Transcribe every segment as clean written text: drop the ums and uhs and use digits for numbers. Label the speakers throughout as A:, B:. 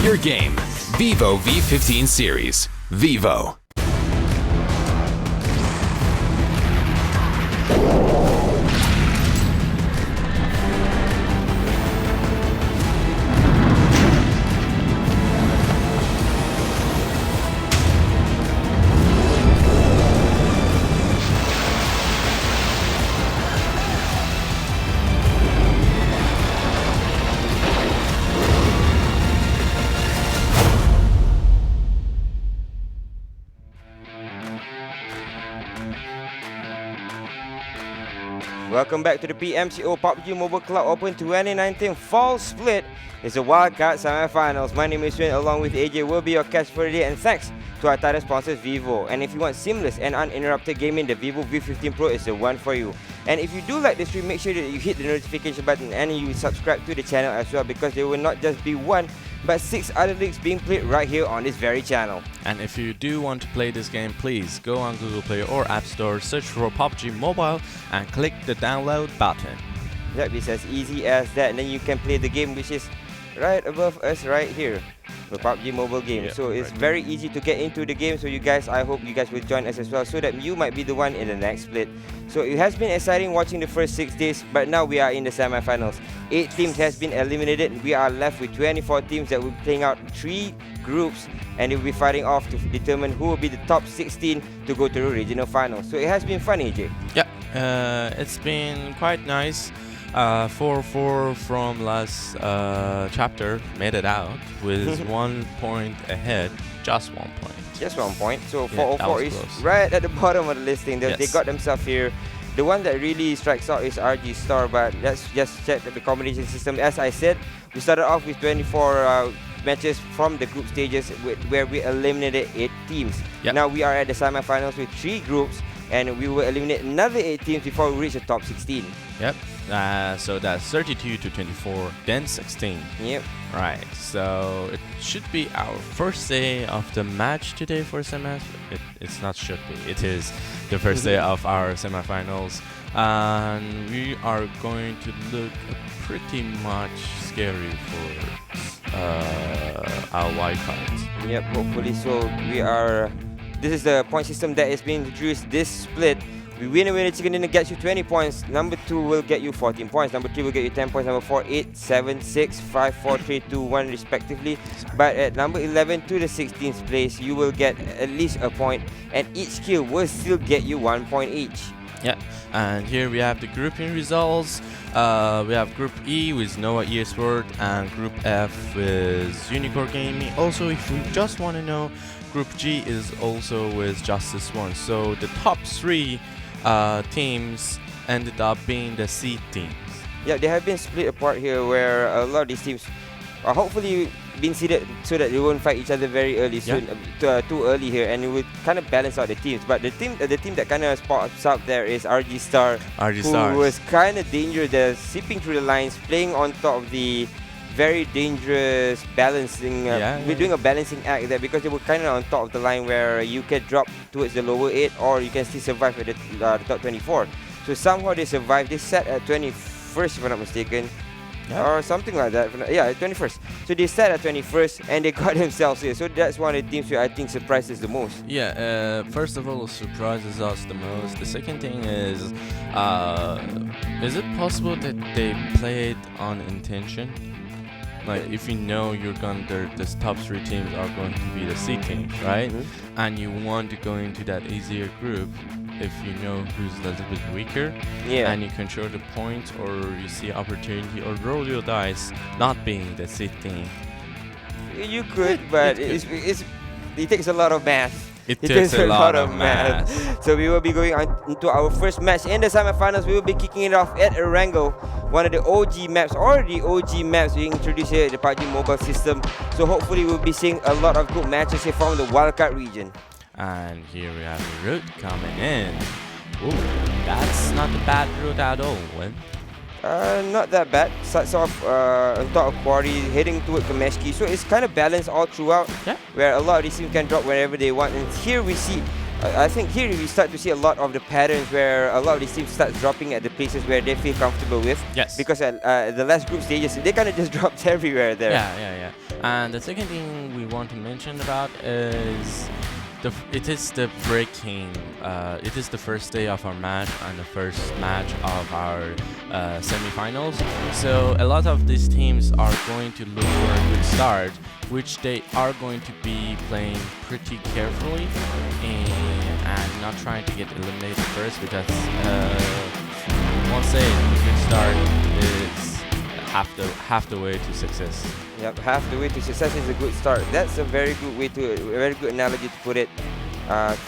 A: your game. Vivo V15 series. Vivo.
B: Welcome back to the PMCO PUBG Mobile Club Open 2019 Fall Split. It's a Wildcard Semifinals. My name is Wayne, along with AJ will be your catch for the day, and thanks to our title sponsors Vivo. And if you want seamless and uninterrupted gaming, the Vivo V15 Pro is the one for you. And if you do like the stream, make sure that you hit the notification button and you subscribe to the channel as well, because there will not just be one but 6 other leagues being played right here on this very channel.
C: And if you do want to play this game, please go on Google Play or App Store, search for PUBG Mobile and click the download button.
B: Yep, it's as easy as that, and then you can play the game which is right above us right here, the PUBG mobile game.
C: Yeah,
B: So it's
C: right.
B: very easy to get into the game. So you guys, I hope you guys will join us as well, so that you might be the one in the next split. So it has been exciting watching the first 6 days, but now we are in the semifinals. 8 teams has been eliminated. We are left with 24 teams that will be playing out 3 groups, and they will be fighting off to determine who will be the top 16 to go to the regional finals. So it has been fun, AJ.
C: Yeah, it's been quite nice. 4-4 from last chapter made it out with 1 point ahead, just 1 point.
B: Just 1 point. So
C: Yeah,
B: 404 is
C: close.
B: right at the bottom of the listing. They
C: Yes.
B: got themselves here. The one that really strikes out is RGStar, but let's just check the combination system. As I said, we started off with 24 matches from the group stages where we eliminated 8 teams.
C: Yep.
B: Now we are at the semifinals with 3 groups, and we will eliminate another 8 teams before we reach the top 16.
C: Yep. So that's 32 to 24, then 16.
B: Yep.
C: Right. So it should be our first day of the match today for semis. It's not should be. It is the first day of our semifinals, and we are going to look pretty much scary for our wildcards.
B: Yep, hopefully so. This is the point system that is being introduced this split. We win a winner chicken dinner gets you 20 points. Number 2 will get you 14 points. Number 3 will get you 10 points. Number 4, 8, 7, 6, 5, 4, 3, 2, 1 respectively. But at number 11 to the 16th place, you will get at least a point, and each kill will still get you 1 point each.
C: Yeah, and here we have the grouping results. We have Group E with Nova Esports and Group F with UNicornGaming. Also, if you just want to know, Group G is also with Justice One. So the top 3 teams ended up being the C teams.
B: Yeah, they have been split apart here, where a lot of these teams are hopefully been seeded so that they won't fight each other very early, too early here, and it will kind of balance out the teams. But the team that kind of spots up there is RGStar, who was kind of dangerous. They're zipping through the lines, playing on top of the very dangerous balancing. We're doing a balancing act there, because they were kind of on top of the line where you can drop towards the lower 8, or you can still survive at the top 24. So somehow they survived. They sat at 21st, if I'm not mistaken. Or something like that. Yeah, 21st. So they sat at 21st and they got themselves here. So that's one of the teams who I think surprises the most.
C: Yeah, first of all, surprises us the most. The second thing is it possible that they played on intention? Like, if you know the top 3 teams are going to be the C teams, right? And you want to go into that easier group, if you know who's a little bit weaker, and you control the points, or you see opportunity, or roll your dice not being the C team.
B: You could, but it takes a lot of math.
C: It takes a lot of math.
B: So we will be going on into our first match in the semifinals. We will be kicking it off at Erangel, one of the OG maps, or the OG maps being introduced here at the PUBG mobile system. So hopefully we'll be seeing a lot of good matches here from the Wildcard region.
C: And here we have the route coming in. Ooh, that's not a bad route at all, Win.
B: Not that bad. Starts off on top of Quarry, heading toward Kameshki. So it's kind of balanced all throughout, where a lot of these teams can drop wherever they want. And here we see, I think here we start to see a lot of the patterns where a lot of these teams start dropping at the places where they feel comfortable with.
C: Yes.
B: Because at the last group stages, they kind of just dropped everywhere there.
C: Yeah. And the second thing we want to mention about is it is the breaking. It is the first day of our match and the first match of our semifinals. So a lot of these teams are going to look for a good start, which they are going to be playing pretty carefully and not trying to get eliminated first, because once a good start is half the way to success.
B: Yep, half the way to success is a good start. That's a very good analogy to put it,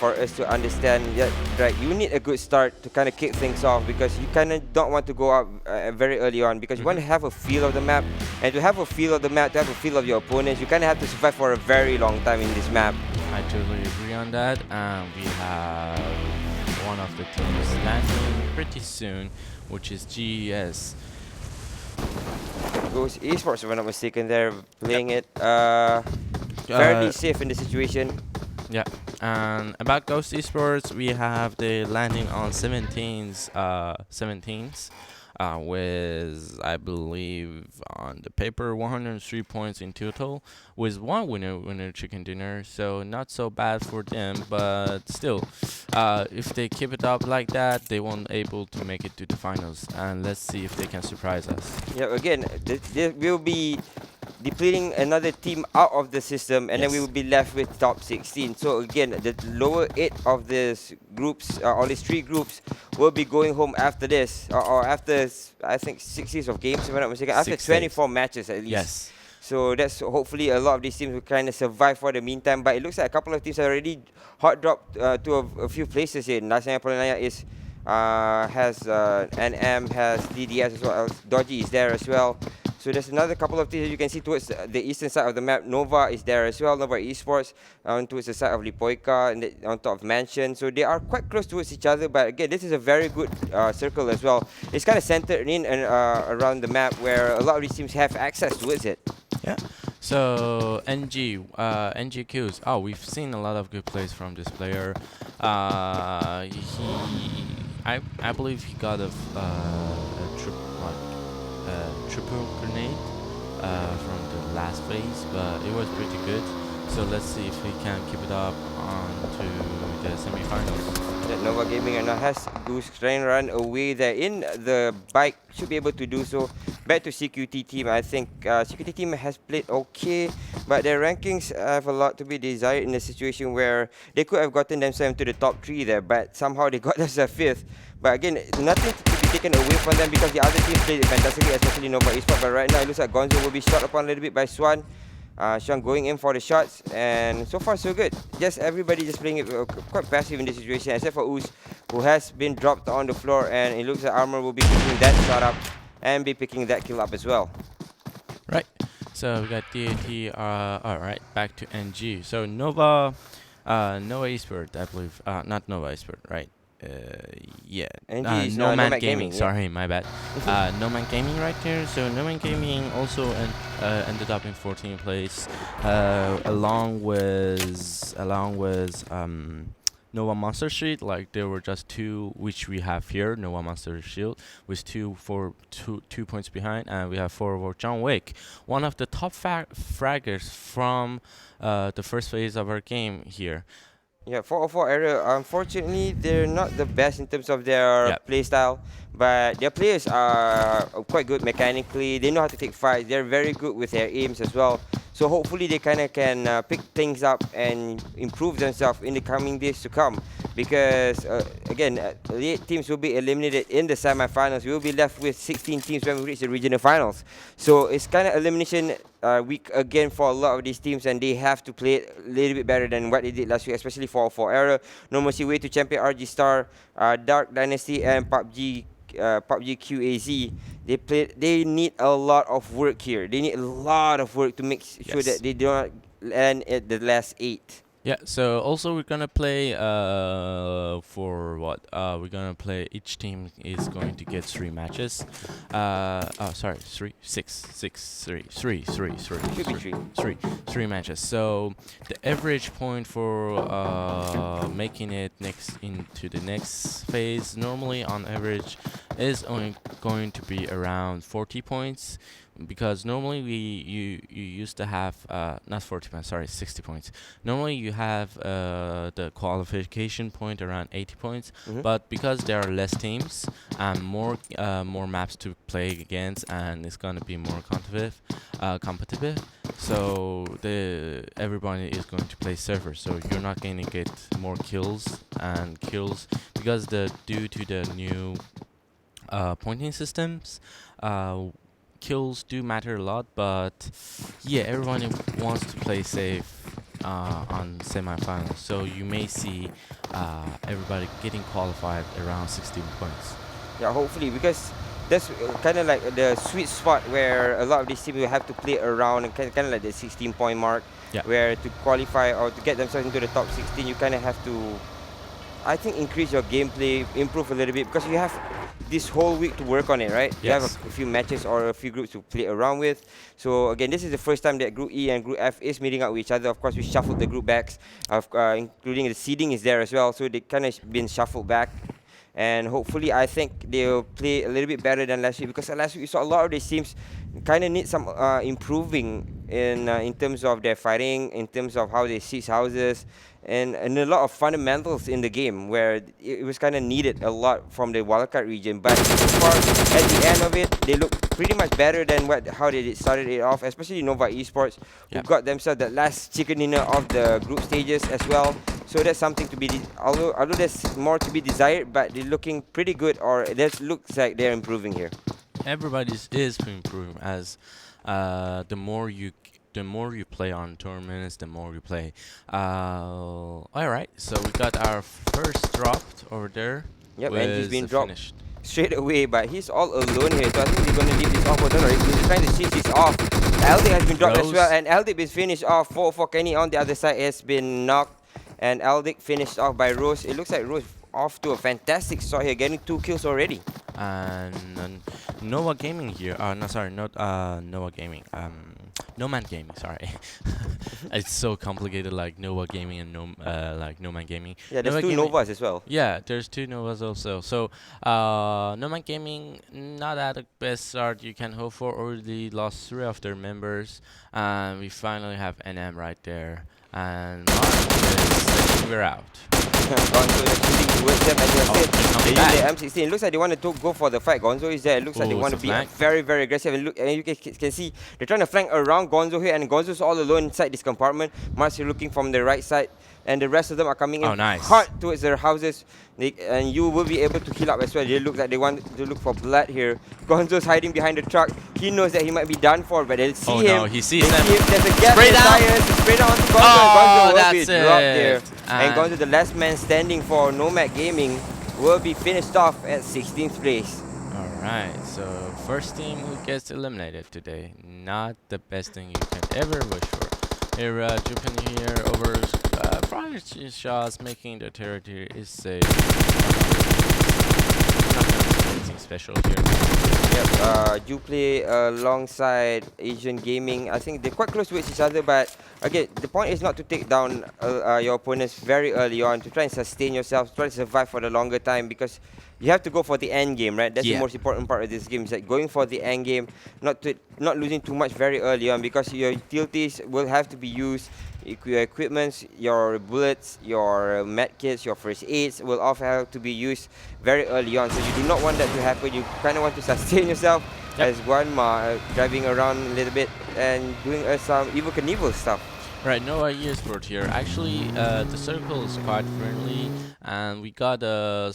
B: for us to understand that, right, you need a good start to kind of kick things off, because you kind of don't want to go out very early on, because you want to have a feel of the map, and to have a feel of the map, to have a feel of your opponents, you kind of have to survive for a very long time in this map. I
C: totally agree on that. We have one of the teams landing pretty soon, which is GES.
B: Goes Esports, if I'm not mistaken, they're playing it fairly safe in the situation.
C: Yeah, and about Ghost Esports, we have the landing on 17s. with, I believe, on the paper, 103 points in total, with one winner chicken dinner. So not so bad for them, but still, if they keep it up like that, they won't able to make it to the finals. And let's see if they can surprise us.
B: Yeah, again, they will be depleting another team out of the system, and then we
C: Yes.
B: will be left with top 16. So again, the lower 8 of these groups, all these 3 groups, will be going home after this, or after I think 6 years of games, if I'm not mistaken, after
C: 6
B: 24 matches at least.
C: Yes.
B: So that's hopefully a lot of these teams will kind of survive for the meantime. But it looks like a couple of teams are already hot dropped to a few places here. Nasanya Polonaya is has NM, has DDS as well. Dodgy is there as well. So there's another couple of teams that you can see towards the eastern side of the map. Nova is there as well. Nova Esports towards the side of Lipoika and on top of Mansion. So they are quite close towards each other. But again, this is a very good circle as well. It's kind of centered in and around the map where a lot of these teams have access towards it.
C: Yeah. So NG kills. Oh, we've seen a lot of good plays from this player. I believe he got a triple grenade from the last phase, but it was pretty good. So let's see if he can keep it up on to the semifinals.
B: That NoMercy now has Goose trying to run away there in the bike, should be able to do so. Back to CQT Team, I think CQT Team has played okay, but their rankings have a lot to be desired in a situation where they could have gotten themselves into the top 3 there, but somehow they got themselves 5th. But again, nothing to be taken away from them because the other teams played fantastically, especially Nova Esports. But right now, it looks like Gonzo will be shot upon a little bit by Swan. Swan going in for the shots, and so far so good. Just everybody just playing it quite passive in this situation, except for Ooze, who has been dropped on the floor, and it looks like Armor will be picking that shot up and be picking that kill up as well.
C: Right. So we got DAT. Alright, back to NG. So Nova Esports, I believe. Not Nova Esports, right? Yeah.
B: NG is
C: Nomad
B: Nomad
C: Gaming.
B: Gaming,
C: Sorry, my bad. Nomad Gaming right there. So Nomad Gaming also ended up in 14th place, along with Nova Monster Shield. Like there were just 2, which we have here. Nova Monster Shield with 2 points behind, and we have 4 over John Wick, one of the top fraggers from the first phase of our game here.
B: Yeah, 404 area. Unfortunately, they're not the best in terms of their play style, but their players are quite good mechanically. They know how to take fights. They're very good with their aims as well. So hopefully they kind of can pick things up and improve themselves in the coming days to come. Because again, 8 teams will be eliminated in the semi-finals. We will be left with 16 teams when we reach the regional finals. So it's kind of elimination week again for a lot of these teams, and they have to play it a little bit better than what they did last week, especially for Era, NoMercy way to champion RGStar, Dark Dynasty, and Pubg QAZ. They need a lot of work here. They need a lot of work to make sure that they do not land at the last 8.
C: Yeah, so also we're gonna play for what? We're gonna play, each team is going to get 3 matches. Sorry, 3 matches. So the average point for making it into the next phase normally on average is only going to be around 40 points. Because normally you used to have not 40 points, sorry, 60 points. Normally you have the qualification point around 80 points, but because there are less teams and more maps to play against, and it's gonna be more competitive. So everybody is going to play server. So you're not going to get more kills because due to the new pointing systems. Kills do matter a lot, but yeah, everyone wants to play safe on semifinals. So you may see everybody getting qualified around 16 points.
B: Yeah, hopefully, because that's kind of like the sweet spot where a lot of these teams will have to play around, and kind of like the 16-point mark, where to qualify or to get themselves into the top 16, you kind of have to, I think, increase your gameplay, improve a little bit, because you have this whole week to work on it, right?
C: Yes.
B: You have a few matches or a few groups to play around with. So again, this is the first time that Group E and Group F is meeting up with each other. Of course, we shuffled the group backs, including the seeding is there as well. So they kind of been shuffled back. and hopefully I think they'll play a little bit better than last week, because last week we saw a lot of these teams kind of need some improving in terms of their fighting, in terms of how they siege houses, and a lot of fundamentals in the game where it was kind of needed a lot from the wildcard region. But so far, at the end of it, they look pretty much better than how they started it off, especially Nomad Esports, who got themselves the last chicken dinner of the group stages as well. So that's something to be, although there's more to be desired, but they're looking pretty good, or it looks like they're improving here.
C: Everybody's is improving as the more you play on tournaments, the more you play. All right, so we got our first dropped over there.
B: Yep, and he's been dropped
C: finished
B: straight away, but he's all alone here, so I think they're going to leave this off. He's trying to siege this off. Eldip has been dropped as well, and Eldip is finished off. 4 Kenny on the other side has been knocked, and Eldip finished off by Rose. It looks like Rose off to a fantastic start here, getting 2 kills already.
C: And Nova Gaming here. No, sorry, not Nova Gaming. Nomad Gaming. Sorry, it's so complicated. Like Nova Gaming and Nomad Gaming.
B: Yeah, there's
C: Nova
B: 2
C: Gaming,
B: Novas as well.
C: Yeah, there's 2 Novas also. So Nomad Gaming not at the best start you can hope for. Already lost 3 of their members, and we finally have NM right there. And Mark is we're out.
B: Gonzo is shooting towards them, and they use the M16. It looks like they want to go for the fight. Gonzo is there. It looks like they want to be very, very aggressive. And you can see they're trying to flank around Gonzo here, and Gonzo's all alone inside this compartment. Marcy looking from the right side, and the rest of them are coming in hard towards their houses. And you will be able to heal up as well. They look like they want to look for blood here. Gonzo's hiding behind the truck. He knows that he might be done for, but they'll see him.
C: No, he sees them.
B: There's a gap in the tires. Spray down to Gonzo.
C: Oh,
B: Gonzo will be
C: that's
B: dropped there.
C: it.
B: And Gonzo, the last man standing for Nomad Gaming, will be finished off at 16th place.
C: Alright, so first team who gets eliminated today. Not the best thing you can ever wish for. Here, Jupan here over prior shots, making the territory is safe. Not gonna say anything special here.
B: Yep, UPLAY alongside Asian Gaming. I think they're quite close to each other, but again, the point is not to take down your opponents very early on, to try and sustain yourself, try to survive for the longer time, because you have to go for the end game, right? That's the most important part of this game, is like going for the end game, not losing too much very early on, because your utilities will have to be used. Your equipments, your bullets, your med kits, your first aids will all have to be used very early on. So you do not want that to happen. You kind of want to sustain yourself as Guanma, driving around a little bit and doing some Evo Knievel stuff.
C: Right, no Esports here. Actually, the circle is quite friendly, and we got a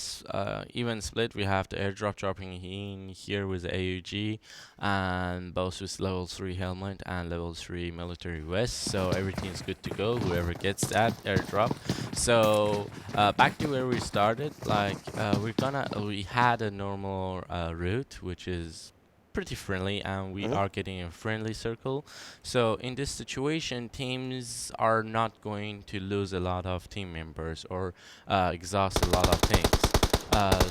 C: even split. We have the airdrop dropping in here with the AUG, and both with level 3 helmet and level 3 military vest. So everything's good to go. Whoever gets that airdrop. So back to where we started. Like we had a normal route, which is pretty friendly, and we are getting a friendly circle. So in this situation, teams are not going to lose a lot of team members or exhaust a lot of things.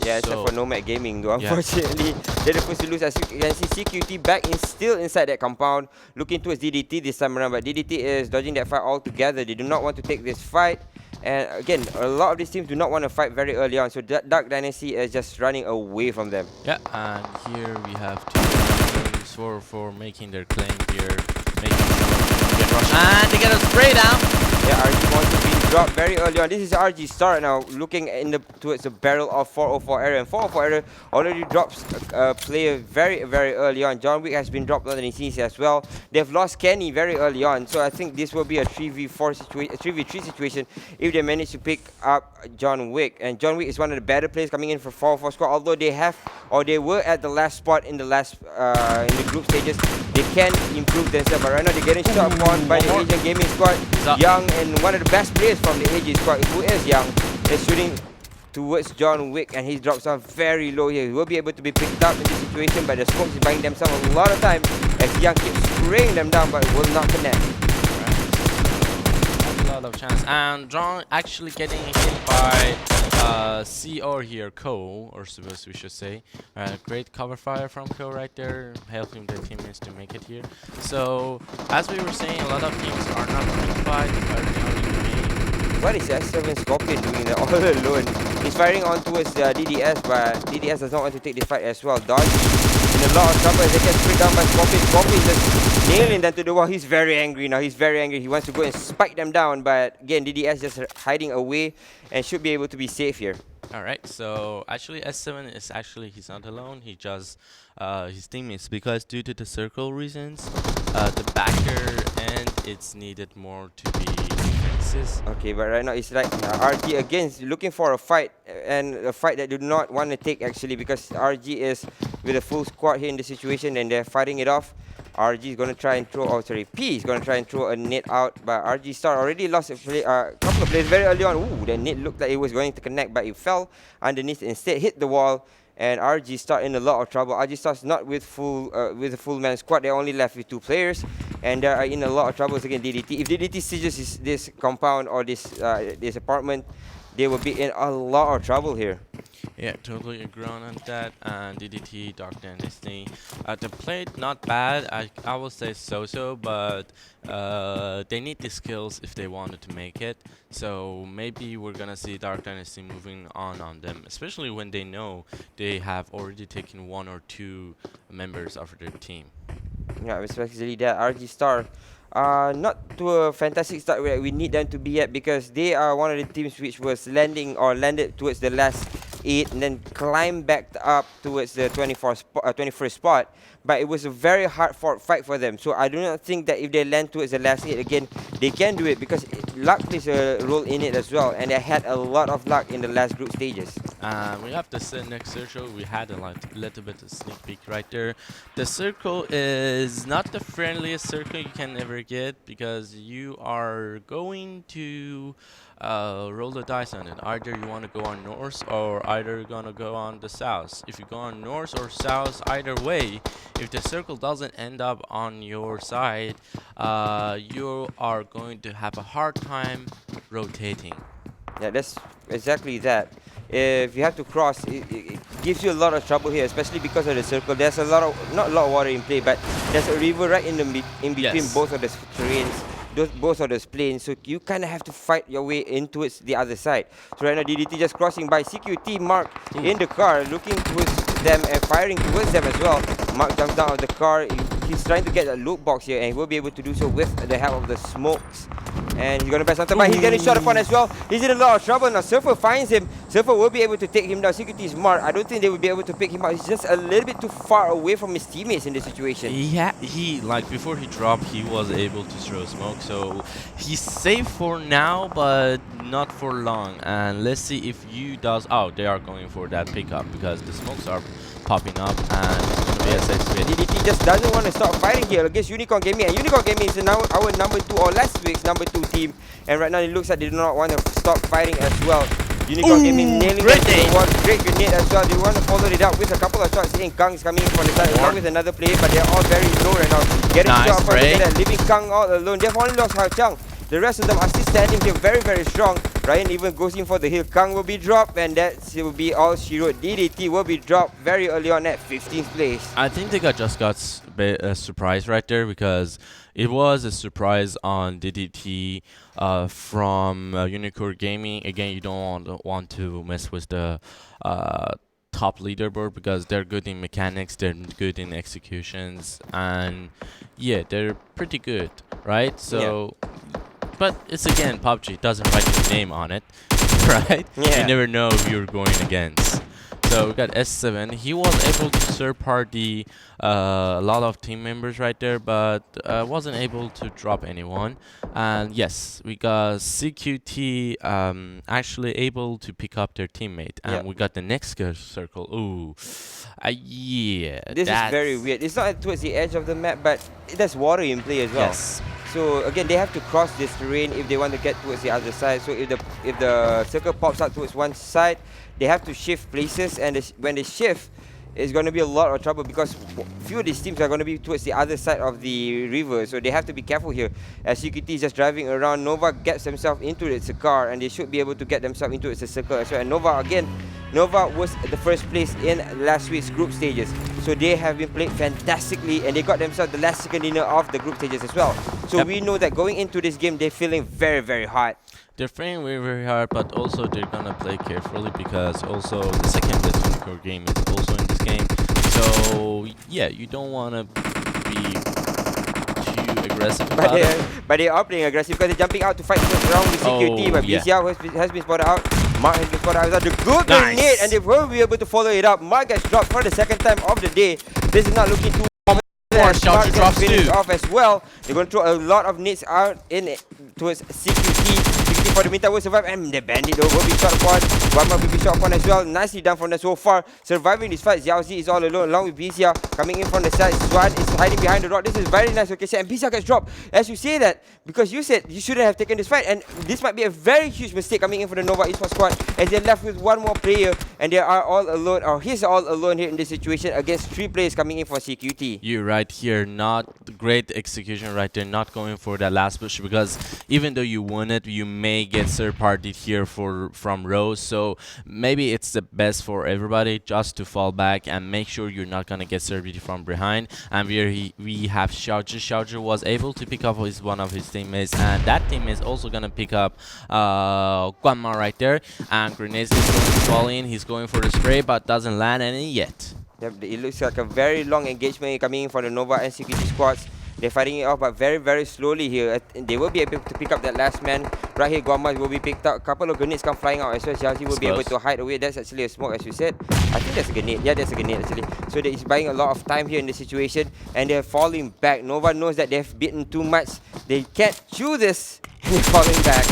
B: Except for Nomad Gaming though, unfortunately. They're supposed to lose. As you can see, CQT still inside that compound, looking towards DDT this time around, but DDT is dodging that fight altogether. They do not want to take this fight. And again, a lot of these teams do not want to fight very early on, so Dark Dynasty is just running away from them.
C: Yeah, and here we have 2 for making their claim here, making sure to get rushed. And they get a spray down.
B: Yeah, RG wants to be dropped very early on. This is RGStar now, looking towards the barrel of 404 Error, and 404 Error already drops a player very, very early on. John Wick has been dropped on the scenes as well. They've lost Kenny very early on, so I think this will be a 3v4 situation, 3v3 situation if they manage to pick up John Wick. And John Wick is one of the better players coming in for 404 squad, although they were at the last spot in the in the group stages. They can improve themselves, but right now they're getting shot upon by the Asian Gaming squad. Young, and one of the best players from the AG squad, who is Young, is shooting towards John Wick, and he drops down very low here. He will be able to be picked up in this situation, but the smoke is buying themselves a lot of time as Young keeps spraying them down, but will not connect.
C: A lot of chance, and John actually getting hit by CR here, Co, or suppose we should say. Great cover fire from Co right there, helping the teammates to make it here. So as we were saying, a lot of teams are not going to fight early on in the game.
B: What is S7 Scorpion doing there all alone? He's firing on towards DDS, but DDS does not want to take the fight as well. Dodgy in a lot of trouble as they get sprayed down by Scorpion. Scorpion just nailing them to the wall. He's very angry now. He's very angry. He wants to go and spike them down, but again, DDS just hiding away and should be able to be safe here.
C: Alright, so actually S7 is he's not alone, he just his teammates, because due to the circle reasons, the backer and it's needed more to be defenses.
B: Okay, but right now it's like RG again is looking for a fight, and a fight that do not want to take actually, because RG is with a full squad here in the situation and they're fighting it off. RG is going to try and throw, P is going to try and throw a net out, but RGStar already lost a couple of plays very early on. Ooh, the net looked like it was going to connect, but it fell underneath, instead hit the wall, and RGStar in a lot of trouble. RGStar's not with a full man squad, they're only left with 2 players, and they are in a lot of troubles against DDT. If DDT sieges this compound or this apartment, they will be in a lot of trouble here.
C: Yeah, totally agree on that. And DDT, Dark Dynasty, they played not bad. I will say so-so, but they need the skills if they wanted to make it. So maybe we're gonna see Dark Dynasty moving on them, especially when they know they have already taken 1 or 2 members of their team.
B: Yeah, especially that RGStar. Not to a fantastic start where we need them to be at, because they are one of the teams which was landed towards the last 8 and then climbed back up towards the 21st spot. But it was a very hard fought fight for them. So I do not think that if they land towards the last 8 again, they can do it, because luck plays a role in it as well. And they had a lot of luck in the last group stages.
C: We have the next circle. We had a little bit of sneak peek right there. The circle is not the friendliest circle you can ever get, because you are going to roll the dice on it. Either you want to go on north, or either you're gonna go on the south. If you go on north or south, either way, if the circle doesn't end up on your side, you are going to have a hard time rotating.
B: Yeah, that's exactly that. If you have to cross, it gives you a lot of trouble here, especially because of the circle. There's a lot of, not a lot of water in play, but there's a river right in between
C: Yes.
B: both of the terrains, both of those planes. So you kind of have to fight your way in towards the other side. So right now DDT just crossing by. CQT Mark in the car, looking towards them and firing towards them as well. Mark jumps down of the car. He's trying to get a loot box here, and he will be able to do so with the help of the smokes. And he's going to pass on by. He's getting shot upon as well. He's in a lot of trouble now. Surfer finds him. Surfer will be able to take him down. CQT is smart. I don't think they will be able to pick him out. He's just a little bit too far away from his teammates in this situation.
C: Yeah, he before he dropped, he was able to throw smoke, so he's safe for now, but not for long. And let's see if you does. Oh, they are going for that pickup, because the smokes are popping up, and it's going to be a safe spin.
B: DDT just doesn't want to stop fighting here against UNicornGaming, and UNicornGaming is now our number 2, or last week's number 2 team, and right now it looks like they do not want to stop fighting as well. UNicornGaming nailing them to the wall. Great grenade as well. They want to follow it up with a couple of shots. Seeing Kang is coming in from the side as well with another play, but they're all very low right now. Getting shot for that, leaving Kang all alone. They've only lost Hao Chang. The rest of them are still standing here very, very strong. Ryan even goes in for the heal. Kang will be dropped, and that will be all she wrote. DDT will be dropped very early on at 15th place.
C: I think they just got a surprise right there, because it was a surprise on DDT from UNicornGaming. Again, you don't want to mess with the top leaderboard, because they're good in mechanics, they're good in executions, and yeah, they're pretty good, right? So but it's again PUBG, doesn't write your name on it, right? You never know who you're going against. So we got S7. He was able to surparty a lot of team members right there, but wasn't able to drop anyone. And yes, we got CQT actually able to pick up their teammate. And we got the next circle. Ooh, yeah.
B: This is very weird. It's not towards the edge of the map, but there's water in play as well.
C: Yes.
B: So again, they have to cross this terrain if they want to get towards the other side. So if the circle pops out towards one side, they have to shift places, and when they shift, it's going to be a lot of trouble, because few of these teams are going to be towards the other side of the river. So they have to be careful here. As CQT is just driving around, Nova gets himself into its car, and they should be able to get themselves into its circle as well. And Nova was the first place in last week's group stages. So they have been played fantastically, and they got themselves the last second dinner of the group stages as well. So we know that going into this game, they're feeling very, very hard.
C: They're playing very, very hard, but also they're gonna play carefully because also the second best UNicornGaming is also in this game. So yeah, you don't wanna be too aggressive about it.
B: But they are playing aggressive because they're jumping out to fight around with CQT. But PCL has been spotted out. Mark has been spotted out. The good grenade, and they will be able to follow it up. Mark gets dropped for the second time of the day. This is not looking too
C: Shelter drops too.
B: Off as well. They're going to throw a lot of nades out in towards CQT. For the meantime will survive, and the bandit though will be shot upon. One more will be shot upon as well. Nicely done from them so far. Surviving this fight, Xiao Z is all alone along with Bizia coming in from the side. Swan is hiding behind the rock. This is very nice location, and Bizia gets dropped. As you say that, because you said you shouldn't have taken this fight, and this might be a very huge mistake coming in for the Nova Esports squad, as they're left with one more player, and they are all alone, or he's all alone here in this situation against 3 players coming in for CQT.
C: You're right here, not great execution right there, not going for that last push, because even though you won it, you may get third-partied here from Rose. So maybe it's the best for everybody just to fall back and make sure you're not gonna get third-partied from behind. And we have Xiaozhi. Xiaozhi was able to pick up one of his teammates, and that teammate is also gonna pick up Guanma right there. And Grenades is going to fall in. He's going for the spray, but doesn't land any yet.
B: Yep, it looks like a very long engagement coming in from the Nova and CQT squads. They're fighting it off, but very, very slowly here. They will be able to pick up that last man. Right here, Guamas will be picked up. A couple of grenades come flying out as well. Xiaozi will be able to hide away. That's actually a smoke, as you said. I think that's a grenade. Yeah, that's a grenade, actually. So that is buying a lot of time here in this situation, and they're falling back. Nova knows that they've beaten too much. They can't chew this, and they're falling back.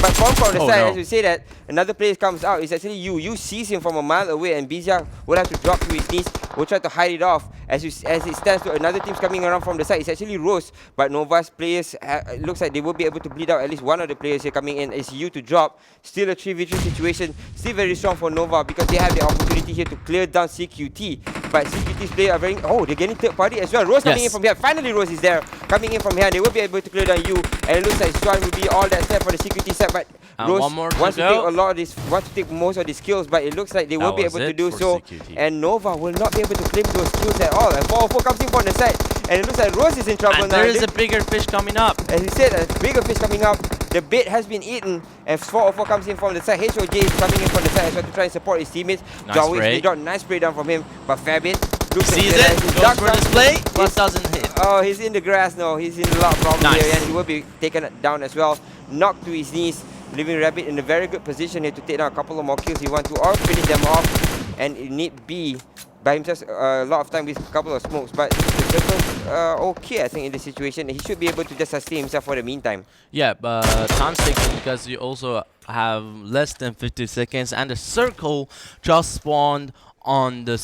B: But from the side, as you say that, another player comes out. It's actually you. You sees him from a mile away, and Bizia will have to drop to his knees. Will try to hide it off. As it stands, to another team's coming around from the side. It's actually Rose, but Nova's players looks like they will be able to bleed out at least one of the players here coming in. It's you to drop. Still a 3v3 situation. Still very strong for Nova because they have the opportunity here to clear down CQT. But CQT's players are very... Oh, they're getting third party as well. Rose coming in from here. Finally, Rose is there. Coming in from here. They will be able to clear down you. And it looks like Swan will be all that set for the CQT side. But Rose wants to take a lot of this, wants to take most of the skills, but it looks like they will be able to do so.
C: CQT.
B: And Nova will not be able to claim those skills at all. And 404 comes in from the side, and it looks like Rose is in trouble
C: and
B: now.
C: There is a bigger fish coming up.
B: As he said, a bigger fish coming up. The bait has been eaten, and 404 comes in from the side. HOJ is coming in from the side as well to try and support his teammates. They got nice spray down from him, but Fabit
C: sees it, goes for display, but doesn't hit.
B: Oh, he's in the grass now. He's in a lot of problems here, and he will be taken down as well. Knocked to his knees, leaving Rabbit in a very good position here to take down a couple of more kills he wants to, or finish them off. And it need be by himself a lot of time with a couple of smokes, but the circle's okay, I think, in this situation. He should be able to just sustain himself for the meantime.
C: Yeah, but time's ticking because you also have less than 50 seconds, and the circle just spawned on the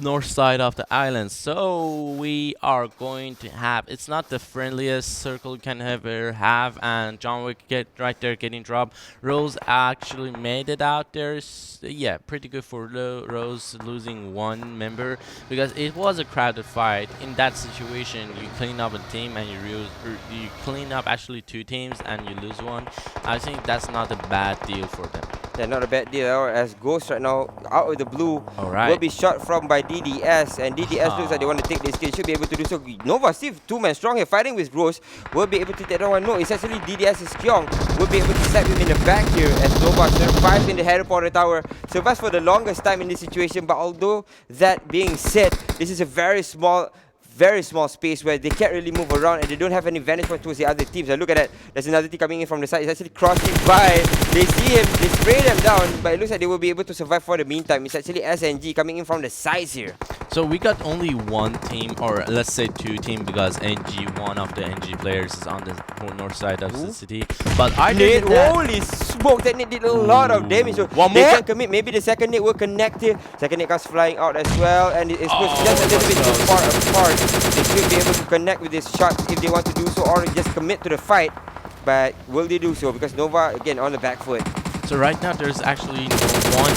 C: north side of the island. So we are going to have, it's not the friendliest circle you can ever have, and John Wick right there getting dropped. Rose actually made it out there. Yeah, pretty good for Rose losing one member, because it was a crowded fight. In that situation, you clean up a team and you clean up actually 2 teams and you lose one. I think that's not a bad deal for them.
B: Yeah, not a bad deal, as Ghost right now out of the blue will be shot from by DDS, and DDS looks like they want to take this kill. Should be able to do so. Nova still 2-man strong here, fighting with Rose. Will be able to take that one. No, it's actually DDS's Kyong. Will be able to stab him in the back here as Nova survives in the Harry Potter Tower. Survives for the longest time in this situation, but although that being said, this is a very small space where they can't really move around, and they don't have any vantage point towards the other teams. And look at that, there's another team coming in from the side. It's actually crossing by. They see him, they spray them down, but it looks like they will be able to survive for the meantime. It's actually SNG coming in from the sides here.
C: So we got only one team, or let's say 2 teams, because NG, one of the NG players, is on the north side of the city. But I did
B: holy smoke, that nade did a lot of damage. So
C: one
B: they
C: more.
B: can commit. Maybe the second nade will connect here. Second nade comes flying out as well, and it's just a little bit too far apart. They should be able to connect with this shot if they want to do so, or just commit to the fight. But will they do so? Because Nova again on the back foot.
C: So right now there's actually no one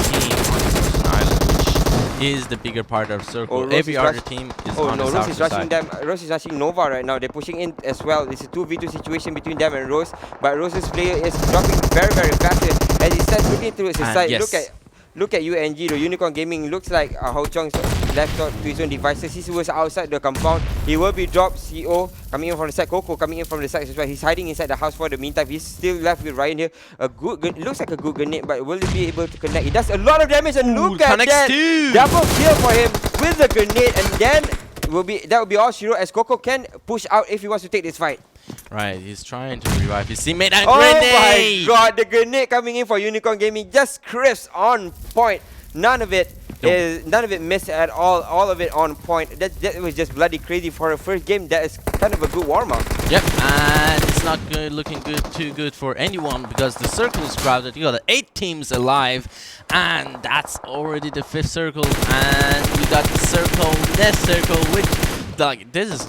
C: team on the Northern Island, which is the bigger part of circle. Every other team is on the south side.
B: Rose is rushing Nova right now. They're pushing in as well. It's a 2v2 situation between them and Rose, but Rose's player is dropping very, very fast here as he starts looking to his side. look at UNG though. UNicornGaming looks like Ho Chong's left out to his own devices. He was outside the compound. He will be dropped. CO coming in from the side. Coco coming in from the side as well. He's hiding inside the house for the meantime. He's still left with Ryan here. A good, looks like a good grenade, but will he be able to connect? He does a lot of damage, and look at that. Double kill for him with the grenade, and then that will be all Shiro, as Coco can push out if he wants to take this fight.
C: Right, he's trying to revive his teammate, and
B: oh
C: grenade!
B: My god, the grenade coming in for UNicornGaming, just crisp, on point. None of it missed at all. All of it on point. That was just bloody crazy for a first game. That is kind of a good warm up.
C: Yep, and it's not looking too good for anyone because the circle is crowded. You got 8 teams alive, and that's already the 5th circle. And we got the circle, next circle, which like this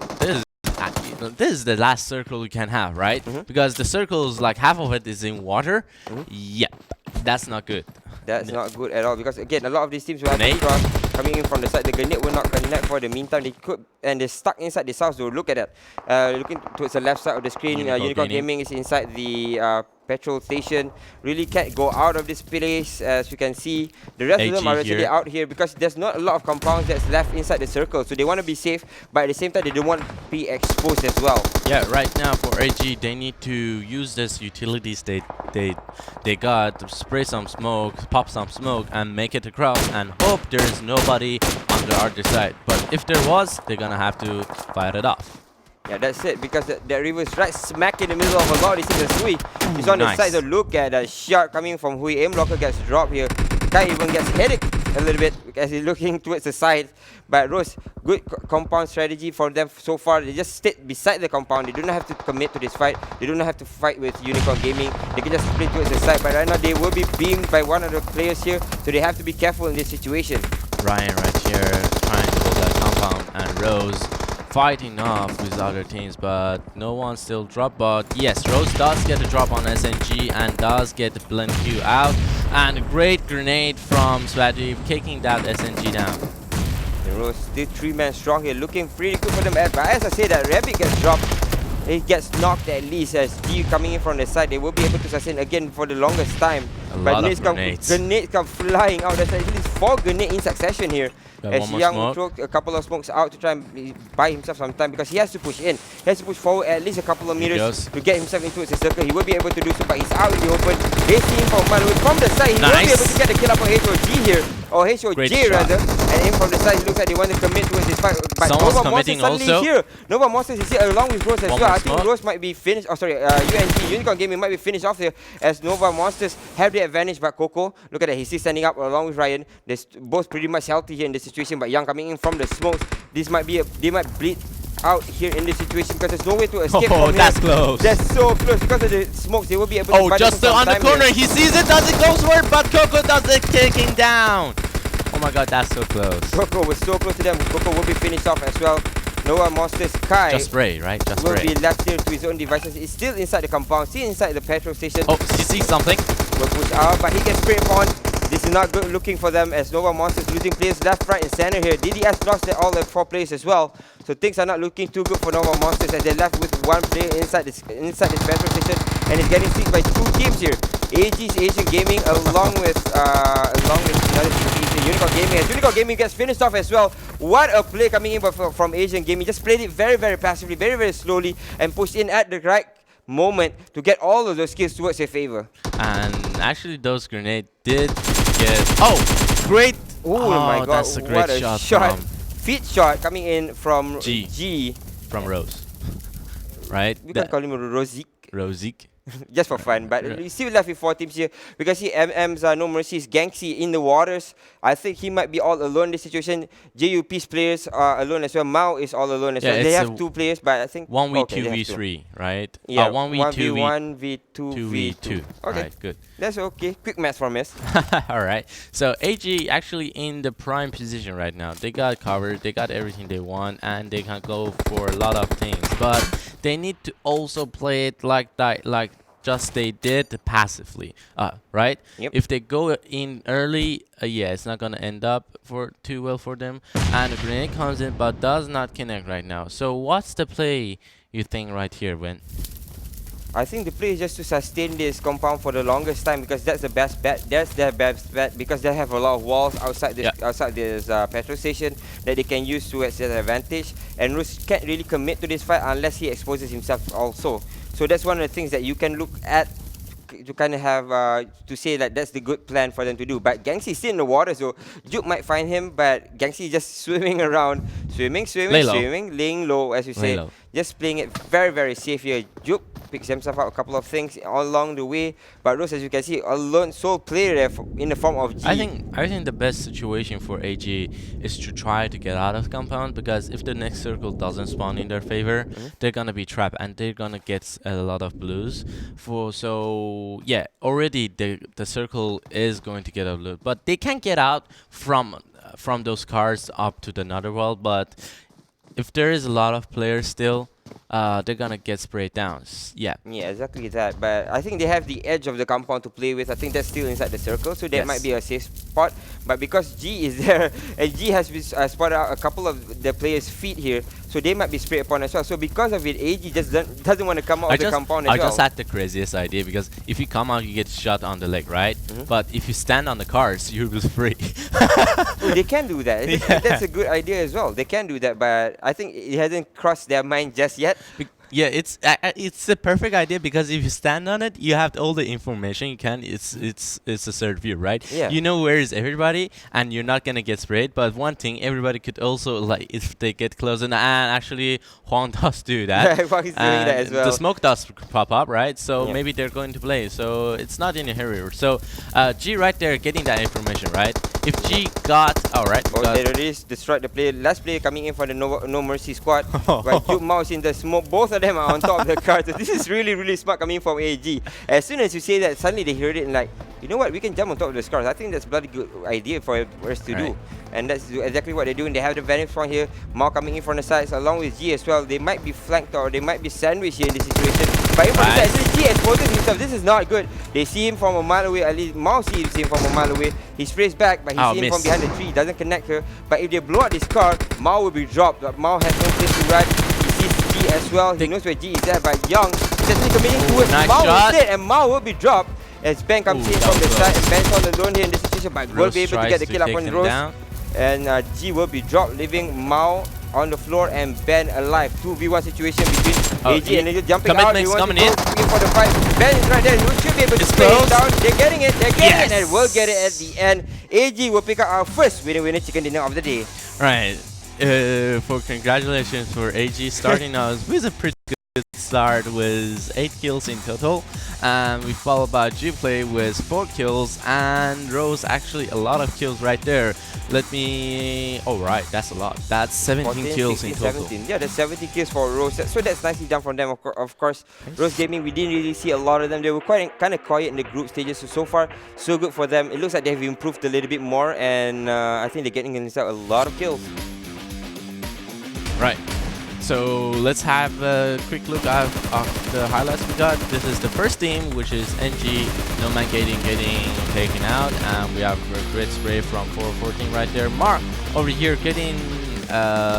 C: is the last circle we can have, right? Because the circles, like half of it is in water. Yep, that's not good.
B: That's not good at all, because again, a lot of these teams will have to cross coming in from the side. The grenade will not connect for the meantime. They could, and they're stuck inside this house though. Look at that. Looking towards the left side of the screen, UNicornGaming is inside the petrol station. Really can't go out of this place, as you can see. The rest of them are actually out here because there's not a lot of compounds that's left inside the circle. So they want to be safe, but at the same time, they don't want to be exposed as well.
C: Yeah, right now for AG, they need to use this utilities they got to spray some smoke, pop some smoke, and make it across, and hope there's nobody on the other side. But if there was, they're gonna have to fight it off.
B: Yeah, that's it, because the river is right smack in the middle of a lot of these things. Hui is on the side, so look at that shot coming from Hui. Aim blocker gets dropped here. Guy even gets headache a little bit as he's looking towards the side. But Rose, good compound strategy for them so far. They just stayed beside the compound. They don't have to commit to this fight. They don't have to fight with UNicornGaming. They can just split towards the side. But right now they will be beamed by one of the players here, so they have to be careful in this situation.
C: Ryan right here trying to hold that compound, and Rose fighting off with other teams, but no one still dropped. But yes, Rose does get a drop on SNG and does get the blend Q out, and a great grenade from Swaggy kicking that SNG down.
B: And Rose still 3-man strong here, looking pretty good for them. But as I say, that Rabbit gets dropped. He gets knocked at least, as G coming in from the side. They will be able to sustain again for the longest time.
C: But grenades
B: come flying out. There's at least 4 grenades in succession here. As Young throw a couple of smokes out to try and buy himself some time, because he has to push in. He has to push forward at least a couple of meters to get himself into the circle. He will be able to do so, but he's out in the open. They see him from the side. He will be able to get the kill up on HOG here. Or HOJ rather. And in from the side, he looks like they want to commit towards this fight. But
C: someone's
B: Nova Monsters suddenly here. Nova Monsters is here along with Rose as well. I think Rose might be finished. Oh, sorry, UNicornGaming might be finished off here, as Nova Monsters have the advantage. But Coco, look at that. He's still standing up along with Ryan. They're both pretty much healthy here in this situation. But Young coming in from the smokes. This might be they might bleed out here in this situation, because there's no way to escape from
C: that's
B: here.
C: close.
B: That's so close. Because of the smokes, they will be able to fight
C: just on the corner. Here. He sees it, doesn't go for it, but Coco does the kicking down. Oh my god, that's so close.
B: Coco was so close to them. Coco will be finished off as well. Nova Monsters Kai
C: just spray, right? Just
B: will
C: spray.
B: be left here to his own devices. He's still inside the compound, still inside the petrol station.
C: Oh, he sees something.
B: Will push out, but he gets sprayed upon. This is not good looking for them, as Nova Monsters losing players left, right, and center here. DDS lost all their 4 players as well. So things are not looking too good for Nova Monsters, as they're left with 1 player inside this petrol station, and it's getting swept by 2 teams here. AG's AsiaGaming along with another team, UNicornGaming. And UNicornGaming gets finished off as well. What a play coming in from AsiaGaming. Just played it very, very passively, very, very slowly, and pushed in at the right moment to get all of those skills towards their favor.
C: And actually those grenades did get great.
B: Oh my god,
C: that's a great shot.
B: Feet shot coming in from G.
C: From Rose. Right?
B: We can call him Rosique.
C: Just
B: for fun, but we still left with 4 teams here. We can see MM's NoMercy's Ganxi in the waters. I think he might be all alone in this situation. JUP's players are alone as well. Mao is all alone as well. They have 2 players, but I think
C: 1v2v3, right?
B: Yeah,
C: 1v1v2v2.
B: 2v2. Okay,
C: right, good.
B: That's okay. Quick math from us.
C: All right. So AG actually in the prime position right now. They got covered. They got everything they want, and they can go for a lot of things. But they need to also play it like that, like just they did passively, right?
B: Yep.
C: If they go in early, yeah, it's not gonna end up too well for them. And the grenade comes in, but does not connect right now. So what's the play you think right here, Win?
B: I think the play is just to sustain this compound for the longest time because that's the best bet. That's their best bet because they have a lot of walls outside this petrol station that they can use to their advantage. And Rus can't really commit to this fight unless he exposes himself also. So that's one of the things that you can look at to kind of have to say that that's the good plan for them to do. But Gangxi is still in the water, so Juke might find him, but Gangxi is just swimming around, swimming, laying low, as you say, just playing it very, very safe here. Juke picks himself out a couple of things all along the way, but Rose, as you can see, a lone sole player there in the form of G.
C: I think the best situation for AG is to try to get out of compound, because if the next circle doesn't spawn in their favor, they're gonna be trapped and they're gonna get a lot of blues. So yeah, already the circle is going to get a blue, but they can get out from those cars up to the another world. But if there is a lot of players still, they're gonna get sprayed down. Yeah,
B: exactly that. But I think they have the edge of the compound to play with. I think that's still inside the circle, so that might be a safe spot. But because G is there, and G has been spotted out a couple of the players' feet here, so they might be sprayed upon as well. So because of it, AG just doesn't want to come out of the compound as well.
C: I just had the craziest idea, because if you come out, you get shot on the leg, right? But if you stand on the cars, you will free.
B: They can do that. That's a good idea as well. They can do that, but I think it hasn't crossed their mind just yet.
C: Yeah, it's a perfect idea, because if you stand on it, you have all the information you can. It's a third view, right?
B: Yeah.
C: You know where is everybody, and you're not gonna get sprayed. But one thing, everybody could also, like, if they get close, and actually Huang does do that.
B: Huang is doing that as well.
C: The smoke does pop up, right? So maybe they're going to play. So it's not in a hurry. So G right there getting that information, right? If G got
B: they already destroyed the player. Last player coming in for the NoMercy squad. But Juke Mouse in the smoke. Both of them are on top of the car. So this is really, really smart coming from AG. As soon as you say that, suddenly they heard it and like, you know what, we can jump on top of the cars. I think that's a bloody good idea for us to do. And that's exactly what they're doing. They have the vantage point here. Mao coming in from the sides along with G as well. They might be flanked or they might be sandwiched here in this situation. But in from the side, actually G exposes himself. This is not good. They see him from a mile away. At least Mao sees him from a mile away. He sprays back, but he sees him from behind the tree. Doesn't connect her. But if they blow out this car, Mao will be dropped. But Mao has no place to run. He sees G as well. He knows where G is at, but Young is actually committing towards Mao instead, and Mao will be dropped as Ben comes in from the side. And Ben's all alone here in this situation, but will be able to get the kill up on Rose. And G will be dropped, leaving Mao on the floor and Ben alive. 2v1 situation between AG and Erangel jumping out. They want to go for the fight. Ben is right there. You should be able to spray it down. They're getting it. They're getting it, and we'll get it at the end. AG will pick up our first winner chicken dinner of the day.
C: Right. For congratulations for AG starting us with a pretty good start with 8 kills in total, and we followed by UPLAY with 4 kills, and Rose actually a lot of kills right there. That's a lot. That's 17
B: 14,
C: kills
B: 16,
C: in total.
B: 17. Yeah, that's 70 kills for Rose. So that's nicely done from them. Of course, Rose Gaming, we didn't really see a lot of them. They were kind of quiet in the group stages. So far, so good for them. It looks like they've improved a little bit more, and I think they're getting themselves a lot of kills.
C: Right. So let's have a quick look at the highlights we got. This is the first team, which is NG, Nomad getting taken out, and we have a great spray from 414 right there. Mark over here getting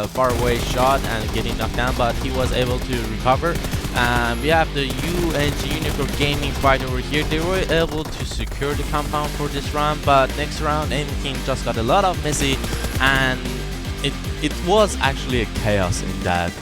C: far away shot and getting knocked down, but he was able to recover. And we have the UNicornGaming fight over here. They were able to secure the compound for this round, but next round, King just got a lot of messy, and it was actually a chaos in that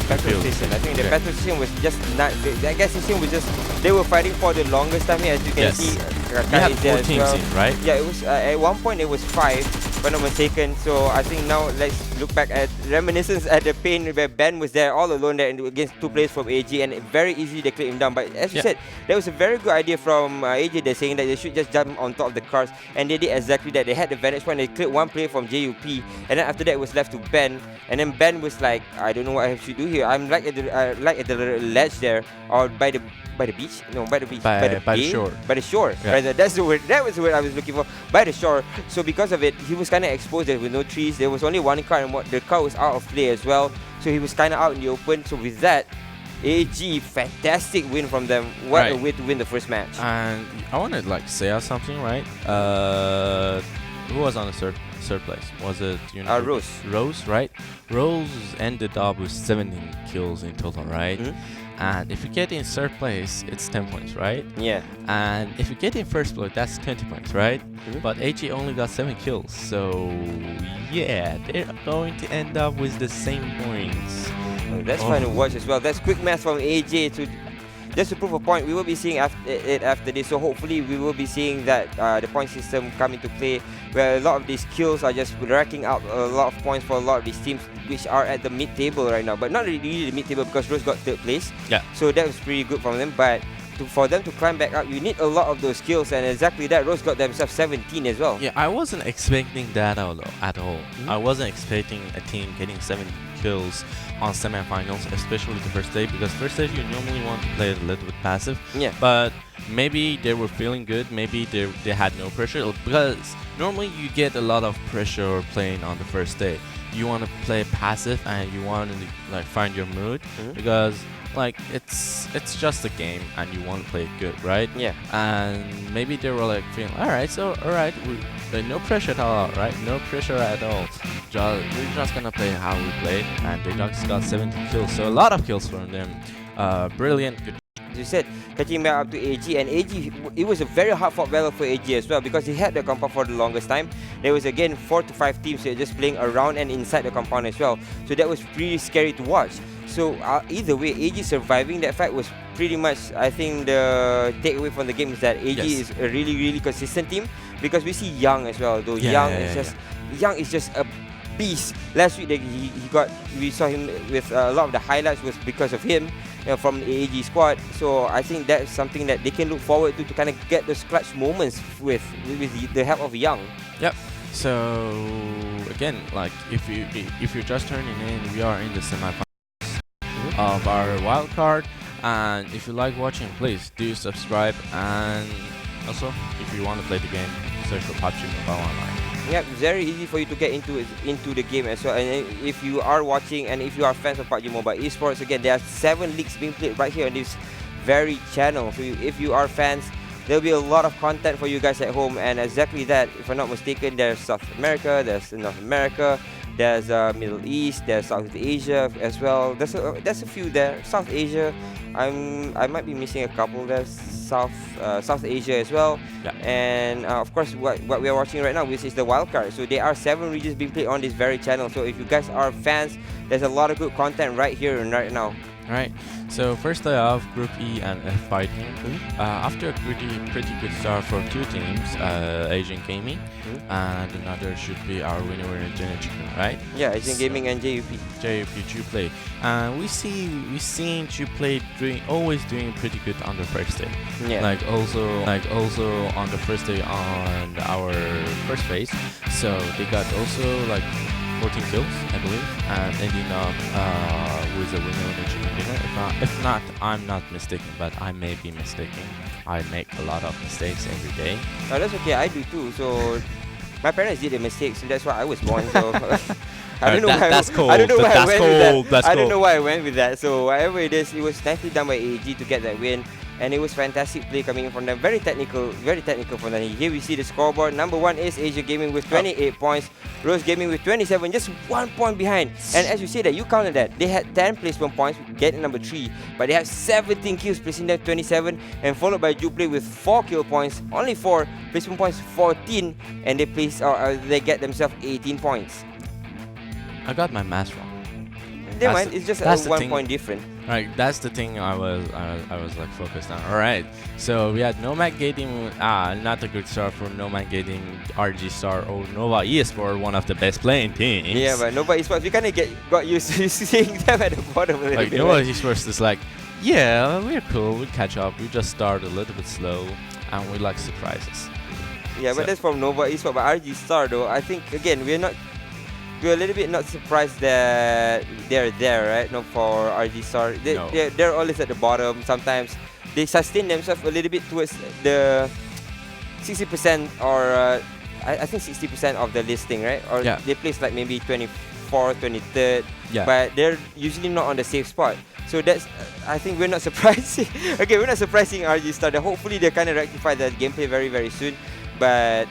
B: battle station. I think the battle station was just not. I guess the station was just, they were fighting for the longest time here. As you can see,
C: we had 4 teams in, right?
B: Yeah, it was at one point it was 5, if I'm not mistaken. So I think now let's look back at reminiscence at the pain where Ben was there all alone there against 2 players from AG, and very easily they cleared him down. But as you said, that was a very good idea from AG. They're saying that they should just jump on top of the cars, and they did exactly that. They had the vantage point. They cleared 1 player from JUP, and then after that it was left to Ben. And then Ben was like, I don't know what I have to do here. I'm like at the ledge there, or by the beach. No, by the beach. By the shore. By the shore.
C: Yeah.
B: Right, that's the word. That was the word I was looking for. By the shore. So because of it, he was kind of exposed there with no trees. There was only 1 car, and the car was out of play as well. So he was kind of out in the open. So with that, AG, fantastic win from them. What a way to win the first match.
C: And I want to say something, right? Who was on the third? third place? Was it
B: Rose.
C: Rose, right? Rose ended up with 17 kills in total, right? And if you get in third place, it's 10 points, right?
B: Yeah.
C: And if you get in first place, that's 20 points, right? But AG only got 7 kills, so yeah, they're going to end up with the same points.
B: Oh, that's fun to watch as well. That's quick math from AJ to just to prove a point. We will be seeing after this, so hopefully we will be seeing that the point system come into play, where a lot of these kills are just racking up a lot of points for a lot of these teams which are at the mid-table right now, but not really the mid-table because Rose got third place.
C: Yeah.
B: So that was pretty good from them, but for them to climb back up, you need a lot of those kills, and exactly that, Rose got themselves 17 as well.
C: Yeah, I wasn't expecting that at all. I wasn't expecting a team getting 7 kills on semifinals, especially the first day, because first day you normally want to play a little bit passive.
B: Yeah.
C: But maybe they were feeling good, maybe they had no pressure, because normally you get a lot of pressure playing on the first day. You want to play passive and you want to like find your mood, because like it's just a game and you want to play it good, right?
B: Yeah.
C: And maybe they were like feeling alright, no pressure at all, right? No pressure at all. We're just gonna play how we played, and they just got 17 kills, so a lot of kills from them. Brilliant, good.
B: As you said, catching back up to AG, and AG, it was a very hard fought battle for AG as well, because he had the compound for the longest time. There was again 4 to 5 teams that are just playing around and inside the compound as well, so that was pretty scary to watch. So either way, AG surviving that fight was pretty much, I think, the takeaway from the game is that AG is a really consistent team, because we see Young as well, though. Young is just a beast. Last week we saw him with a lot of the highlights was because of him, from the AEG squad. So I think that's something that they can look forward to kind of get those clutch moments with the help of Young.
C: Yep. So again, like if you're just turning in, we are in the semifinals of our wildcard, and if you like watching, please do subscribe, and also if you want to play the game, search for PUBG Mobile Online.
B: Yeah, very easy for you to get into the game as well. And if you are watching and if you are fans of PUBG Mobile Esports, again, there are 7 leagues being played right here on this very channel. So if you are fans, there'll be a lot of content for you guys at home. And exactly that, if I'm not mistaken, there's South America, there's North America, there's Middle East, there's South Asia as well. There's a few there. South Asia, I might be missing a couple. There's South Asia as well.
C: Yeah.
B: And of course, what we are watching right now, which is the wildcard. So there are 7 regions being played on this very channel. So if you guys are fans, there's a lot of good content right here and right now.
C: Right. So first day off, Group E and F fighting. After a pretty good start for 2 teams, AsiaGaming and another should be our winner UNicornGaming, right?
B: Yeah, AsiaGaming and JUP.
C: UPLAY. And we seen UPLAY always doing pretty good on the first day.
B: Yeah.
C: Like also on the first day on our first phase. So they got also like 14 kills, I believe, and ending up with a winner and a chicken dinner. If not, I'm not mistaken, but I may be mistaken. I make a lot of mistakes every day.
B: Oh, that's okay. I do too. So my parents did a mistake, so that's why I was born. So I don't know why.
C: That's cool.
B: I don't know why I went with that.
C: I
B: don't know why I went with that. So whatever it is, it was nicely done by AEG to get that win. And it was fantastic play coming from them. Very technical from them. Here we see the scoreboard. Number 1 is AsiaGaming with 28 points. Rose Gaming with 27, just 1 point behind. And as you say that, you counted that. They had 10 placement points, getting number 3. But they have 17 kills, placing them 27. And followed by UPLAY with 4 kill points. Only 4, placement points 14. And they get themselves 18 points.
C: I got my math wrong.
B: Never mind, it's just a 1 point different.
C: Right, that's the thing I was like focused on. Alright, so we had Nomad getting not a good start for Nomad getting RGStar or Nova Esports, one of the best playing teams.
B: Yeah, but Nova Esports, we kind of got used to seeing them at the bottom a little
C: like
B: bit.
C: Nova Esports is like, yeah, we're cool, we catch up, we just start a little bit slow, and we like surprises.
B: Yeah, but that's from Nova Esports. But RGStar though, I think again we're a little bit not surprised that they're there, right? No, for RGStar. They're always at the bottom. Sometimes they sustain themselves a little bit towards the 60% or I think 60% of the listing, right? Or they place like maybe 24th, 23rd.
C: Yeah.
B: But they're usually not on the safe spot. So that's, I think we're not surprised. Okay, we're not surprising RGStar. Hopefully they kind of rectify that gameplay very soon. but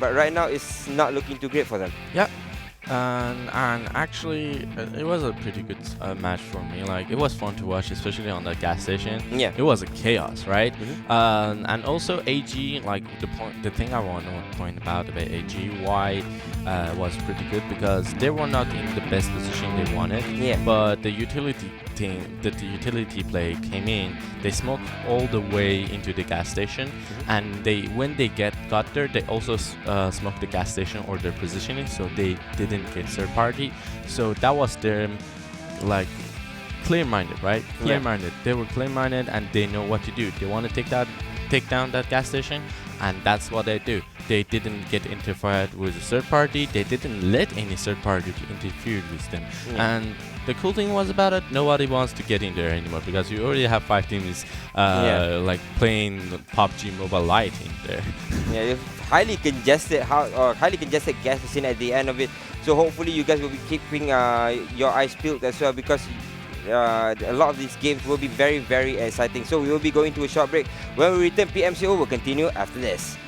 B: right now it's not looking too great for them.
C: Yeah. And actually, it was a pretty good match for me. Like, it was fun to watch, especially on the gas station.
B: Yeah.
C: It was a chaos, right? And also AG, like the thing I want to point about AG, why was pretty good, because they were not in the best position they wanted.
B: Yeah.
C: But the utility team, the utility play came in. They smoked all the way into the gas station, and when they got there, they also smoked the gas station or their positioning, so they didn't get third party. So that was their clear-minded, right? Clear-minded. They were clear-minded and they know what to do. They want to take down that gas station, and that's what they do. They didn't get interfered with a third party. They didn't let any third party to interfere with them. And the cool thing was about it, nobody wants to get in there anymore, because you already have 5 teams like playing PUBG Mobile Lite in there.
B: Yeah, highly congested gas station at the end of it. So hopefully you guys will be keeping your eyes peeled as well, because a lot of these games will be very, very exciting. So we will be going to a short break. When we return, PMCO will continue after this.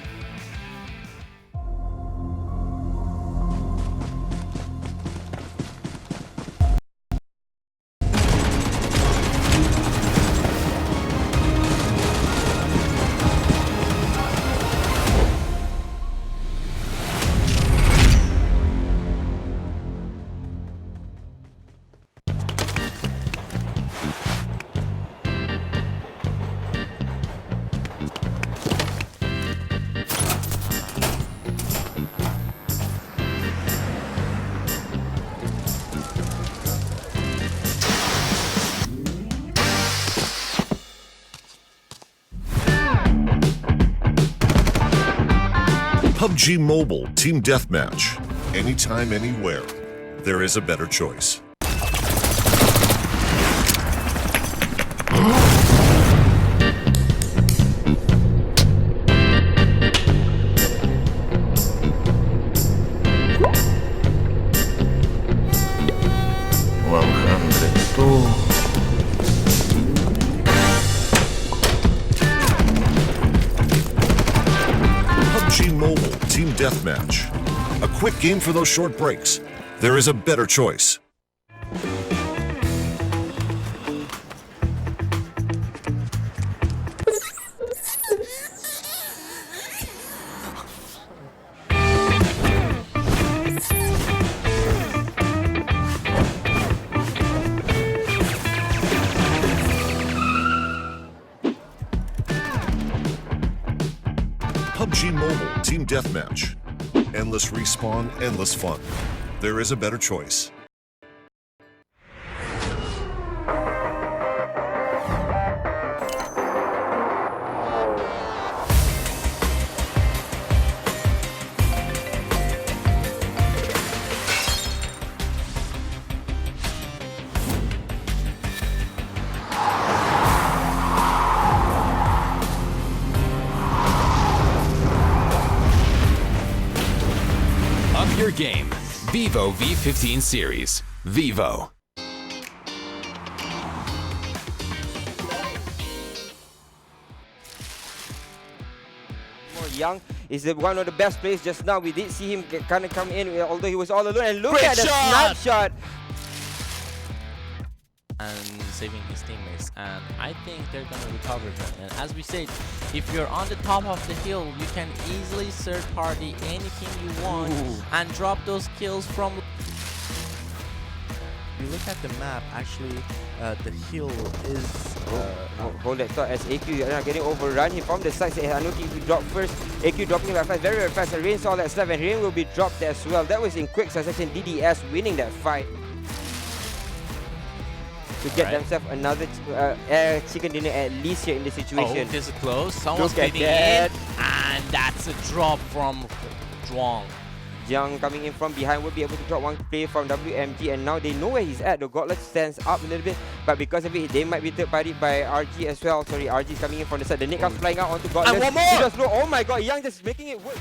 D: PUBG Mobile Team Deathmatch. Anytime, anywhere. There is a better choice. PUBG Mobile Team Deathmatch. A quick game for those short breaks. There is a better choice. PUBG Mobile Team Deathmatch. Endless respawn, endless fun. There is a better choice.
A: Your game, Vivo V15 series, Vivo.
B: Young is one of the best players just now. We did see him kind of come in, although he was all alone. And look
C: Great
B: at the
C: shot!
B: snapshot.
C: And saving his teammates, and I think they're gonna recover them. And as we said, if you're on the top of the hill, you can easily third party anything you want and drop those kills from. You look at the map, actually the hill is
B: hold that thought as AQ are getting overrun here from the side. Sanhok will drop first. AQ dropping very fast, very fast, and Rain saw that stuff, and Rain will be dropped as well. That was in quick succession. DDS winning that fight to get themselves another chicken dinner at least here in this situation.
C: Oh, this is close. Someone's
B: Look at
C: getting
B: that.
C: in, and that's a drop from Zhuang.
B: Jiang coming in from behind will be able to drop one player from WMG, and now they know where he's at. The Gauntlet stands up a little bit, but because of it, they might be third party by RG as well. Sorry, RG is coming in from the side. The Nick comes flying out onto Gauntlet.
C: And one more!
B: Oh my god, Young just making it work.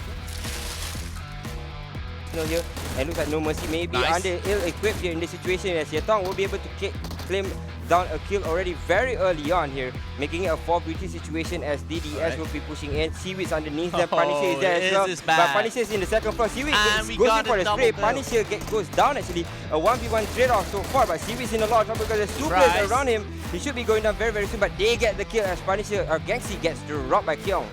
B: Here, and looks like NoMercy may be under ill-equipped here in this situation, as Yatong will be able to claim down a kill already very early on here, making it a 4v3 situation as DDS will be pushing in. Seaweed's underneath them. Punisher is there as well. But Punisher is in the second floor. Seaweed goes in for the spray. Punisher goes down actually. A 1v1 trade-off so far, but Seaweed's in a lot of trouble because there's two players around him. He should be going down very, very soon, but they get the kill as Punisher, or Gangxi gets dropped by Kyong.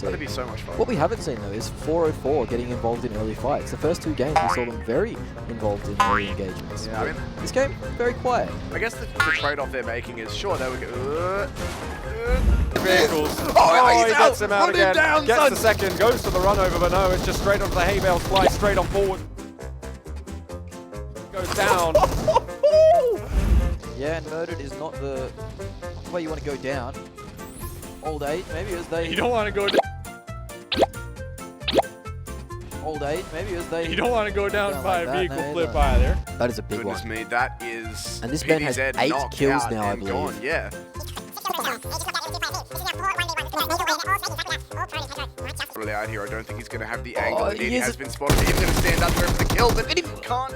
E: That'd be so much fun.
F: What we haven't seen though is 404 getting involved in early fights. The first two games we saw them very involved in early engagements.
E: Yeah, I mean,
F: this game, very quiet.
E: I guess the trade-off they're making is, sure, there we go.
G: Vehicles.
E: Oh,
G: he gets him out again.
E: Down,
G: gets
E: son.
G: the second, goes for the run over, but no, it's just straight onto the hay bales, flies straight on forward. Goes down.
F: Yeah, and murdered is not the way you want to go down. Old 8, maybe as they...
G: You don't want to go down.
F: Old 8, maybe as they...
G: You don't want to go down by
F: like
G: a vehicle
F: that,
G: flip
F: no.
G: either.
F: That is a big
E: Goodness
F: one.
E: me, that is...
F: And this man has 8 kills now, I believe.
E: Gone, yeah. Really out here, I don't think he's going to have the angle. He has been spotted. He's going to stand up there for the kill, but he can't.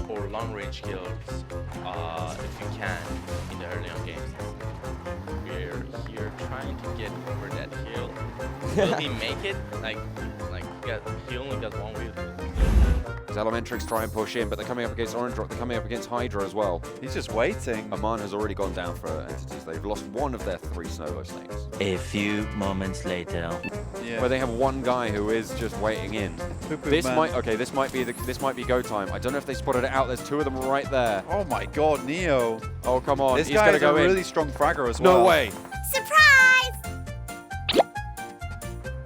C: For long-range kills, if you can, in the early on games. We're here trying to get over that hill. Will he make it? He only got one wheel.
G: Elementrix try and push in, but they're coming up against Orange Rock, they're coming up against Hydra as well.
H: He's just waiting.
G: Aman has already gone down for entities. They've lost one of their 3 Snowblow Snakes.
I: A few moments later.
H: Yeah.
G: Where they have one guy who is just waiting in. This might be go time. I don't know if they spotted it out. There's 2 of them right there.
H: Oh my god, Neo.
G: Oh come on,
H: This
G: he's
H: guy
G: gonna
H: is
G: go
H: a
G: in.
H: really strong fragger as well.
G: No way.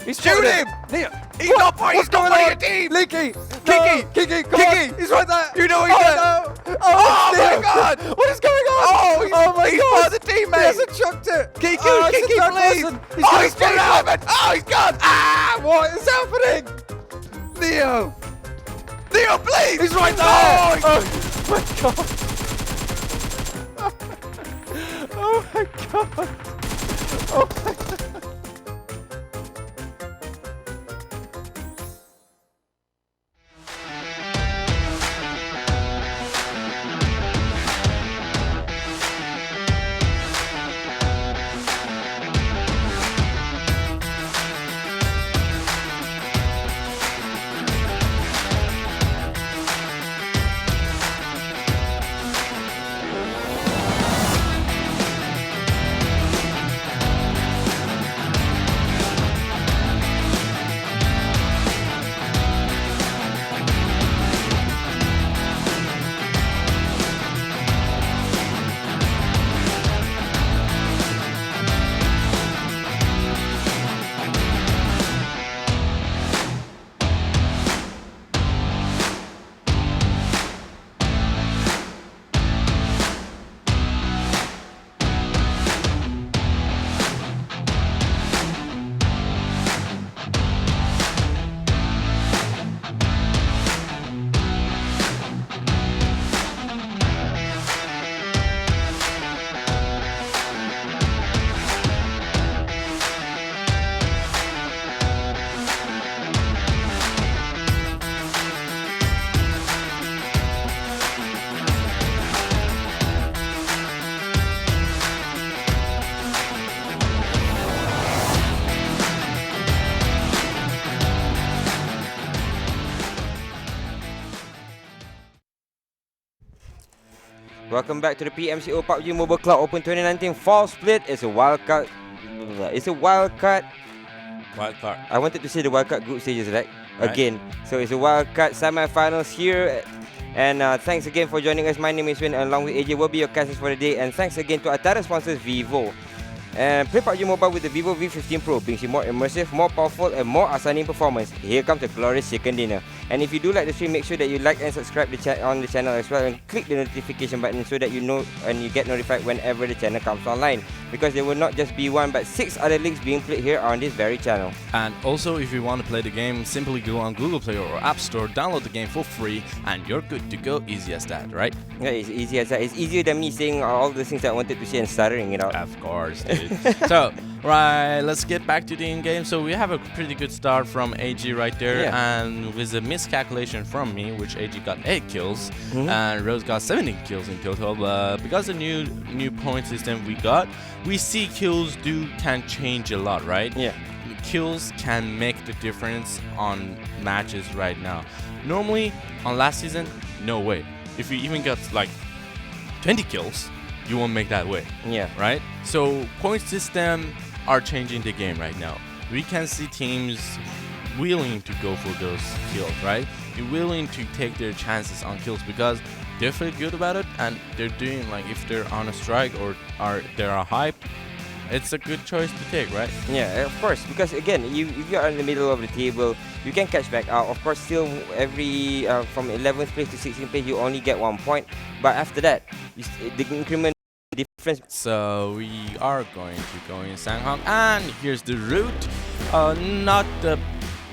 G: He's
E: Shoot him!
G: Neo.
E: He's not part of your team!
G: Leaky!
E: Kiki!
G: Kiki!
E: Kiki!
G: He's right there!
E: You know he's there!
G: No.
E: Oh my
G: Neo.
E: god!
G: What is going on?
E: Oh,
G: my
E: he's
G: god!
E: part of the team, mate!
G: He hasn't chucked it!
E: Kiki,
G: Oh, it's
E: Kiki,
G: a third
E: please!
G: person.
E: Oh,
G: gonna
E: he's
G: spin
E: getting
G: out.
E: out! Oh, he's gone! Ah!
G: What is happening?
E: Neo! Neo, please!
G: He's right there!
E: Oh,
G: my god! Oh my god! Oh my god!
B: Welcome back to the PMCO PUBG Mobile Club Open 2019 Fall Split. It's a wildcard. It's a wildcard.
C: Wildcard.
B: I wanted to say the wildcard group stages, right? Again. So it's a wildcard semi-finals here. And thanks again for joining us. My name is Win, along with AJ will be your casters for the day. And thanks again to our title sponsors, Vivo. And play PUBG Mobile with the Vivo V15 Pro, brings you more immersive, more powerful, and more outstanding performance. Here comes the glorious chicken dinner. And if you do like the stream, make sure that you like and subscribe on the channel as well, and click the notification button so that you know and you get notified whenever the channel comes online. because there will not just be one but 6 other leagues being played here on this very channel.
C: And also, if you want to play the game, simply go on Google Play or App Store, download the game for free, and you're good to go. Easy as that, right?
B: Yeah, it's easy as that. It's easier than me saying all the things that I wanted to say and stuttering it out.
C: Of course, dude. So, right, let's get back to the in-game. So we have a pretty good start from AG right there, and with a miscalculation from me, which AG got 8 kills, and Rose got 17 kills in total. But because the new point system we see kills can change a lot, right?
B: Yeah.
C: Kills can make the difference on matches right now. Normally, on last season, no way. If you even got like 20 kills, you won't make that way.
B: Yeah.
C: Right? So point system are changing the game right now. We can see teams willing to go for those kills, right? They're willing to take their chances on kills because they feel good about it, and they're doing, like, if they're on a strike or they're a hype, it's a good choice to take, right?
B: Yeah, of course, because again, if you're in the middle of the table, you can catch back out. Of course, still every from 11th place to 16th place, you only get 1 point, but after that, the increment difference.
C: So we are going to go in Sanhok, and here's the route.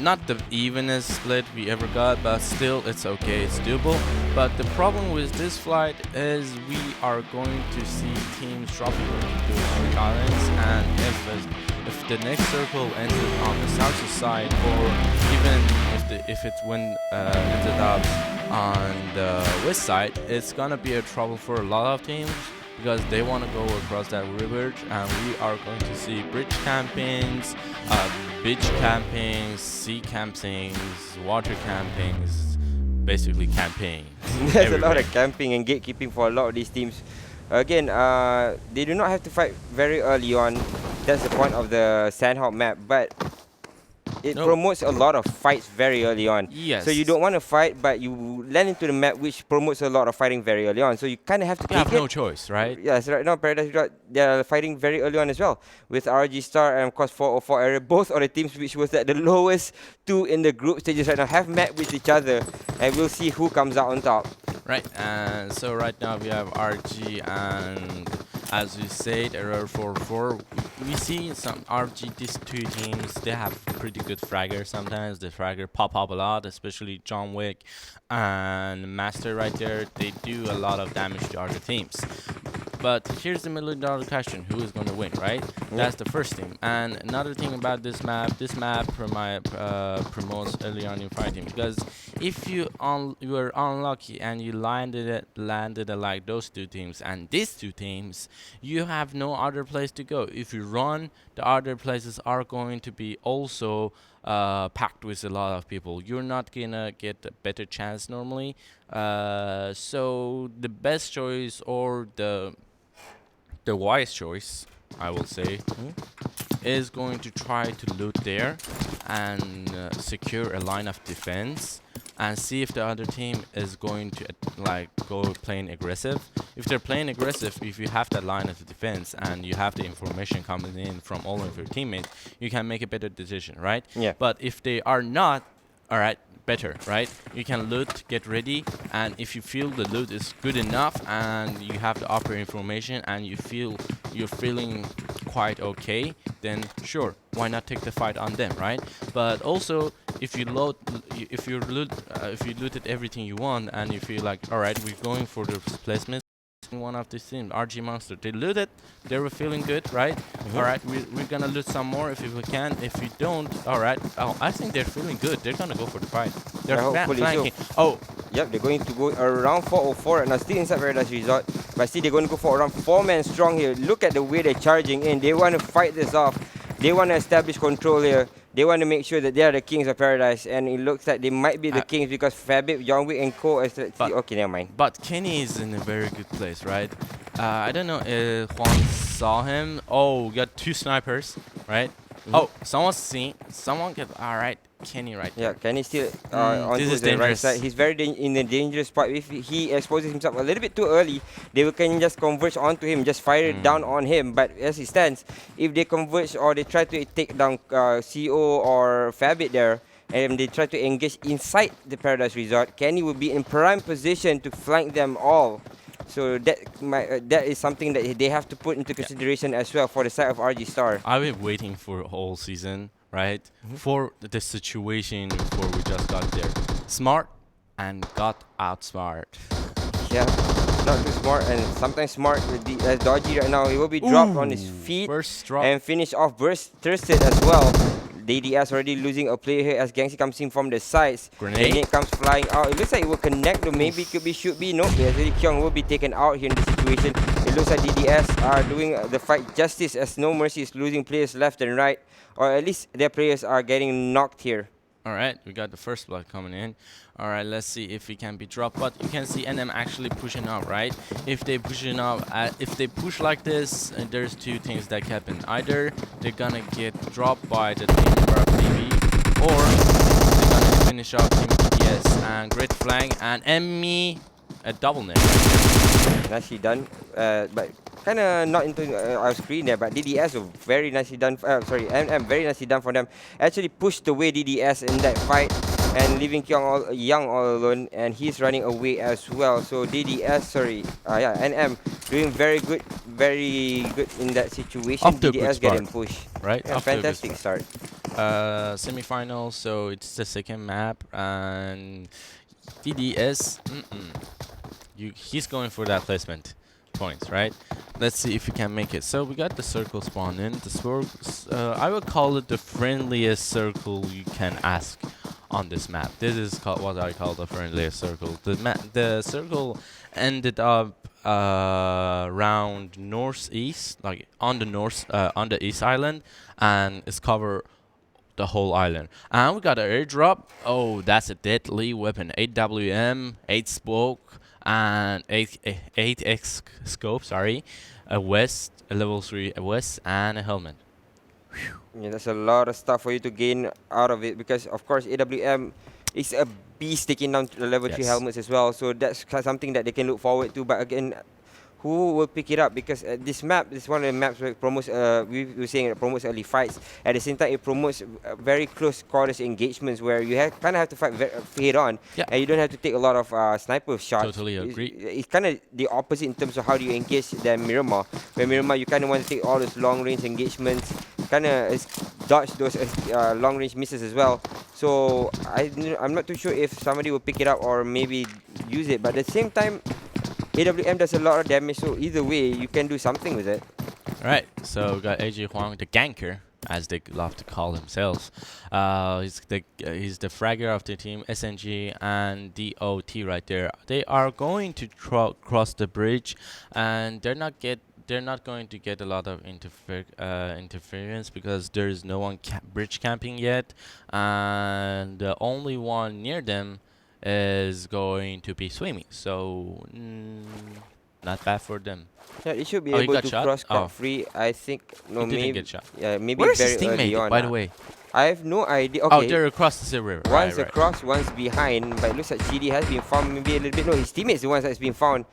C: Not the evenest split we ever got, but still it's okay, it's doable. But the problem with this flight is we are going to see teams dropping into those islands, and if the next circle ended on the south side, or even if it ended up on the west side, it's gonna be a trouble for a lot of teams, because they want to go across that river, and we are going to see bridge campings, beach campings, sea campings, water campings, basically camping.
B: There's a lot of camping and gatekeeping for a lot of these teams. Again, they do not have to fight very early on. That's the point of the Sanhok map, but it promotes a lot of fights very early on.
C: Yes.
B: So you don't want to fight, but you land into the map which promotes a lot of fighting very early on. So you kind of have to take it.
C: You have no choice, right?
B: Yes, right now Paradise they are fighting very early on as well, with RGStar and of course 404 area. Both of the teams which was at the lowest 2 in the group stages right now have met with each other, and we'll see who comes out on top.
C: Right, and so right now we have RG, and as you said, error 4-4. We see some RG, these two teams, they have pretty good fragger sometimes. The fragger pop up a lot, especially John Wick and Master right there. They do a lot of damage to other teams. But here's the $1 million question: who is going to win, right? That's the first thing. And another thing about this map promotes early on in fighting, because if you were unlucky and you landed like those two teams and these two teams, you have no other place to go. If you run, the other places are going to be also packed with a lot of people. You're not gonna get a better chance normally. So the best choice, or the wise choice, I will say, is going to try to loot there and secure a line of defense, and see if the other team is going to go playing aggressive. If they're playing aggressive, if you have that line of defense and you have the information coming in from all of your teammates, you can make a better decision, right?
B: Yeah.
C: But if they are not, all right, better, right? You can loot, get ready, and if you feel the loot is good enough and you have the upper information and you feel you're feeling quite okay, then sure, why not take the fight on them, right? But also, if you looted everything you want and you feel like, all right, we're going for the placement. One of these teams, RG Monster, they looted, they were feeling good, right? All right, we're gonna loot some more if we can. If we don't, all right, I think they're feeling good. They're gonna go for the fight. They're flanking.
B: Oh, yep, they're going to go around 404 and now still inside Paradise Resort, but see, they're going to go for around 4-man strong here. Look at the way they're charging in. They want to fight this off. They want to establish control here. They want to make sure that they are the kings of Paradise, and it looks like they might be the kings because Fabib, John Wick, and Co. Okay, never mind.
C: But Kenny is in a very good place, right? I don't know if Juan saw him. Oh, we got 2 snipers, right? Oh, someone get, all right, Kenny right there.
B: Yeah, Kenny still on the right side. He's very in a dangerous spot. If he exposes himself a little bit too early, they can just converge onto him, just fire it down on him. But as it stands, if they converge or they try to take down CO or Fabit there, and they try to engage inside the Paradise Resort, Kenny will be in prime position to flank them all. So that is something that they have to put into consideration as well for the side of RGStar.
C: I've been waiting for a whole season, right? For the situation before we just got there. Smart and got outsmart.
B: Yeah, not too smart, and sometimes smart with the Dodgy right now. He will be dropped on his feet
C: First drop.
B: and finish off thirsted as well. DDS already losing a player here as Gangster comes in from the sides.
C: Grenade
B: comes flying out. It looks like it will connect, though. Maybe it could be, should be. Nope. Actually, Kyung will be taken out here in this situation. It looks like DDS are doing the fight justice as NoMercy is losing players left and right, or at least their players are getting knocked here.
C: All right, we got the first blood coming in. All right, let's see if he can be dropped. But you can see NM actually pushing up, right? If they pushing up, if they push like this, there's two things that happen. Either they're gonna get dropped by the team member maybe, or they're gonna finish off Team PDS and great flag and Emmy a double net.
B: Nicely done, but kind of not into our screen there, but DDS was very nicely done. Sorry, MM very nicely done for them. Actually pushed away DDS in that fight and leaving Young all alone, and he's running away as well. So DDS, NM doing very good in that situation.
C: Off to a good
B: DDS
C: start,
B: getting pushed.
C: right?
B: Yeah, fantastic start.
C: Semifinals, so it's the second map, and DDS, he's going for that placement points, right? Let's see if we can make it. So we got the circle spawn in. The circle, I would call it the friendliest circle you can ask on this map. This is what I call the friendliest circle. The circle ended up around northeast, like on the east island, and it's covered the whole island. And we got an airdrop. Oh, that's a deadly weapon. 8 WM, 8 smoke, and 8x scope, sorry, a west, a level 3 a west, and a helmet.
B: Yeah, that's a lot of stuff for you to gain out of it, because of course AWM is a beast taking down to the level 3 helmets as well, so that's something that they can look forward to. But again, who will pick it up? Because this map is one of the maps where it promotes, we were saying it promotes early fights. At the same time, it promotes very close quarters engagements where you kind of have to fight head on, and you don't have to take a lot of sniper shots.
C: Totally agree.
B: It's kind of the opposite in terms of how do you engage than Miramar. Where Miramar, you kind of want to take all those long range engagements, kind of dodge those long range misses as well. So I'm not too sure if somebody will pick it up or maybe use it, but at the same time, AWM does a lot of damage, so either way, you can do something with it.
C: Alright, so we got AJ Huang, the ganker, as they love to call themselves. He's the fragger of the team, SNG and DOT right there. They are going to cross the bridge, and they're not going to get a lot of interference because there is no one bridge camping yet, and the only one near them is going to be swimming, so not bad for them.
B: Yeah, it should be able to cross crop free. I think
C: didn't get shot.
B: Yeah, maybe
C: Where's
B: very
C: his teammate,
B: early on.
C: by the way?
B: I have no idea. Okay.
C: Oh, they're across the river.
B: One's across, one's behind, but it looks like GD has been found. Maybe a little bit. No, his teammate's the one that's been found.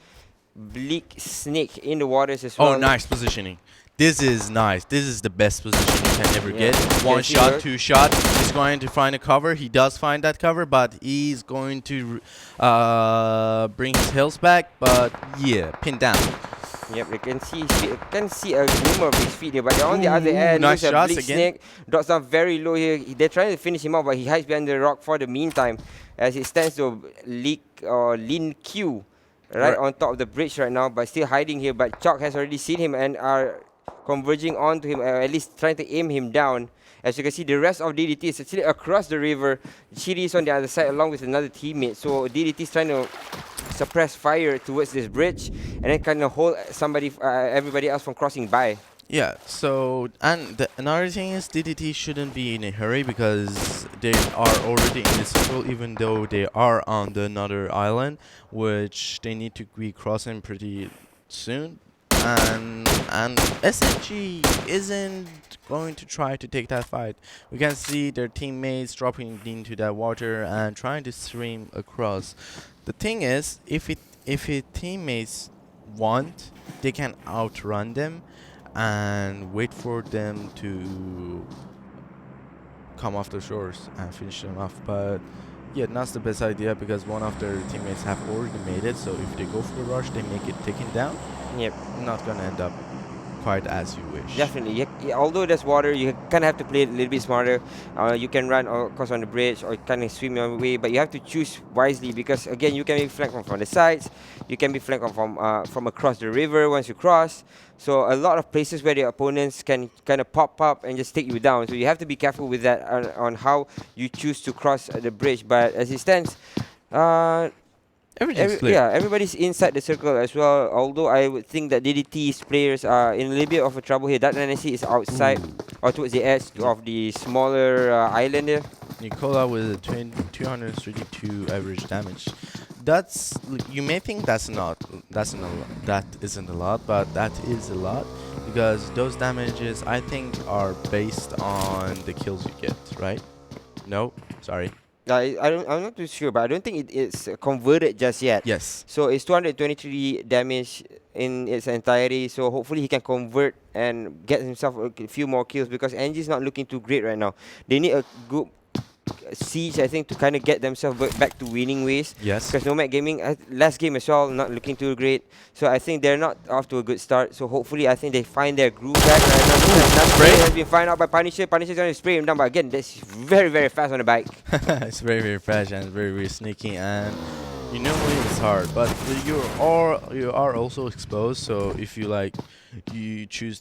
B: Bleak Snake in the waters as well.
C: Oh, nice positioning. This is nice. This is the best position you can ever get. One shot, two shot. He's going to find a cover. He does find that cover, but he's going to bring his health back. But yeah, pinned down.
B: Yep, you can see a glimmer of his feet here, but on the other end,
C: nice
B: shots
C: shots
B: Bleak
C: again.
B: Snake drops down very low here. They're trying to finish him off, but he hides behind the rock for the meantime, as he stands to Lin Q right on top of the bridge right now, but still hiding here. But Chalk has already seen him and are converging onto him, or at least trying to aim him down. As you can see, the rest of DDT is actually across the river. Chidi is on the other side along with another teammate. So DDT is trying to suppress fire towards this bridge and then kind of hold everybody else from crossing by.
C: Yeah, so, and another thing is DDT shouldn't be in a hurry because they are already in the circle, even though they are on another island, which they need to be crossing pretty soon. And SNG isn't going to try to take that fight. We can see their teammates dropping into that water and trying to swim across. The thing is, if teammates want, they can outrun them and wait for them to come off the shores and finish them off. But yeah, not the best idea because one of their teammates have already made it. So if they go for the rush, they make it taken down.
B: Yep.
C: Not gonna end up quite as you wish.
B: Definitely. Although there's water, you kind of have to play it a little bit smarter. You can run, of course, on the bridge or kind of swim your way, but you have to choose wisely because, again, you can be flanked from the sides. You can be flanked from across the river once you cross. So a lot of places where the opponents can kind of pop up and just take you down. So you have to be careful with that on how you choose to cross the bridge. But as it stands,
C: Everything's clear.
B: yeah, everybody's inside the circle as well. Although I would think that DDT's players are in a little bit of a trouble here. That NSC is outside or towards the edge of the smaller island here.
C: Nicola with a 232 average damage. That's, you may think that isn't a lot, but that is a lot because those damages I think are based on the kills you get, right? No, sorry.
B: I'm not too sure, but I don't think it's converted just yet.
C: Yes.
B: So it's 223 damage in its entirety. So hopefully he can convert and get himself a few more kills because NG is not looking too great right now. They need a good siege, I think, to kind of get themselves back to winning ways.
C: Yes.
B: Because NoMadGaming, last game as well, not looking too great. So I think they're not off to a good start. So hopefully, I think they find their groove back. That spray has been found out by Punisher. Punisher's going to spray him down, but again, that's very, very fast on the bike.
C: It's very, very fast and very, very sneaky, and you know it's hard. But you are also exposed. So if you you choose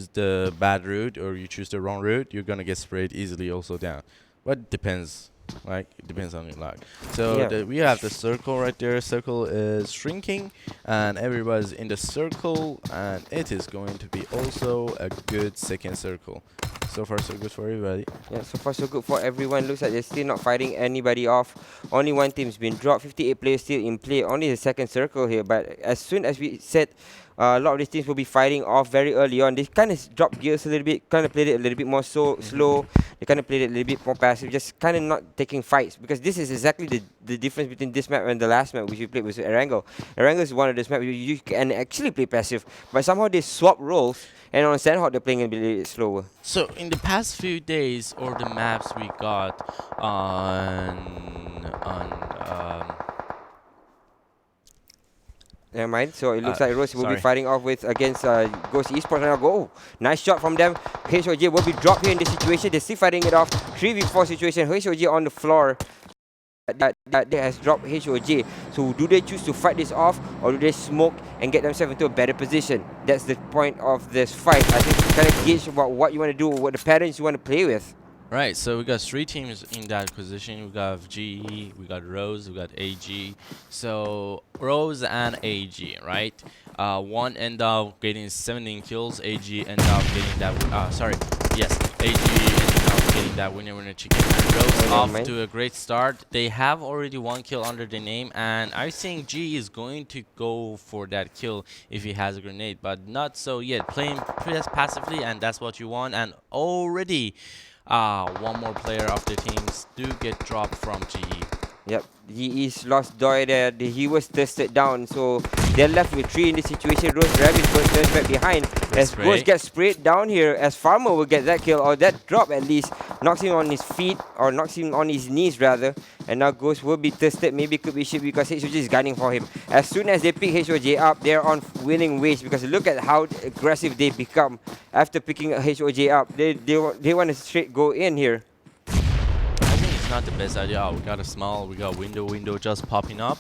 C: the bad route or you choose the wrong route, you're gonna get sprayed easily also down. But it depends. It depends on your luck. So
B: Yeah.
C: we have the circle right there. Circle is shrinking and everybody's in the circle, and it is going to be also a good second circle. So far so good for everybody.
B: Yeah, so far so good for everyone. Looks like they're still not fighting anybody off. Only one team's been dropped. 58 players still in play. Only the second circle here. But as soon as we said, a lot of these teams will be fighting off very early on. They kind of dropped gears a little bit, kind of played it a little bit more slow. They kind of played it a little bit more passive, just kind of not taking fights. Because this is exactly the difference between this map and the last map which we played with Erangel. Erangel is one of those maps where you can actually play passive, but somehow they swap roles, and on Sanhok they're playing a bit slower.
C: So in the past few days, or the maps we got on
B: Never mind. So it looks like Rose will be
C: sorry.
B: fighting off against Ghost Esports. And go, nice shot from them. HOJ will be dropped here in this situation. They're still fighting it off. 3v4 situation. HOJ on the floor. That has dropped HOJ. So do they choose to fight this off, or do they smoke and get themselves into a better position? That's the point of this fight. I think you kind of gauge about what you want to do, what the patterns you want to play with.
C: Right, so we got 3 teams in that position. We got GE, we got Rose, we got AG. So Rose and AG, right? One end up getting 17 kills. AG end up getting that. AG ended up getting that winner chicken. And Rose off to a great start. They have already 1 kill under the name, and I think G is going to go for that kill if he has a grenade, but not so yet. Playing passively, and that's what you want. And already. One more player of the teams do get dropped from GE.
B: Yep, GE's lost Doi there. He was tested down, so they're left with 3 in this situation. Rose Rabbit turns back behind as Ghost gets sprayed down here, as Farmer will get that kill, or that drop at least. Knocks him on his feet, or knocks him on his knees rather. And now Ghost will be tested, maybe could be shipped because HOJ is gunning for him. As soon as they pick HOJ up, they're on winning ways because look at how aggressive they become after picking HOJ up. They want to straight go in here.
C: I think it's not the best idea. Oh, we got a small, we got window just popping up.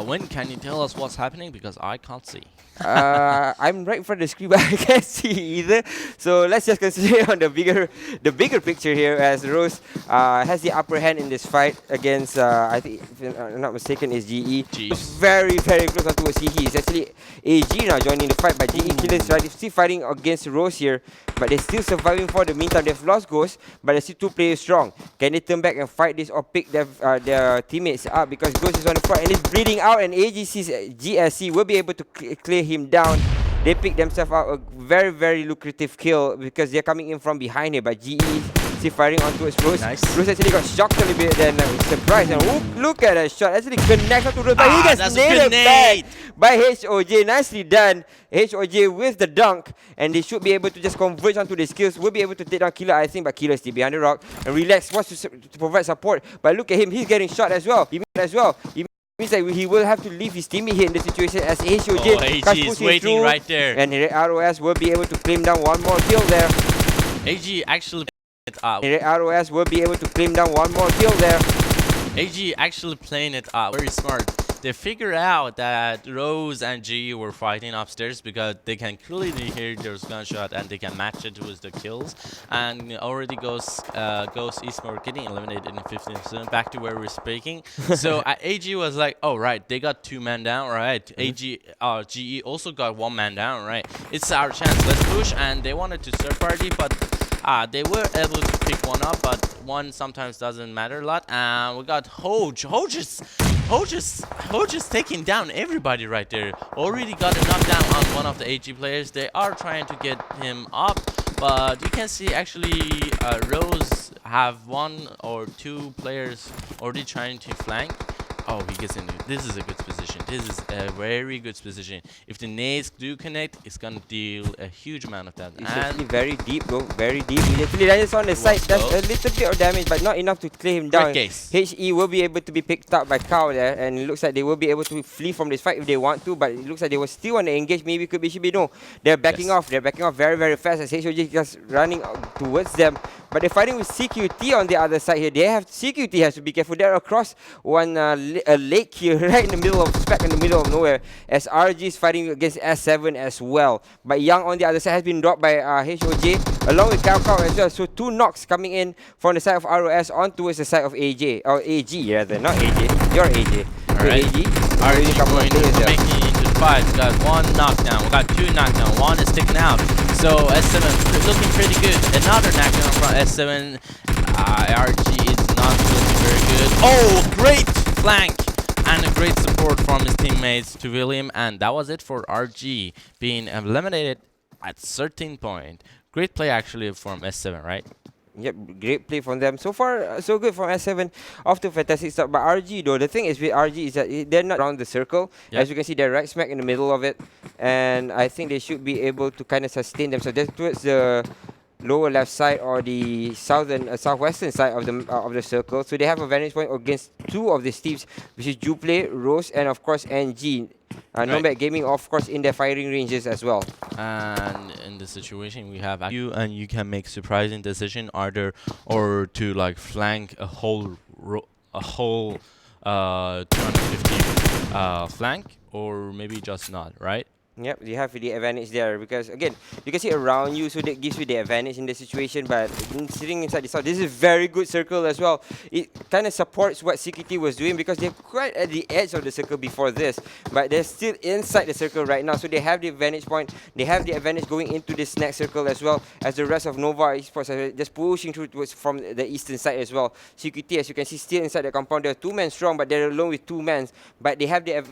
C: When can you tell us what's happening? Because I can't see.
B: I'm right in front of the screen, but I can't see either. So let's just concentrate on the bigger picture here, as Rose has the upper hand in this fight against, I think, if I'm not mistaken, is GE. Very, very close on towards CE. It's actually AG now joining the fight, but GE Killers are still fighting against Rose here, but they're still surviving for the meantime. They've lost Ghost, but they're still 2 players strong. Can they turn back and fight this or pick their teammates up? Because Ghost is on the front and it's bleeding out, and AGC's GSC will be able to clear him down. They pick themselves out a very, very lucrative kill because they're coming in from behind here, but GE See firing on towards Rose.
C: Nice.
B: Rose actually got shocked a little bit, then surprised. And look at that shot. Actually connects onto Rose, but he gets nailed back by HOJ. Nicely done. HOJ with the dunk, and they should be able to just converge onto the skills. We'll be able to take down Killer, I think, but Killer is still behind the rock. And Relax wants to provide support, but look at him. He's getting shot as well. He means that he will have to leave his teammate here in this situation as HOJ
C: AG is waiting
B: through,
C: right there.
B: and ROS will be able to claim down one more kill there.
C: AG actually playing it up.
B: ROS will be able to claim down one more kill there.
C: AG actually playing it up. Very smart. They figure out that Rose and GE were fighting upstairs because they can clearly hear there's gunshot and they can match it with the kills. And already Ghost Esports getting eliminated in 15%. Back to where we're speaking. So AG was like, oh right, they got 2 men down, right? GE also got 1 man down, right? It's our chance. Let's push. And they wanted to third party, but they were able to pick one up, but one sometimes doesn't matter a lot. And we got Hoj. Hoj is taking down everybody right there. Already got a knockdown on one of the AG players. They are trying to get him up, but you can see actually Rose have 1 or 2 players already trying to flank. Oh, he gets in. This is a good position. This is a very good position. If the nades do connect, it's gonna deal a huge amount of damage.
B: It's actually very deep, bro. Very deep. He actually lands on the side. That's a little bit of damage, but not enough to clear him down. HE will be able to be picked up by Cow there, and it looks like they will be able to flee from this fight if they want to. But it looks like they were still on the engage. Maybe could be, should be no. They're backing off. They're backing off very, very fast as HOG just running towards them. But they're fighting with CQT on the other side here. CQT has to be careful. They're across a lake here, right in the middle of Spec, in the middle of nowhere, as RG is fighting against S7 as well. But Young on the other side has been dropped by HOJ, along with Cao as well. So 2 knocks coming in from the side of ROS on towards the side of AG, or AG rather, not AJ. You're AJ.
C: Alright.
B: AG.
C: RG going to making it into the fight. We got 1 knockdown. We got 2 knockdown. 1 is taken out. So S7 looking pretty good. Another knockdown from S7. RG is not looking very good. Oh, great flank and a great support from his teammates to William, and that was it for RG being eliminated at 13 point. Great play actually from S7, right?
B: Yep, great play from them. So far, so good from S7. Off to fantastic start. But RG though, the thing is with RG is that they're not around the circle. Yep. As you can see, they're right smack in the middle of it. And I think they should be able to kind of sustain them. So that's towards the lower left side or the southwestern side of the circle. So they have a vantage point against 2 of these teams, which is UPLAY, Rose, and of course NG. Nomad Gaming, of course, in their firing ranges as well. And
C: in the situation we have you, and you can make surprising decision either or to like flank a whole 250 flank, or maybe just not, right?
B: Yep, you have the advantage there because again, you can see around you, so that gives you the advantage in the situation. But sitting inside the south, this is a very good circle as well. It kind of supports what CQT was doing because they're quite at the edge of the circle before this, but they're still inside the circle right now. So they have the advantage point. They have the advantage going into this next circle as well, as the rest of Nova Esports are just pushing through towards from the eastern side as well. CQT, as you can see, still inside the compound. They're 2 men strong, but they're alone with 2 men. But they have a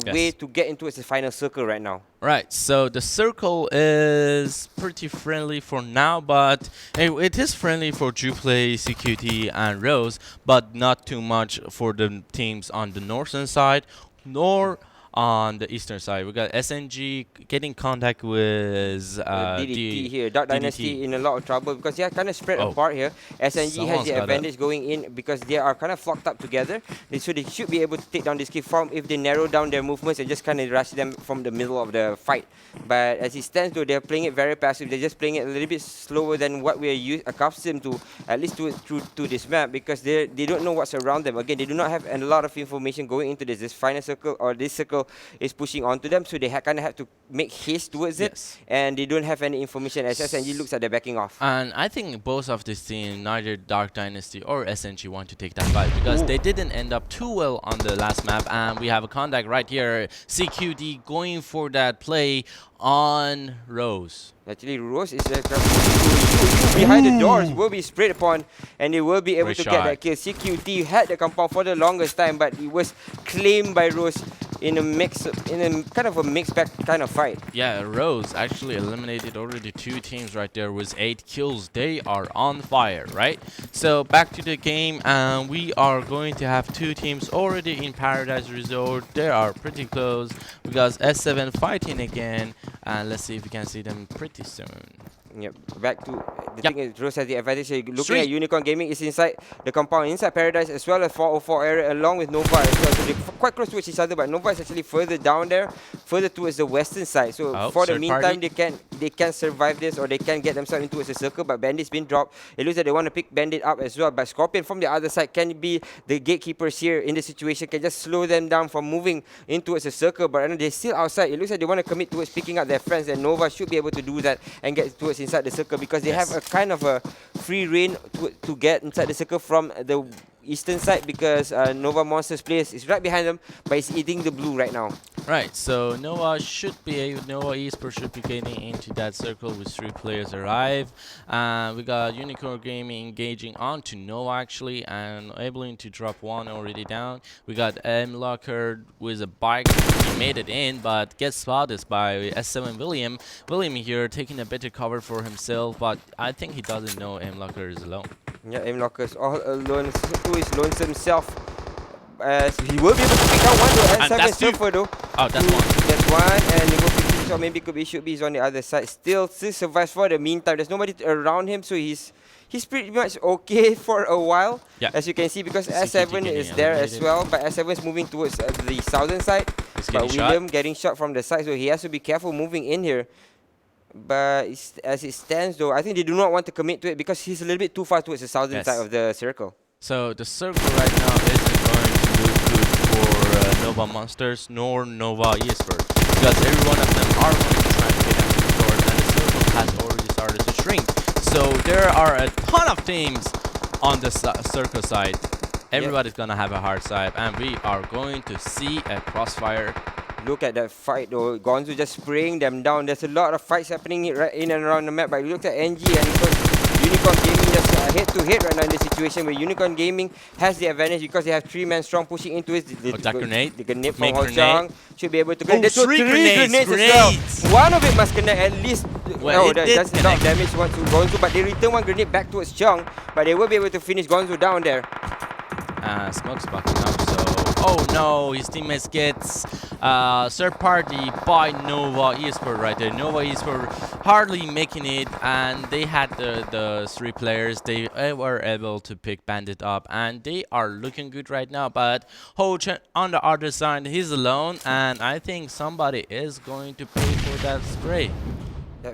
B: way to get into the final circle right now.
C: Right, so the circle is pretty friendly for now, but it is friendly for UPLAY, CQT, and Rose, but not too much for the teams on the northern side, nor on the eastern side. We got SNG getting contact with
B: DDT here. DYNASTY in a lot of trouble because they are kind of spread apart here. SNG has the advantage going in because they are kind of flocked up together. So they should be able to take down this key from if they narrow down their movements and just kind of rush them from the middle of the fight. But as it stands though, they're playing it very passive. They're just playing it a little bit slower than what we are accustomed to, at least to this map, because they don't know what's around them. Again, they do not have a lot of information going into this final circle, or this circle is pushing onto them, so they kind of have to make haste towards it, and they don't have any information as SNG looks like they're backing off.
C: And I think both of these teams, neither Dark Dynasty or SNG, want to take that fight because they didn't end up too well on the last map, and we have a contact right here. CQT going for that play on Rose.
B: Actually, Rose is behind the doors, will be sprayed upon, and they will be able to get that kill. CQT had the compound for the longest time, but it was claimed by Rose. in a kind of a mixed bag kind of fight.
C: Yeah, Rose actually eliminated already 2 teams right there with 8 kills. They are on fire, right? So back to the game, and we are going to have 2 teams already in Paradise Resort. They are pretty close. We got S7 fighting again, and let's see if we can see them pretty soon.
B: Yep, back to the thing is Rose has the advantage. So looking at UNicornGaming is inside the compound, inside Paradise as well as 404 area along with Nova as well. So they're quite close to each other, but Nova is actually further down there, further towards the western side. So for the meantime, they can survive this, or they can get themselves into a circle. But Bandit's been dropped. It looks like they want to pick Bandit up as well. But Scorpion from the other side can be the gatekeepers here in the situation, can just slow them down from moving into a circle. But they're still outside. It looks like they want to commit towards picking up their friends, and Nova should be able to do that and get towards inside the circle, because they have a kind of a free reign to get inside the circle from the eastern side, because Nova Monsters place is right behind them, but it's eating the blue right now.
C: Right, so Nova Esports should be getting into that circle with 3 players arrive. We got UNicornGaming engaging onto Nova actually, and able to drop 1 already down. We got M-Locker with a bike. He made it in, but gets spotted by S7 William. William here taking a better cover for himself, but I think he doesn't know M-Locker is alone.
B: Yeah, M-Locker is all alone. Who is lonesome himself. He will be able to pick out 1 though.
C: And that's 2.
B: Though.
C: Oh, that's 1.
B: That's 1, and it will be finished, or maybe should be on the other side. Still survives for the meantime. There's nobody around him, so he's pretty much okay for a while, as you can see, because S7 is there as well, but S7 is moving towards the southern side. But William getting shot from the side, so he has to be careful moving in here. But as it stands though, I think they do not want to commit to it, because he's a little bit too far towards the southern side of the circle.
C: So the circle right now isn't going to look good for Nova Monsters nor Nova Esports, because every one of them are going to try to get out the court, and the circle has already started to shrink. So there are a ton of teams on the circle side. Everybody's gonna have a hard side, and we are going to see a crossfire.
B: Look at that fight though. Gonzo just spraying them down. There's a lot of fights happening right in and around the map. But look at NG and UNicornGaming just head-to-head right now in the situation where UNicornGaming has the advantage, because they have 3 men strong pushing into it.
C: That grenade.
B: The grenade from Ho Chang should be able to go.
C: There's 3 grenades
B: as well. One of it must connect at least.
C: Well,
B: that's enough damage to Gonzo, but they return 1 grenade back towards Chang, but they will be able to finish Gonzo down there.
C: Smoke's backing up, so... Oh no, his teammates gets third party by Nova Esports right there. Nova Esports hardly making it, and they had the 3 players. They were able to pick Bandit up, and they are looking good right now. But Ho on the other side, he's alone, and I think somebody is going to pay for that spray.
B: Yeah,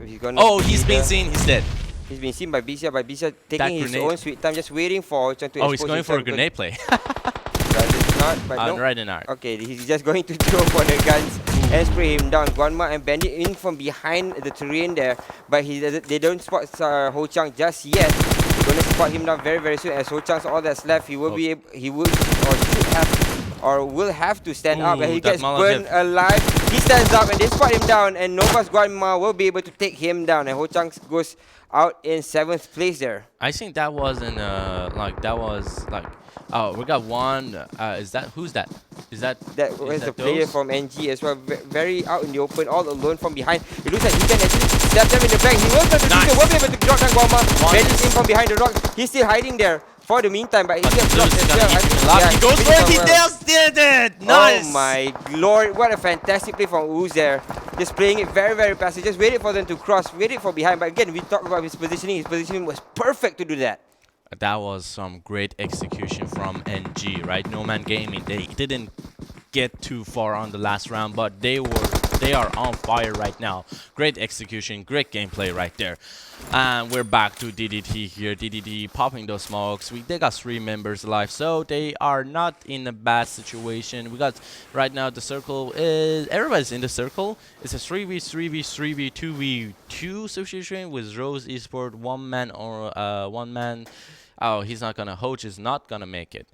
C: he's been seen, he's dead.
B: He's been seen by Bisha, taking his own sweet time, just waiting for Ho Chang to
C: he's going for a grenade play.
B: Right in art. Okay, he's just going to throw for the guns and spray him down. Guanma and Bandit in from behind the terrain there, but they don't spot Ho Chang just yet. They're going to spot him down very, very soon. As Ho Chang's all that's left, he will be able, will have to stand up, and he gets burned alive. He stands up and they spot him down, and Nova's Guanma will be able to take him down, and Ho Chang goes out in 7th place there.
C: I think that wasn't oh, we got 1. Who's that?
B: That was the player from NG as well. Very out in the open, all alone from behind. It looks like he can actually stab them in the back. He will be able to drop down Guama. Bandit's in from behind the rock. He's still hiding there for the meantime, but he gets blocked as well.
C: He goes for it. He did it. Nice.
B: Oh my lord! What a fantastic play from Ooze there. Just playing it very, very passive. Just waited for them to cross. Waited for behind. But again, we talked about his positioning. His positioning was perfect to do that.
C: That was some great execution from NG, right? NoMercy, they didn't get too far on the last round, but they are on fire right now. Great execution, great gameplay right there. And we're back to DDT here. DDT popping those smokes. They got 3 members alive, so they are not in a bad situation. We got right now the circle is everybody's in the circle. It's a 3v3v3v 2v2 situation with Rose Esports, 1 man or 1 man. Oh, he's not gonna. Hoach is not gonna make it.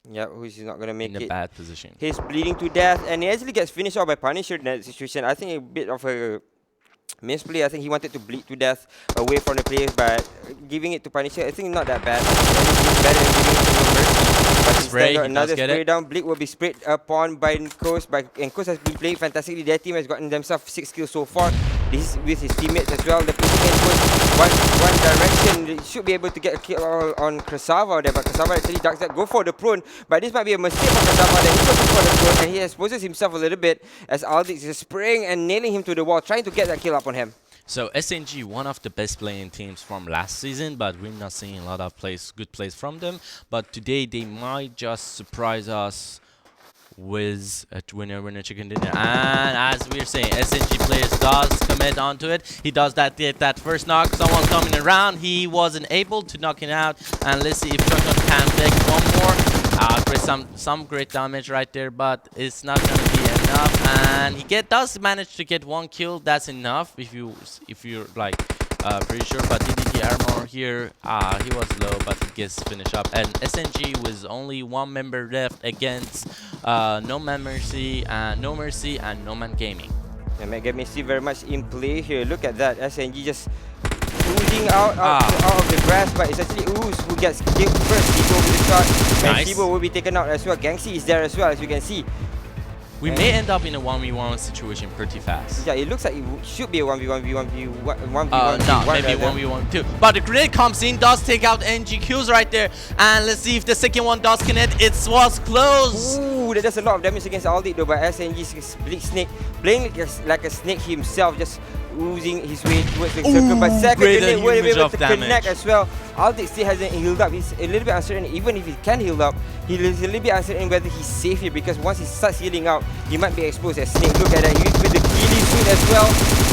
B: Yeah, who's not gonna make it.
C: In a bad position.
B: He's bleeding to death, and he actually gets finished off by Punisher in that situation. I think a bit of a misplay. I think he wanted to bleed to death away from the players, but giving it to Punisher, I think not that bad. It's better than giving it to NoMercy. But
C: Spray,
B: instead,
C: he
B: another
C: does get
B: spray
C: it.
B: down. Blink will be sprayed upon by Nkos. And Nkos has been playing fantastically. Their team has gotten themselves 6 kills so far. This is with his teammates as well. The placement goes one direction. They should be able to get a kill on Krasava there, but Krasava actually ducks that. Go for the prone, but this might be a mistake for Krasava. Then he goes for the prone, and he exposes himself a little bit as Aldix is spraying and nailing him to the wall, trying to get that kill up on him.
C: So SNG, one of the best playing teams from last season, but we're not seeing a lot of good plays from them. But today they might just surprise us with a winner chicken dinner. And as we're saying, SNG players does commit onto it. He does that first knock. Someone's coming around. He wasn't able to knock it out. And let's see if Choknok can take one more. Some great damage right there, but it's not gonna be enough. And he does manage to get 1 kill. That's enough if you're like pretty sure. But DDT armor here, he was low, but he gets finished up. And SNG with only 1 member left against NoMercy and NoMadGaming.
B: Yeah, NoMadGaming very much in play here. Look at that, SNG just oozing out of the grass, but it's actually Ooze who gets killed first. Vivo with the shot, and Vivo will be taken out as well. Gangsy is there as well, as you can see.
C: We may end up in a 1v1 situation pretty fast.
B: Yeah, it looks like it should be a 1v1v1.
C: No, maybe 1v1 But the grenade comes in, does take out NG kills right there. And let's see if the second one does connect. It was close.
B: Ooh, that does a lot of damage against Aldic though, but SNG Split Snake playing like a snake himself, just oozing his way towards the circle. But second grenade will be able to connect as well. Aldic still hasn't healed up. He's a little bit uncertain. Even if he can heal up, he's a little bit uncertain whether he's safe here, because once he starts healing out, he might be exposed as Snake. Look at that, he's with the Ghillie suit as well.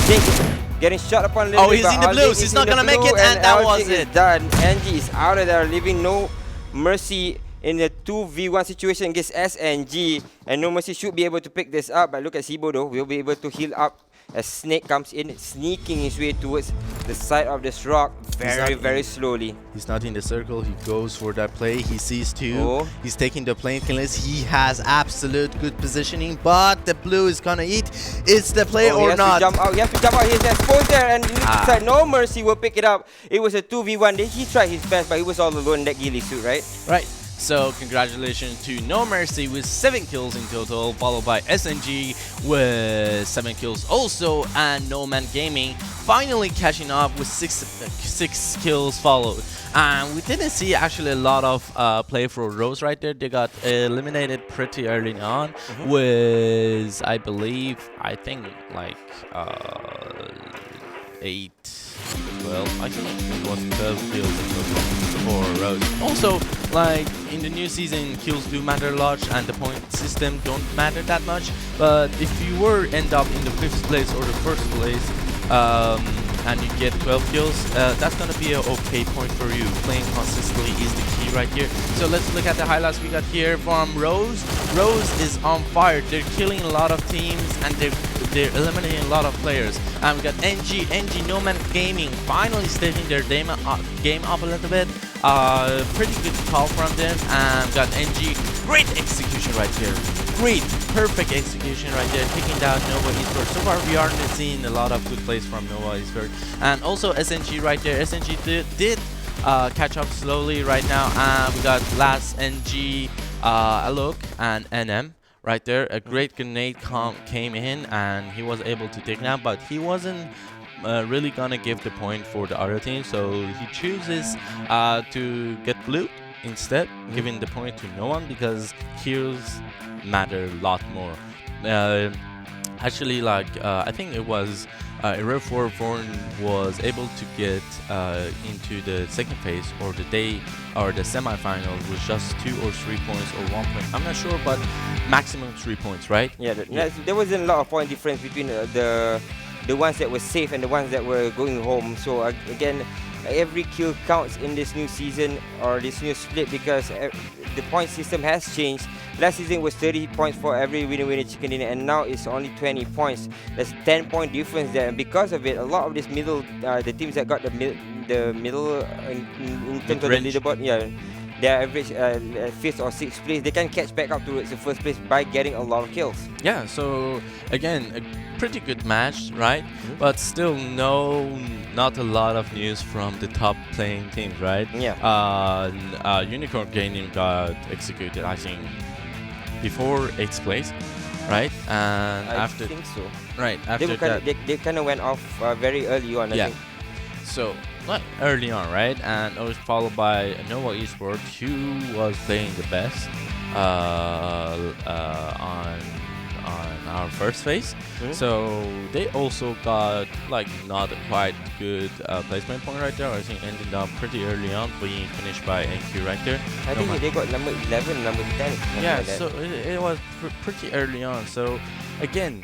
B: Snake getting shot upon a little bit.
C: He's in the blues. He's not gonna make it, and that was it.
B: Done. NG is out of there, leaving no mercy in a 2v1 situation against SNG. And NoMercy should be able to pick this up. But look at Sibo though, will be able to heal up as Snake comes in, sneaking his way towards the side of this rock very slowly.
J: He's not in the circle. He goes for that play. He sees 2. He's taking the plane kills. He has absolute good positioning, but the blue is gonna eat. Is the play or not?
B: He has to jump out. He's exposed there, and inside NoMercy will pick it up. It was a 2v1. He tried his best, but he was all alone in that Ghillie suit, right?
C: Right. So congratulations to NoMercy with 7 kills in total, followed by SNG with 7 kills also, and NoMadGaming finally catching up with 6 kills followed. And we didn't see actually a lot of play for Rose right there. They got eliminated pretty early on with, I think like 8, 12. I think it was 12 kills in total for Rose. Also, like in the new season, kills do matter a lot, and the point system don't matter that much. But if you were end up in the 5th place or the 1st place, and you get 12 kills, that's gonna be an okay point for you. Playing consistently is the key right here. So let's look at the highlights we got here from Rose. Rose is on fire. They're killing a lot of teams, and they're eliminating a lot of players. And we got NG NoMadGaming finally stepping their game up a little bit. Pretty good call from them. And we got NG, great execution right here. Great, perfect execution right there, taking down Nova Esports. So far we aren't seeing a lot of good plays from Nova Esports. And also SNG right there. SNG did catch up slowly right now. And we got last NG, Alok and NM. Right there, a great grenade came in, and he was able to take down, but he wasn't really gonna give the point for the other team, so he chooses to get blue instead, giving the point to no one, because kills matter a lot more. Actually, like I think it was Error 4 was able to get into the 2nd phase or the semi-final with just 2 or 3 points or 1 point. I'm not sure, but maximum 3 points, right?
B: Yeah, there wasn't a lot of point difference between the ones that were safe and the ones that were going home. So again, every kill counts in this new season or this new split, because the point system has changed. Last season it was 30 points for every winner chicken dinner, and now it's only 20 points. There's 10-point difference there, and because of it, a lot of this middle, the teams that got the middle in terms of the leaderboard, their average 5th or 6th place, they can catch back up towards the first place by getting a lot of kills.
C: Yeah, so again, a pretty good match, right? But still not a lot of news from the top playing teams, right?
B: Yeah.
C: UNicornGaming got executed, I think, before 8th place, right? And
B: I
C: after
B: think so.
C: Right, after that,
B: they kind of went off very early on, I think.
C: So, like early on, right? And it was followed by Nomad Esports, who was playing the best on our first phase. So they also got like not a quite good placement point right there. I think ended up pretty early on, being finished by NQ right there.
B: I think they got number 11, number 10.
C: Yeah,
B: like
C: so it was pretty early on. So again,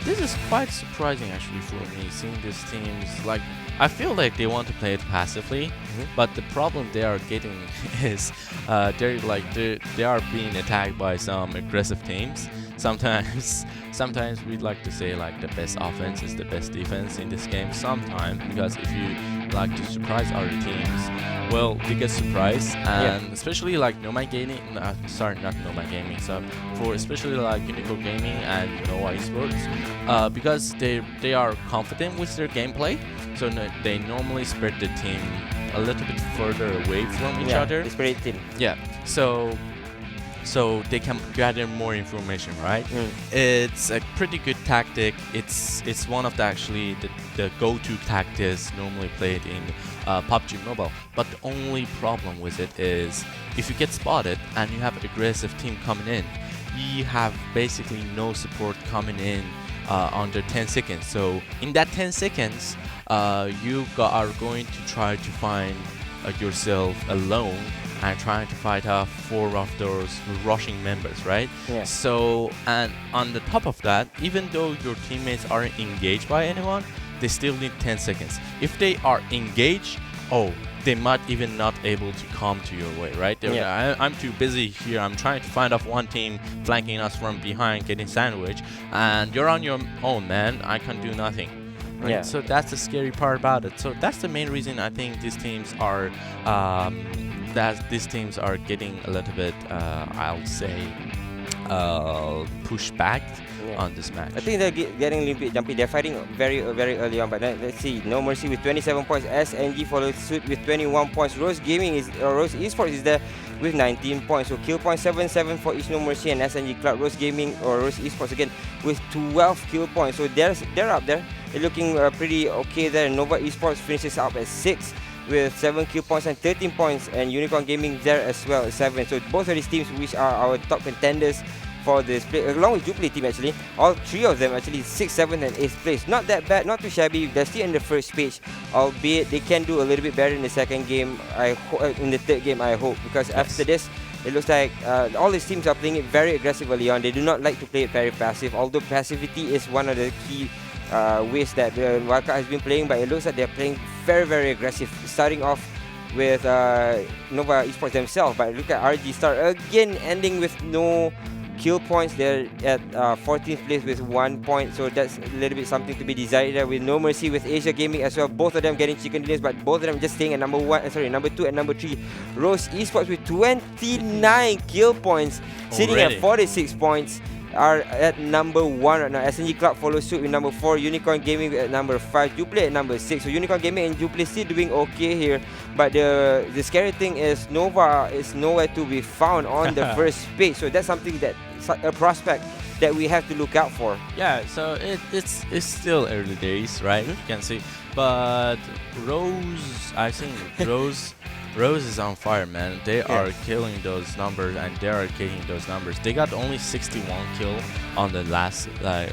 C: this is quite surprising actually for me, seeing these teams. Like, I feel like they want to play it passively, but the problem they are getting is they are being attacked by some aggressive teams. Sometimes we'd like to say like the best offense is the best defense in this game. Sometimes, because if you like to surprise other teams, well, they get surprised, and especially like Nomad Gaming. Sorry, not Nomad Gaming. So for especially like UNicornGaming and Nomad Esports, because they are confident with their gameplay, so they normally spread the team a little bit further away from each other.
B: They spread it.
C: Yeah. So they can gather more information, right? It's a pretty good tactic. It's one of the go-to tactics normally played in PUBG Mobile. But the only problem with it is if you get spotted and you have an aggressive team coming in, you have basically no support coming in under 10 seconds. So in that 10 seconds, you are going to try to find yourself alone and trying to fight off 4 of those rushing members, right?
B: Yeah.
C: So, and on the top of that, even though your teammates aren't engaged by anyone, they still need 10 seconds. If they are engaged, they might even not able to come to your way, right? I'm too busy here. I'm trying to find off one team flanking us from behind, getting sandwiched, and you're on your own, man. I can do nothing. Right?
B: Yeah.
C: So that's the scary part about it. So that's the main reason I think these teams are getting a little bit, I'll say, pushed back on this match.
B: I think they're getting a little bit jumpy. They're fighting very early on, but let's see. NoMercy with 27 points. SNG follows suit with 21 points. Rose Esports is there with 19 points. So kill points 7 for each NoMercy and SNG Club. Rose Esports again with 12 kill points. So they're up there. They're looking pretty okay there. Nova Esports finishes up at 6 with 7 kill points and 13 points, and UNicornGaming there as well at 7. So both of these teams, which are our top contenders for the split, along with UPLAY Team actually, all 3 of them actually 6th, 7th and 8th place. Not that bad, not too shabby. They're still in the first page, albeit they can do a little bit better in the second game, in the third game I hope, because after this it looks like all these teams are playing it very aggressively on. They do not like to play it very passive, although passivity is one of the key ways that Wildcard has been playing, but it looks like they're playing very aggressive, starting off with Nova Esports themselves. But look at RGStar again, ending with no kill points. They're at 14th place with 1 point, so that's a little bit something to be desired there. With NoMercy with AsiaGaming as well, both of them getting chicken dinners, but both of them just staying at number 2 and number 3. Rose Esports with 29 kill points, sitting at 46 points, are at number 1 right now. SNG Club follows suit with number 4, UNicornGaming at number 5, UPLAY at number 6. So UNicornGaming and UPLAY still doing okay here, but the scary thing is Nova is nowhere to be found on the first page. So that's something that a prospect that we have to look out for.
C: Yeah, so it's still early days, right? You can see, but I think Rose is on fire, man. They are killing those numbers, and they are getting those numbers. They got only 61 kill on the last, like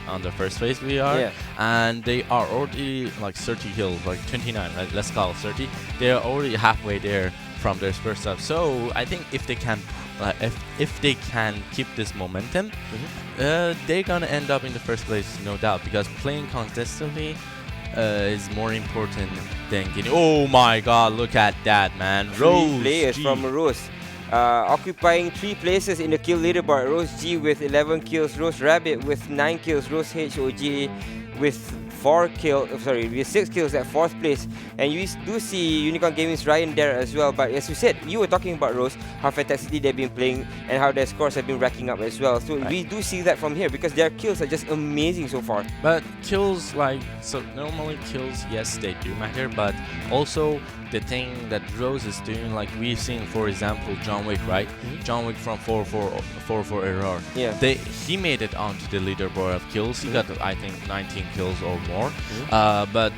C: on the first phase VR, and they are already like 30 kills, like 29, right? Let's call it 30. They are already halfway there from their first stuff. So I think if they can, if they can keep this momentum, they're gonna end up in the first place, no doubt, because playing consistently is more important than getting. Oh my god, look at that, man. Rose
B: players from Rose occupying 3 places in the kill leaderboard. Rose G with 11 kills, Rose Rabbit with 9 kills, Rose HOG with 6 kills at 4th place, and you do see UNicornGaming's Ryan there as well. But as you said, you were talking about Rose, how fantastically they've been playing and how their scores have been racking up as well. So we do see that from here because their kills are just amazing so far.
C: But kills, normally kills, yes, they do matter, but also the thing that Rose is doing, like we've seen, for example, John Wick, right? John Wick from 4-4 error.
B: Yeah.
C: He made it onto the leaderboard of kills. He got, I think, 19 kills or more. But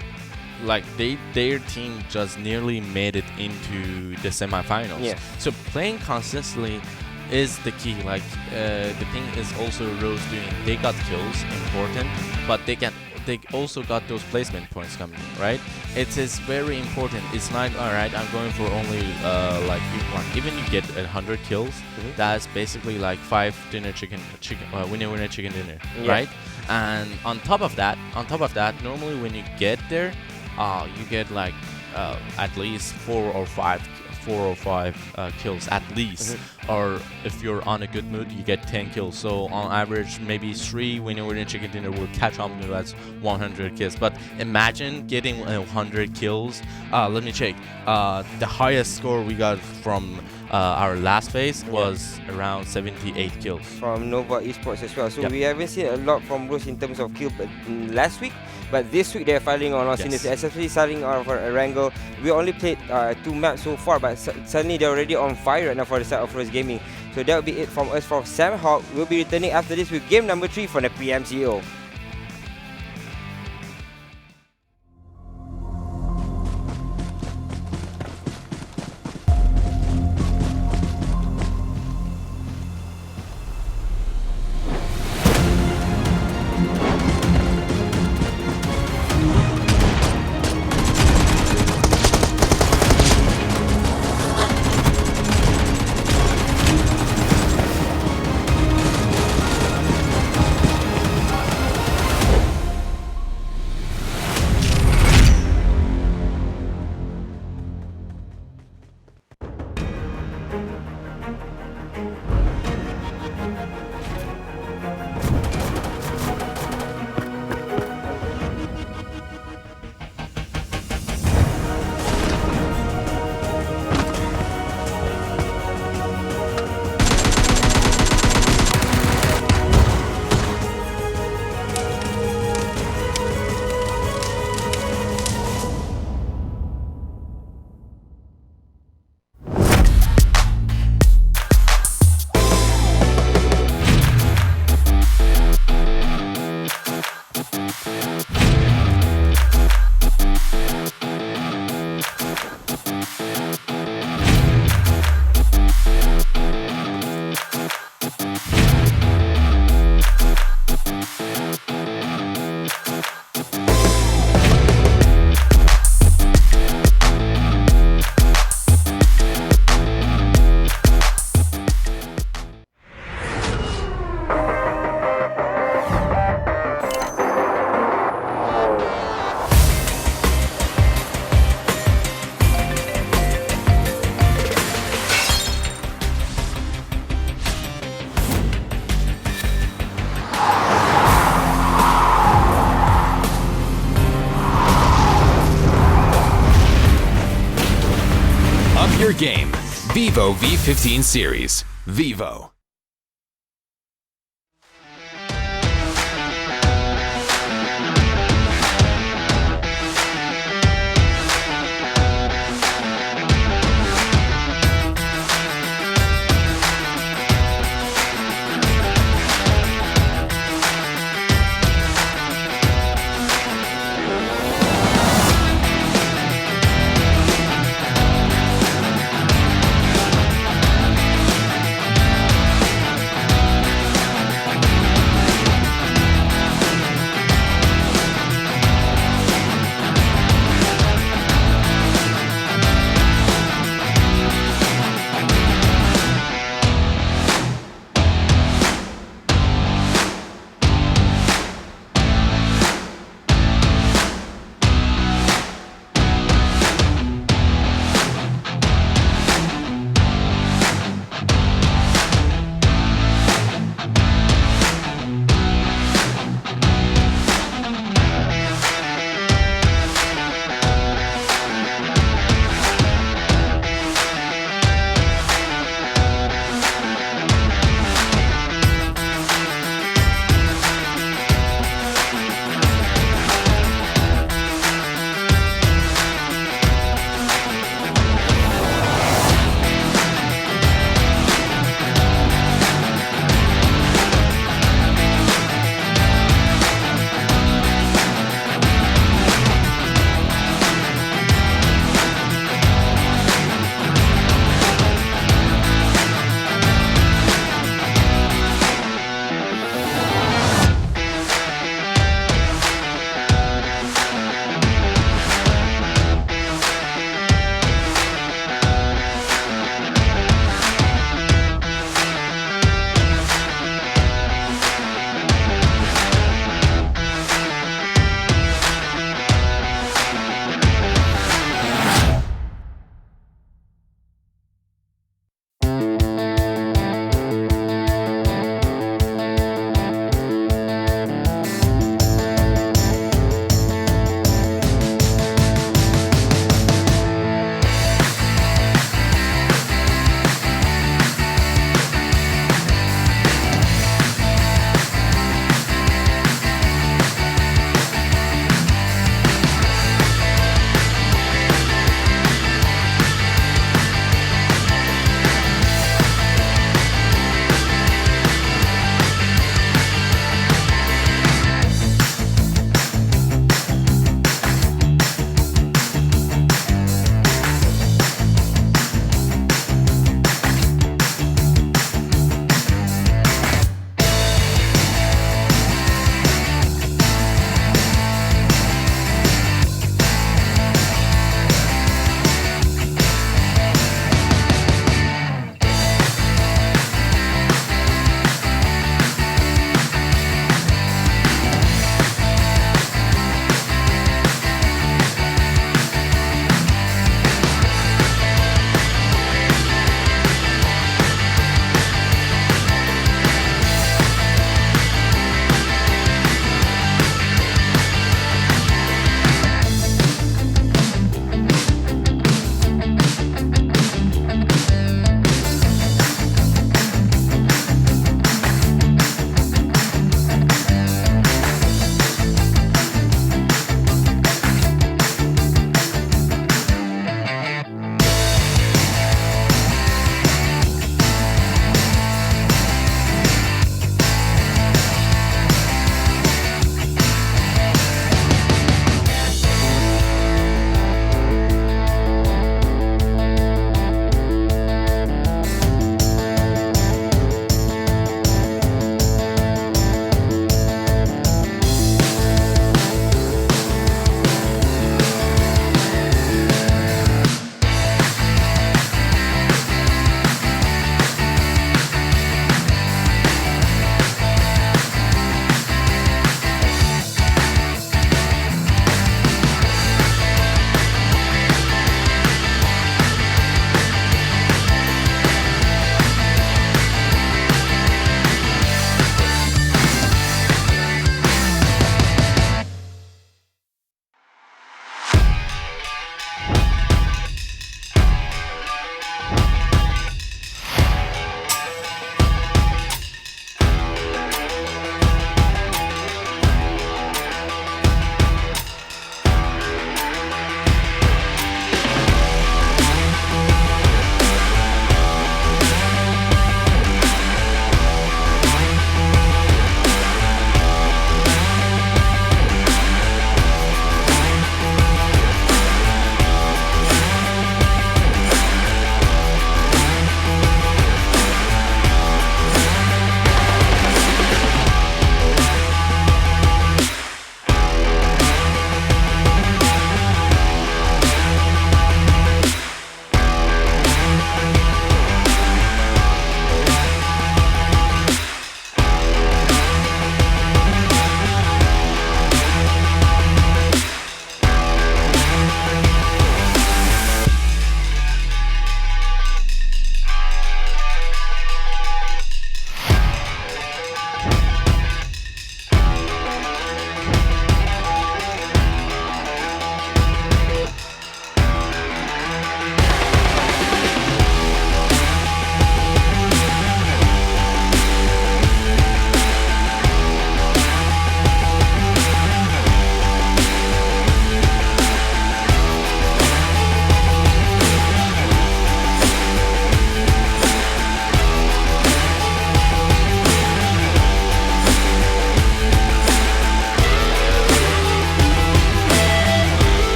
C: like their team just nearly made it into the semifinals.
B: Yeah.
C: So playing consistently is the key. Like the thing is also Rose doing. They got kills, important, but they also got those placement points coming, right? It is very important. It's not alright. I'm going for only even you get 100 kills. That's basically like 5 winner chicken dinner, right? And on top of that, normally when you get there, you get like at least 4 or 5 kills at least, or if you're on a good mood you get 10 kills. So on average maybe 3 winner chicken dinner will catch up to that's 100 kills. But imagine getting 100 kills. Let me check. The highest score we got from our last phase was around 78 kills
B: from Nova Esports as well. So we haven't seen a lot from Rose in terms of kill last week. But this week they're filing on us, especially starting off for Erangel. We only played 2 maps so far, but suddenly they're already on fire right now for the side of Rose Gaming. So that will be it from us from Sanhok. We'll be returning after this with game number 3 for the PMCO.
A: Your game, Vivo V15 series, Vivo.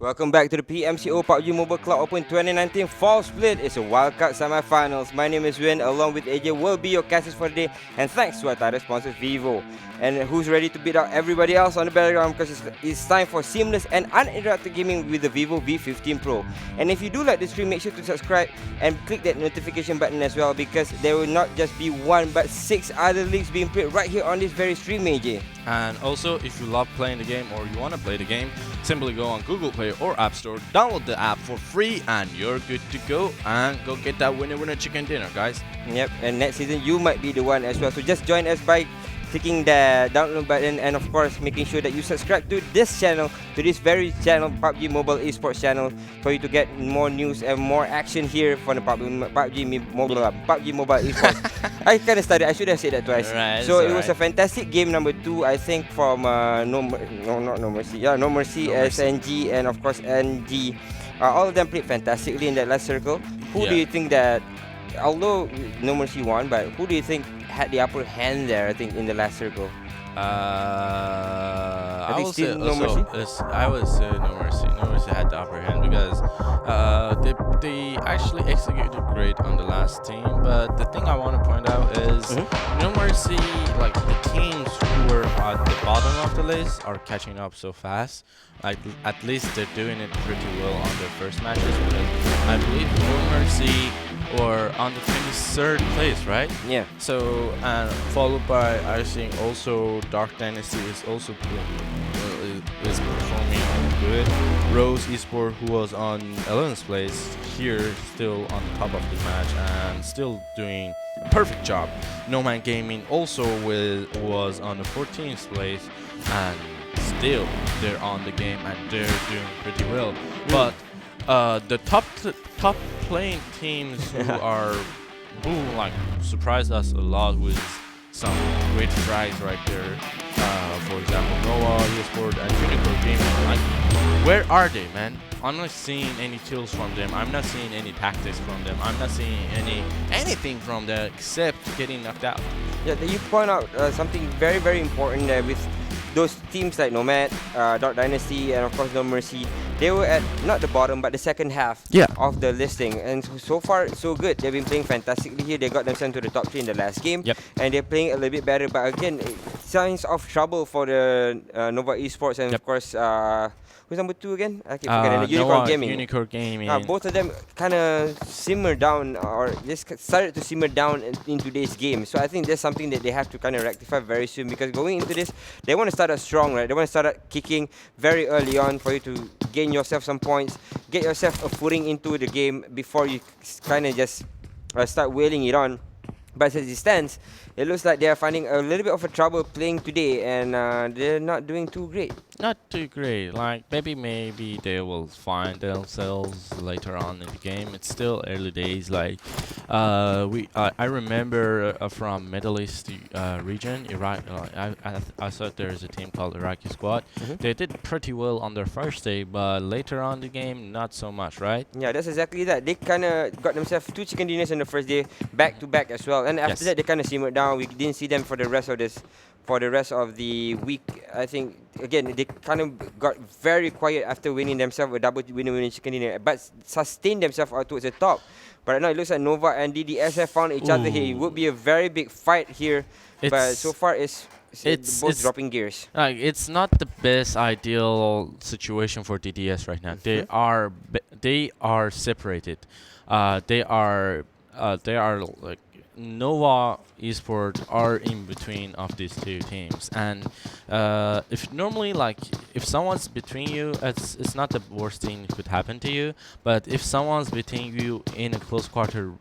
B: Welcome back to the PMCO PUBG Mobile Club Open 2019 Fall Split. It's a Wildcard Semifinals. My name is Win, along with AJ will be your casters for the day. And thanks to our title sponsor Vivo. And who's ready to beat out everybody else on the battleground, because it's time for seamless and uninterrupted gaming with the Vivo V15 Pro. And if you do like the stream, make sure to subscribe and click that notification button as well, because there will not just be one but 6 other leagues being played right here on this very stream, AJ.
C: And also, if you love playing the game or you want to play the game, simply go on Google Play or App Store, download the app for free, and you're good to go. And go get that winner chicken dinner, guys.
B: Yep, and next season you might be the one as well. So just join us by clicking the download button, and of course making sure that you subscribe to this channel, to this very channel, PUBG Mobile Esports channel, for you to get more news and more action here from the PUBG Mobile Esports. I kind of started, I should have said that twice.
C: Right,
B: so it was a fantastic game number 2, I think, from NoMercy, SNG, and of course NG. All of them played fantastically in that last circle. Who do you think that, although NoMercy won, but who do you think had the upper hand there, I think, in the last circle?
C: I would say NoMercy. I would say NoMercy. NoMercy had the upper hand because they actually executed great on the last team. But the thing I want to point out is NoMercy, like the teams who were at the bottom of the list, are catching up so fast. Like at least they're doing it pretty well on their first matches. Because I believe NoMercy or on the 23rd place, right?
B: Yeah.
C: So, and followed by, I think, also Dark Dynasty is also is performing good. Rose Esports, who was on 11th place, here still on the top of the match and still doing a perfect job. Nomad Gaming also was on the 14th place, and still they're on the game and they're doing pretty well. But the top playing teams who like surprised us a lot with some great frags right there. For example, Nova, Esports, and UNicornGaming. Like, where are they, man? I'm not seeing any kills from them. I'm not seeing any tactics from them. I'm not seeing anything from them except getting knocked out.
B: Yeah, you point out something very, very important there with those teams like Nomad, Dark Dynasty, and of course NoMercy. They were at not the bottom but the second half of the listing, and so far so good. They've been playing fantastically here. They got themselves to the top 3 in the last game, and they're playing a little bit better. But again, signs of trouble for the Nova Esports, and of course who's number 2 again? I keep forgetting.
C: UNicornGaming.
B: Both of them kind of simmer down, or just started to simmer down in today's game. So I think that's something that they have to kind of rectify very soon, because going into this, they want to start out strong, right? They want to start out kicking very early on for you to gain yourself some points, get yourself a footing into the game before you kind of just start wailing it on. But as it stands, it looks like they are finding a little bit of a trouble playing today, and they're not doing too great.
C: Not too great. Like maybe they will find themselves later on in the game. It's still early days. Like I remember from Middle East region, Iraq. I thought there's a team called Iraqi Squad. They did pretty well on their first day, but later on the game, not so much, right?
B: Yeah, that's exactly that. They kind of got themselves 2 chicken dinners on the first day, back to back as well. And after that, they kind of simmered down. We didn't see them for the rest of the week. I think again they kind of got very quiet after winning themselves a double winning chicken dinner, but sustained themselves out towards the top. But right now it looks like Nova and DDS have found each other here. It would be a very big fight here, but so far it's both dropping gears.
C: Like, it's not the best ideal situation for DDS right now. They are separated. They are like Nova Esports are in between of these 2 teams, and if normally, like, if someone's between you, it's not the worst thing that could happen to you. But if someone's between you in a close quarter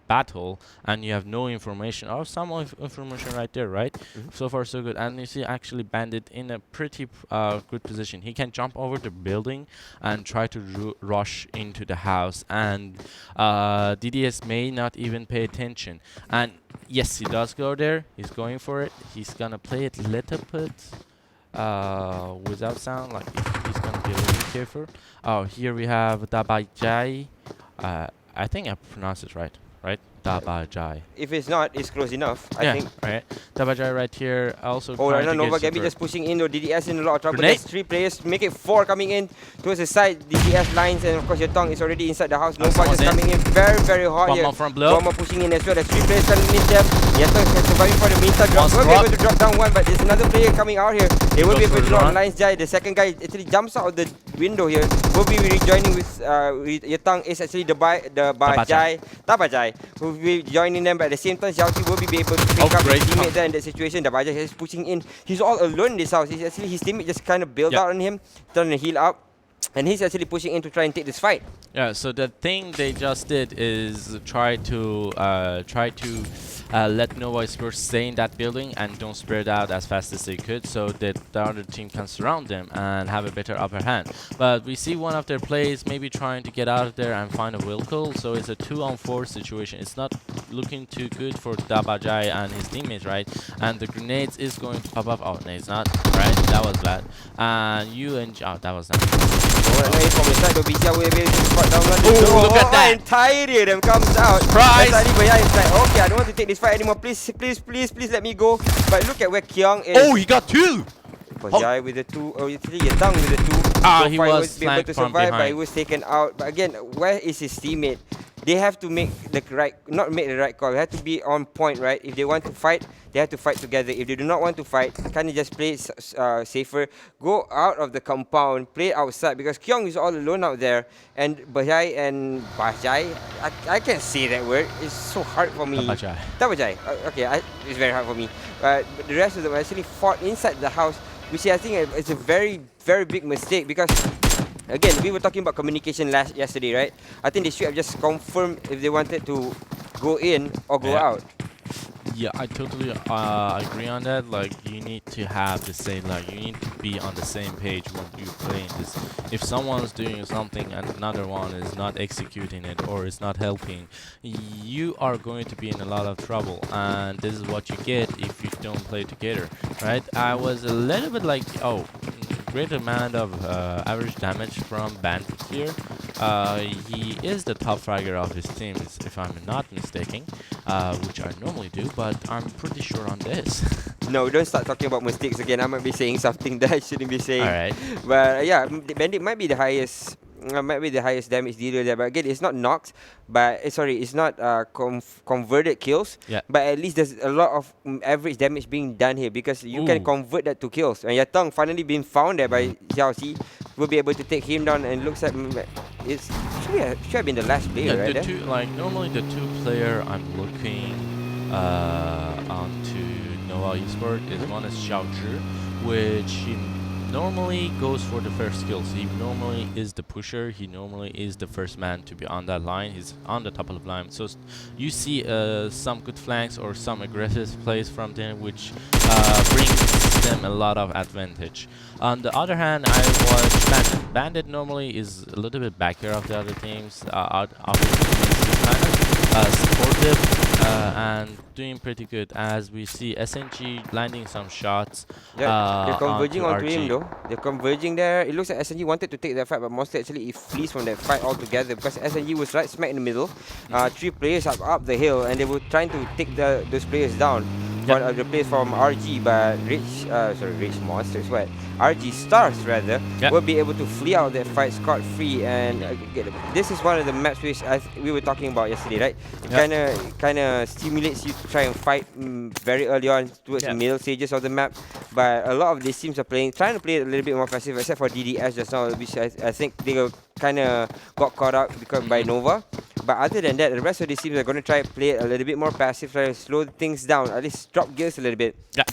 C: battle and you have no information, or some information right there, right? So far so good. And you see actually Bandit in a pretty good position. He can jump over the building and try to rush into the house, and DDS may not even pay attention. And yes, he does go there. He's going for it. He's gonna play it a little bit without sound. Like, he's gonna be a little careful. Oh, here we have Dabajai. I think I pronounced it right. right? Dabajai.
B: If it's not, it's close enough, I think.
C: Right. Dabajai right here also
B: Oh,
C: trying
B: right now
C: to get
B: NovaGaming
C: super.
B: just pushing in though. DDS in a lot of trouble.
C: Grenade.
B: There's 3 players, make it 4 coming in towards the side. DDS lines, and of course Yatong is already inside the house. Nova just coming in very, very hot
C: One
B: here.
C: more from Blue.
B: One more pushing in as well. There's 3 players coming in them. Yatong is surviving for the meantime. Drop. Will be able to drop down one, but there's another player coming out here. They will be able to drop lines. Jai, the second guy actually jumps out of the window here. Will be rejoining with Yatong is actually the Dabajai, who will be joining them, but at the same time Xiaoqi will be able to pick up his teammate there in that situation. Dabajai is pushing in. He's all alone in this house. He's actually, his teammate just kind of bailed out on him, trying to heal up, and he's actually pushing in to try and take this fight.
C: Yeah, so the thing they just did is try to let Nova Esports stay in that building and don't spread out as fast as they could, so that the other team can surround them and have a better upper hand. But we see one of their players maybe trying to get out of there and find a Wildcard, so it's a 2-on-4 situation. It's not looking too good for Dabajai and his teammates, right? And the grenades is going to pop up. Oh, no, it's not. Right, that was bad. And oh, that was not.
B: From the side of BCA will be able to spot down one.
C: Oh, look at that!
B: Entire them comes out.
C: Surprise!
B: It's like, okay, I don't want to take this fight anymore. Please, let me go. But look at where Kyung is.
C: Oh, he got 2!
B: Bajai with the 2, or actually Yatang with the 2.
C: Ah, he was
B: able to survive,
C: behind.
B: but he was taken out. But again, where is his teammate? They have to make the not make the right call. They have to be on point, right? If they want to fight, they have to fight together. If they do not want to fight, kind of just play safer. Go out of the compound, play outside, because Kyung is all alone out there. And Bajai, I can't say that word. It's so hard for me. Dabajai. Okay, it's very hard for me. But the rest of them actually fought inside the house, which I think is a very, very big mistake, because again, we were talking about communication yesterday, right? I think they should have just confirmed if they wanted to go in or go out.
C: Yeah, I totally agree on that. Like, you need to have the same, like, you need to be on the same page when you're playing this. If someone's doing something and another one is not executing it or is not helping, you are going to be in a lot of trouble. And this is what you get if you don't play together, right? I was a little bit like, oh, great amount of average damage from Bandit here. He is the top fragger of his team, if I'm not mistaken, which I normally do, but I'm pretty sure on this.
B: No, don't start talking about mistakes again. I might be saying something that I shouldn't be saying.
C: Alright.
B: But yeah, Bandit might be the highest. Might be the highest damage dealer there, but again, it's not knocks, but it's not converted kills.
C: Yeah.
B: But at least there's a lot of average damage being done here, because you can convert that to kills. And Yatong finally been found there by Xiaoxi, will be able to take him down, and looks like it's should have been the last player, right?
C: Like normally the 2 player I'm looking onto Nova Esports is one is Xiao Zhi, which he normally goes for the first kills. He normally is the pusher. He normally is the first man to be on that line. He's on the top of the line. So you see some good flanks or some aggressive plays from them, which brings them a lot of advantage. On the other hand, I watch Bandit. Bandit normally is a little bit backer of the other teams. Kind of supportive and doing pretty good, as we see SNG landing some shots.
B: Yeah, they're converging onto
C: RG.
B: him though. They're converging there. It looks like SNG wanted to take that fight, but mostly actually he flees from that fight altogether, because SNG was right smack in the middle. 3 players up the hill, and they were trying to take those players down. One of the players from RG, but Rich Monsters, what? RGStars rather, will be able to flee out of that fight scot-free. And this is one of the maps which we were talking about yesterday, right? It kind of stimulates you to try and fight very early on towards the middle stages of the map. But a lot of these teams are trying to play it a little bit more passive, except for DDS just now, which I think they kind of got caught out by Nova. But other than that, the rest of these teams are going to try to play it a little bit more passive, try to slow things down, at least drop gears a little bit.
C: Yeah,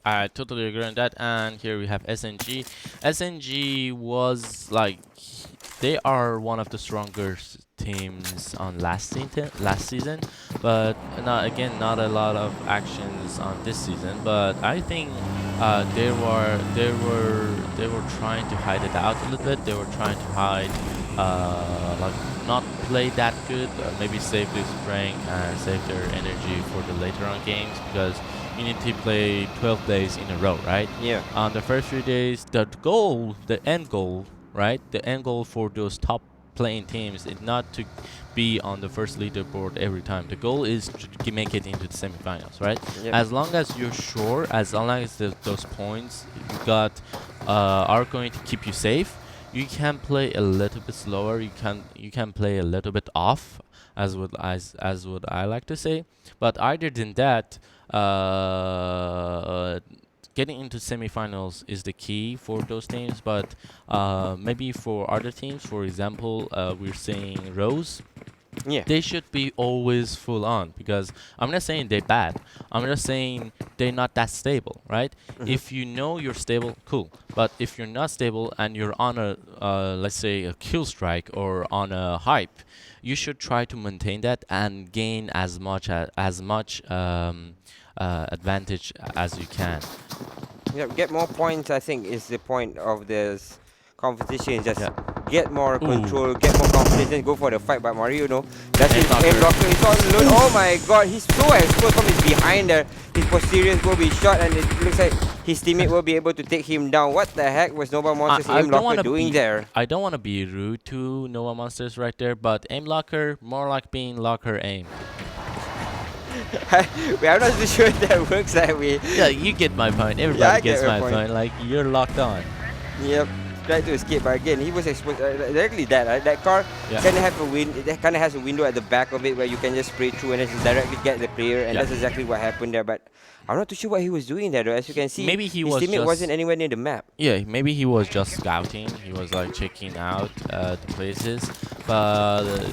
C: I totally agree on that. And here we have SNG. SNG was like, they are one of the strongest teams on last season, but not a lot of actions on this season. But I think they were trying to hide it out a little bit. They were trying to hide, like not play that good, maybe save their strength and save their energy for the later on games, because you need to play 12 days in a row, right?
B: Yeah.
C: On the first few days, the end goal, right? The end goal for those top playing teams is not to be on the first leaderboard every time. The goal is to make it into the semifinals, right?
B: Yep.
C: As long as you're sure, as long as those points you got are going to keep you safe, you can play a little bit slower. You can play a little bit off, as would I like to say. But other than that, getting into semifinals is the key for those teams. But maybe for other teams, for example, we're saying Rose.
B: Yeah.
C: They should be always full on, because I'm not saying they're bad. I'm just saying they're not that stable, right? If you know you're stable, cool. But if you're not stable and you're on a, let's say, a kill streak or on a hype, you should try to maintain that and gain as much advantage as you can.
B: Yeah, get more points, I think, is the point of this competition. Just get more control, get more confidence, and go for the fight. But Mario, no, that's his aim blocker. He's all alone. Oh my god, he's so exposed from his behind there. His posterior will be shot, and it looks like his teammate will be able to take him down. What the heck was Nova Monster's aim blocker doing there?
C: I don't want to be rude to Nova Monsters right there, but aim locker, more like being locker aim.
B: I'm not too sure if that works that way.
C: Yeah, you get my point. Everybody gets my point. Like, you're locked on.
B: Yep. Tried to escape, but again, he was exposed. Directly that that car kind of have a it kind of has a window at the back of it where you can just spray through and just directly get the player, and that's exactly what happened there. But I'm not too sure what he was doing there, though. As you can see,
C: maybe his
B: teammate wasn't anywhere near the map.
C: Yeah, maybe he was just scouting. He was like checking out the places, but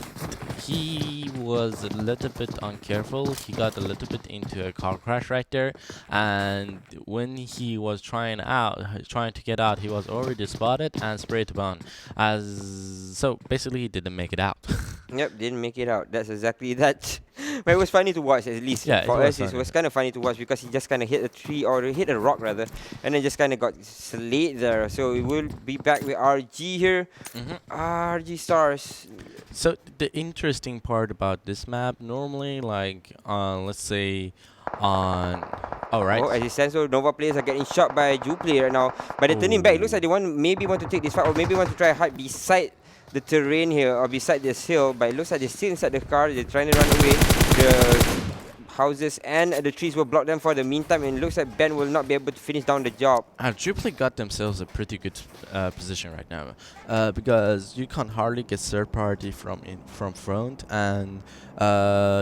C: he was a little bit uncareful. He got a little bit into a car crash right there, and when he was trying to get out, he was already spotted and sprayed upon. So basically, he didn't make it out.
B: Yep, didn't make it out. That's exactly that. But it was funny to watch, at least.
C: Yeah,
B: for us, it was kind of funny to watch because he just kind of hit a tree, or hit a rock rather, and then just kind of got slayed there. So we will be back with RG here. RGStars.
C: So the interesting part about this map, normally, like, let's say on... Alright.
B: Oh, as it stands, so Nova players are getting shot by UPLAY right now. But they're turning back. It looks like they maybe want to take this fight, or maybe want to try hide beside the terrain here, or beside this hill. But it looks like they're still inside the car. They're trying to run away. The houses and the trees will block them for the meantime, and it looks like Ben will not be able to finish down the job.
C: UPLAY got themselves a pretty good position right now, because you can hardly get third party from front, and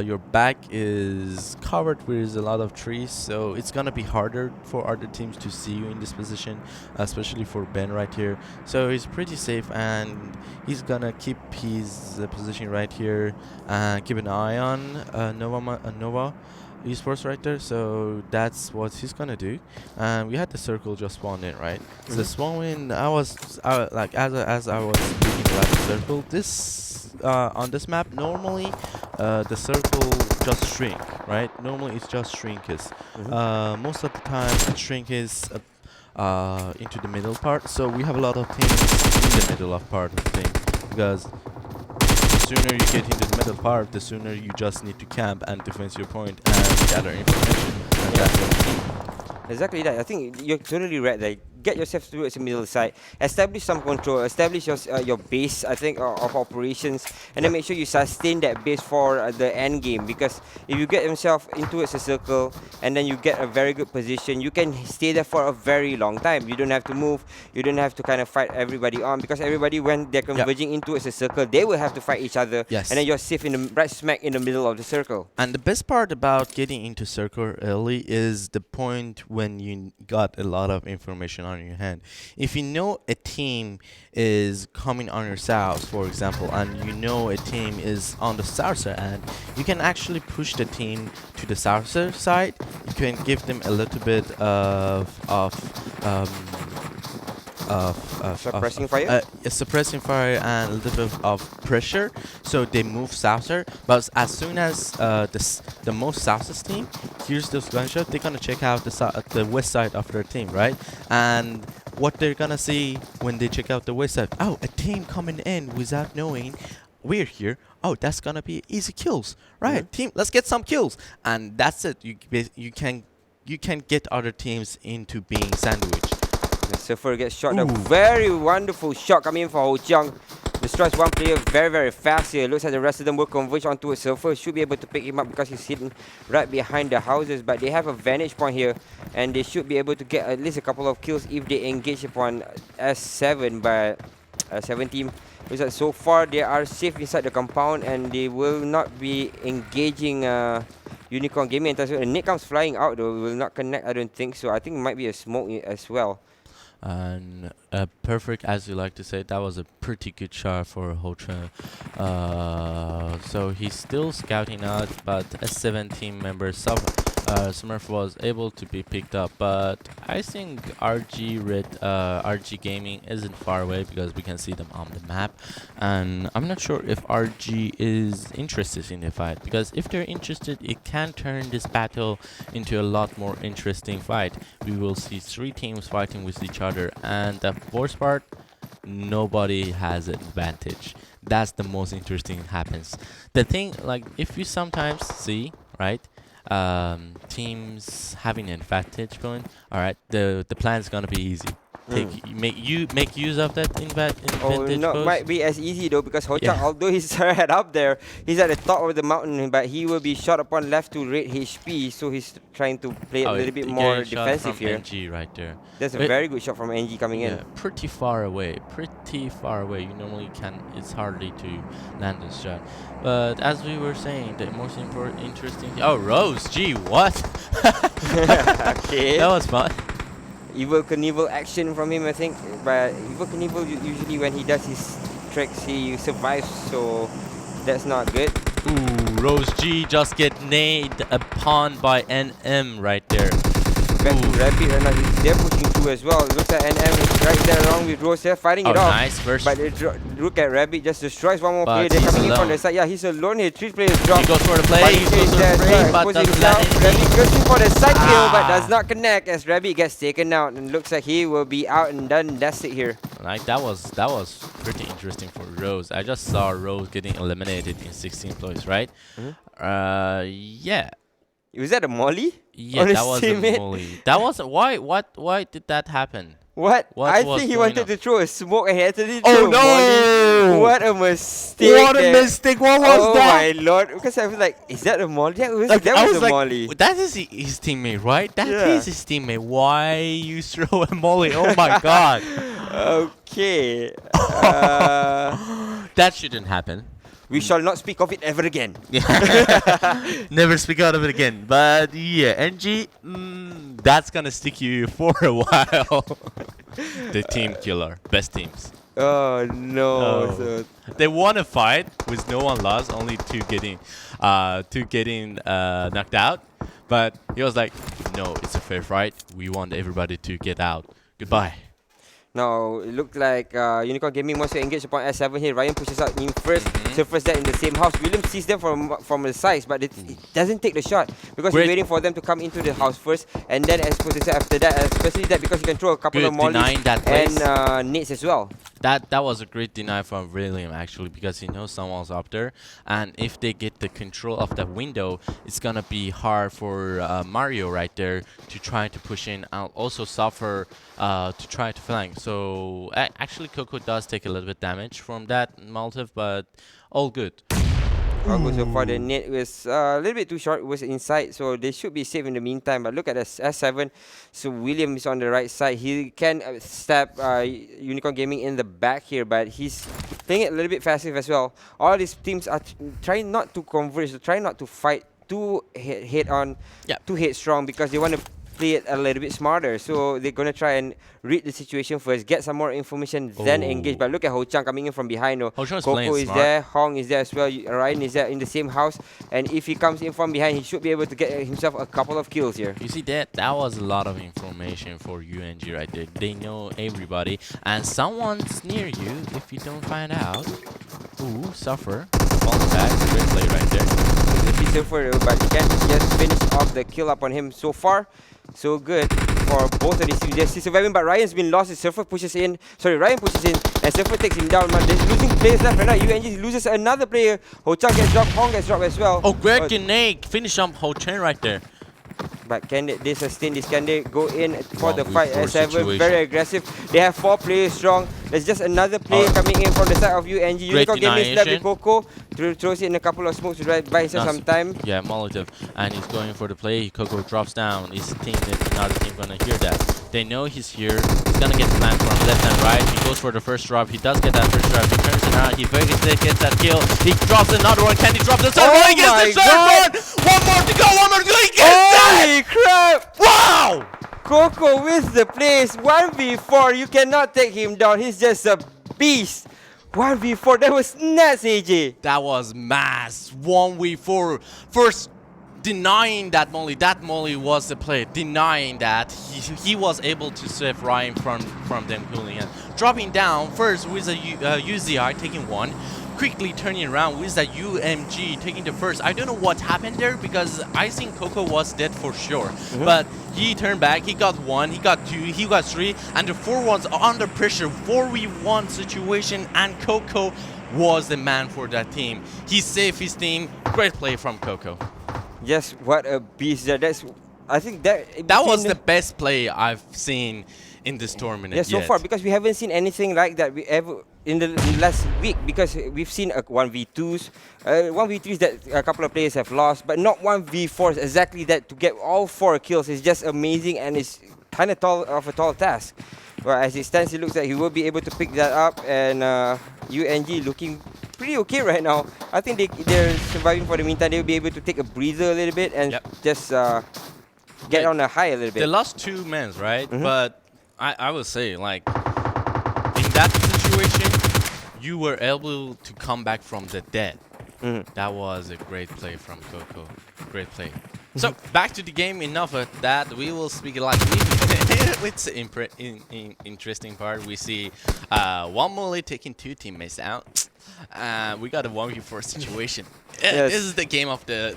C: your back is covered with a lot of trees, so it's gonna be harder for other teams to see you in this position, especially for Ben right here. So he's pretty safe, and he's gonna keep his position right here and keep an eye on Nova Esports right there. So that's what he's gonna do. And we had the circle just spawned in, right? So the spawn in, I was like, as I was speaking about the circle, this on this map, normally the circle just shrink, right? Normally it's just shrinkes. Most of the time it shrinkes into the middle part. So we have a lot of teams in the middle of part of the thing, because the sooner you get into the middle part, the sooner you just need to camp and defend your point and gather information. And that's what you need.
B: Exactly that. I think you're totally right there. Get yourself towards the middle side, establish some control, establish your base, I think, of operations, and then make sure you sustain that base for the end game. Because if you get yourself into a circle and then you get a very good position, you can stay there for a very long time. You don't have to move. You don't have to kind of fight everybody on, because everybody, when they're converging into a circle, they will have to fight each other.
C: Yes.
B: And then you're safe in the right smack in the middle of the circle.
C: And the best part about getting into circle early is the point when you got a lot of information on your hand. If you know a team is coming on your south, for example, and you know a team is on the south side, and you can actually push the team to the south side. You can give them a little bit of
B: suppressing fire?
C: Suppressing fire and a little bit of pressure, so they move south. But as soon as the most southest team hears those gunshots, they're gonna check out the west side of their team, right? And what they're gonna see when they check out the west side, oh, a team coming in without knowing we're here. Oh, that's gonna be easy kills, right? Team, let's get some kills, and that's it. You can get other teams into being sandwiched.
B: The Surfer gets shot. A very wonderful shot coming in for Ho Chiang. destroys one player very, very fast here. Looks like the rest of them will converge onto a surfer. Should be able to pick him up because he's hidden right behind the houses. But they have a vantage point here, and they should be able to get at least a couple of kills if they engage upon S7. But S7 team, looks like so far they are safe inside the compound, and they will not be engaging UNicornGaming. And a nade comes flying out though. Will not connect, I don't think so. I think it might be a smoke as well.
C: And perfect, as you like to say, that was a pretty good shot for Hochen. So he's still scouting out, but S7 team member Smurf was able to be picked up. But I think RGGaming isn't far away because we can see them on the map. And I'm not sure if RG is interested in the fight, because if they're interested, it can turn this battle into a lot more interesting fight. We will see 3 teams fighting with each other, and the worst part, nobody has an advantage. That's the most interesting happens. The thing, like, if you sometimes see, right, teams having an advantage going, all right, the plan is gonna be easy. Make use of that advantage.
B: Might be as easy though, because Hochang, although he's right up there, he's at the top of the mountain, but he will be shot upon left to rate HP, so he's trying to play a little bit more defensive here.
C: NG right there.
B: That's a very good shot from NG coming in.
C: Pretty far away. You normally can. It's hardly to land this shot. But as we were saying, the most interesting. Oh, Rose. Gee, what?
B: Okay.
C: That was fun.
B: Evil Knievel action from him, I think. But Evil Knievel, usually when he does his tricks, he survives, so that's not good.
C: Ooh, Rose G just get naded upon by NM right there.
B: Back to Rabbit right now, they're pushing through as well. It looks like NM is right there along with Rose here, fighting it off.
C: Nice versus.
B: But look at Rabbit, just destroys one more player. They're coming in from the side. Yeah, he's alone here. 3 players drop.
C: He goes for the play, he goes for the play, but doesn't land anything.
B: Rabbit goes in for the side kill, but does not connect as Rabbit gets taken out. And looks like he will be out and done. That's it here.
C: Like, that was pretty interesting for Rose. I just saw Rose getting eliminated in 16 plays, right? Yeah.
B: Was that a molly?
C: Yeah, that was a molly. That was why did that happen?
B: What I think he wanted to throw a smoke and he actually threw a
J: no!
B: molly. What a mistake!
J: What a mistake! What was that?
B: Oh my lord! Because I was like, is that a molly? That was a molly.
C: That is his teammate, right? That is his teammate. Why you throw a molly? Oh my god!
B: Okay.
C: That shouldn't happen.
B: We shall not speak of it ever again.
C: Never speak out of it again. But yeah, NG, that's gonna stick you for a while. The team killer, best teams.
B: Oh no! So
C: they won a fight with no one lost, only two getting knocked out. But he was like, no, it's a fair fight. We want everybody to get out. Goodbye.
B: Now, it looked like UNicornGaming wants to engage upon S7 here. Ryan pushes out in first, surface that in the same house. William sees them from the sides, but it doesn't take the shot because he's waiting for them to come into the house first and then expose himself after that, especially that because he can throw a couple of mollies and nades as well.
C: That was a great deny from William actually, because he knows someone's up there, and if they get the control of that window, it's gonna be hard for Mario right there to try to push in and also suffer to try to flank. So actually Coco does take a little bit damage from that Molotov, but all good.
B: All good so far. The net was a little bit too short. It was inside, so they should be safe in the meantime. But look at the S7. So William is on the right side. He can stab UNicornGaming in the back here, but he's playing it a little bit passive as well. All these teams are trying not to converge, trying not to fight too head-on, too headstrong, because they want to play it a little bit smarter. So they're going to try and read the situation first, get some more information, then engage. But look at Ho-Chang coming in from behind. Coco is there, Hong is there as well, Ryan is there in the same house. And if he comes in from behind, he should be able to get himself a couple of kills here.
C: You see, that was a lot of information for UNG right there. They know everybody, and someone's near you if you don't find out. Ooh, Suffer. On the back, great play right there.
B: He's Surfer, but he can't just finish off the kill up on him so far. So good for both of these teams. They're still surviving, but Ryan's been lost. His Surfer pushes in. Sorry, Ryan pushes in, and Surfer takes him down. Man, they're losing players left right now. UNG loses another player. Ho-Chang gets dropped, Hong gets dropped as well.
C: Oh, great grenade. Finish up Ho-Chang right there.
B: But can they sustain this? Can they go in for the
C: 1v4
B: fight? S7
C: situation.
B: very aggressive. They have 4 players strong. There's just another player coming in from the side of UNG.
C: Great
B: UNicornGaming left with
C: deniation.
B: Coco. Throws it in a couple of smokes to buy himself some time.
C: Yeah, Molotov. And he's going for the play. Coco drops down. His team, another team gonna hear that. They know he's here. He's gonna get flanked from left and right. He goes for the first drop. He does get that first drop. He turns it around. He very gets that kill. He drops another one. Can he drop the third one? He gets the third one! One more to go. One more to go. He gets
B: Holy crap!
C: Wow!
B: Coco wins the place. 1v4. You cannot take him down. He's just a beast. 1v4. That was nuts, AJ.
C: That was mass. 1v4. First, denying that molly. That molly was the play. Denying that. He was able to save Ryan from them cooling and dropping down first with a UZI taking one. Quickly turning around with that UMG taking the first. I don't know what happened there because I think Coco was dead for sure. But he turned back, he got 1, he got 2, he got 3, and the 4 ones are under pressure. 4v1 situation, and Coco was the man for that team. He saved his team. Great play from Coco.
B: Yes, what a beast there. I think that
C: was the best play I've seen in this tournament.
B: Yeah, so far, because we haven't seen anything like that in the last week, because we've seen 1v2s, 1v3s that a couple of players have lost, but not 1v4s. Exactly that, to get all 4 kills is just amazing, and it's kind of a tall task. But as it stands, it looks like he will be able to pick that up, and UNG looking pretty okay right now. I think they're surviving for the meantime. They'll be able to take a breather a little bit and just get on a high a little bit.
C: They lost 2 men, right? But I would say, like, in that situation, you were able to come back from the dead. That was a great play from Coco. Great play. So, back to the game. Enough of that. We will speak like it's the interesting part. We see one molly taking 2 teammates out. We got a 1v4 situation. This is the game of the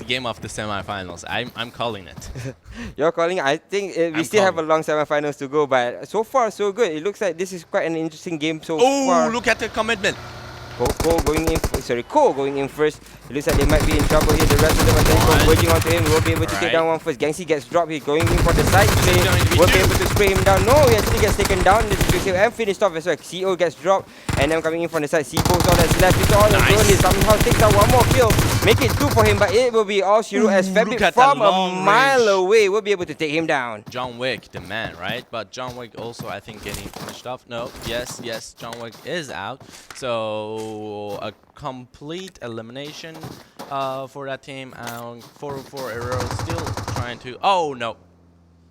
C: game of the semifinals. I'm calling it.
B: You're calling it? I think we still have a long semifinals to go, but so far so good. It looks like this is quite an interesting game so far.
C: Oh, look at the commitment.
B: Ko going in first. It looks like they might be in trouble here. The rest of them are converging onto him. We'll be able to take down one first. Gangxi gets dropped here, going in for the side play. We'll be able to spray him down. No, he actually gets taken down. And finished off as well. CO gets dropped, and then coming in from the side. Seaco's all that's left. It's all alone. He somehow takes out one more kill. Make it 2 for him, but it will be all Shiro as Fabit from a mile away. We'll be able to take him down.
C: John Wick, the man, right? But John Wick also, I think, getting finished off. No, yes, John Wick is out. So a complete elimination for that team. 404 arrows still trying to. Oh no.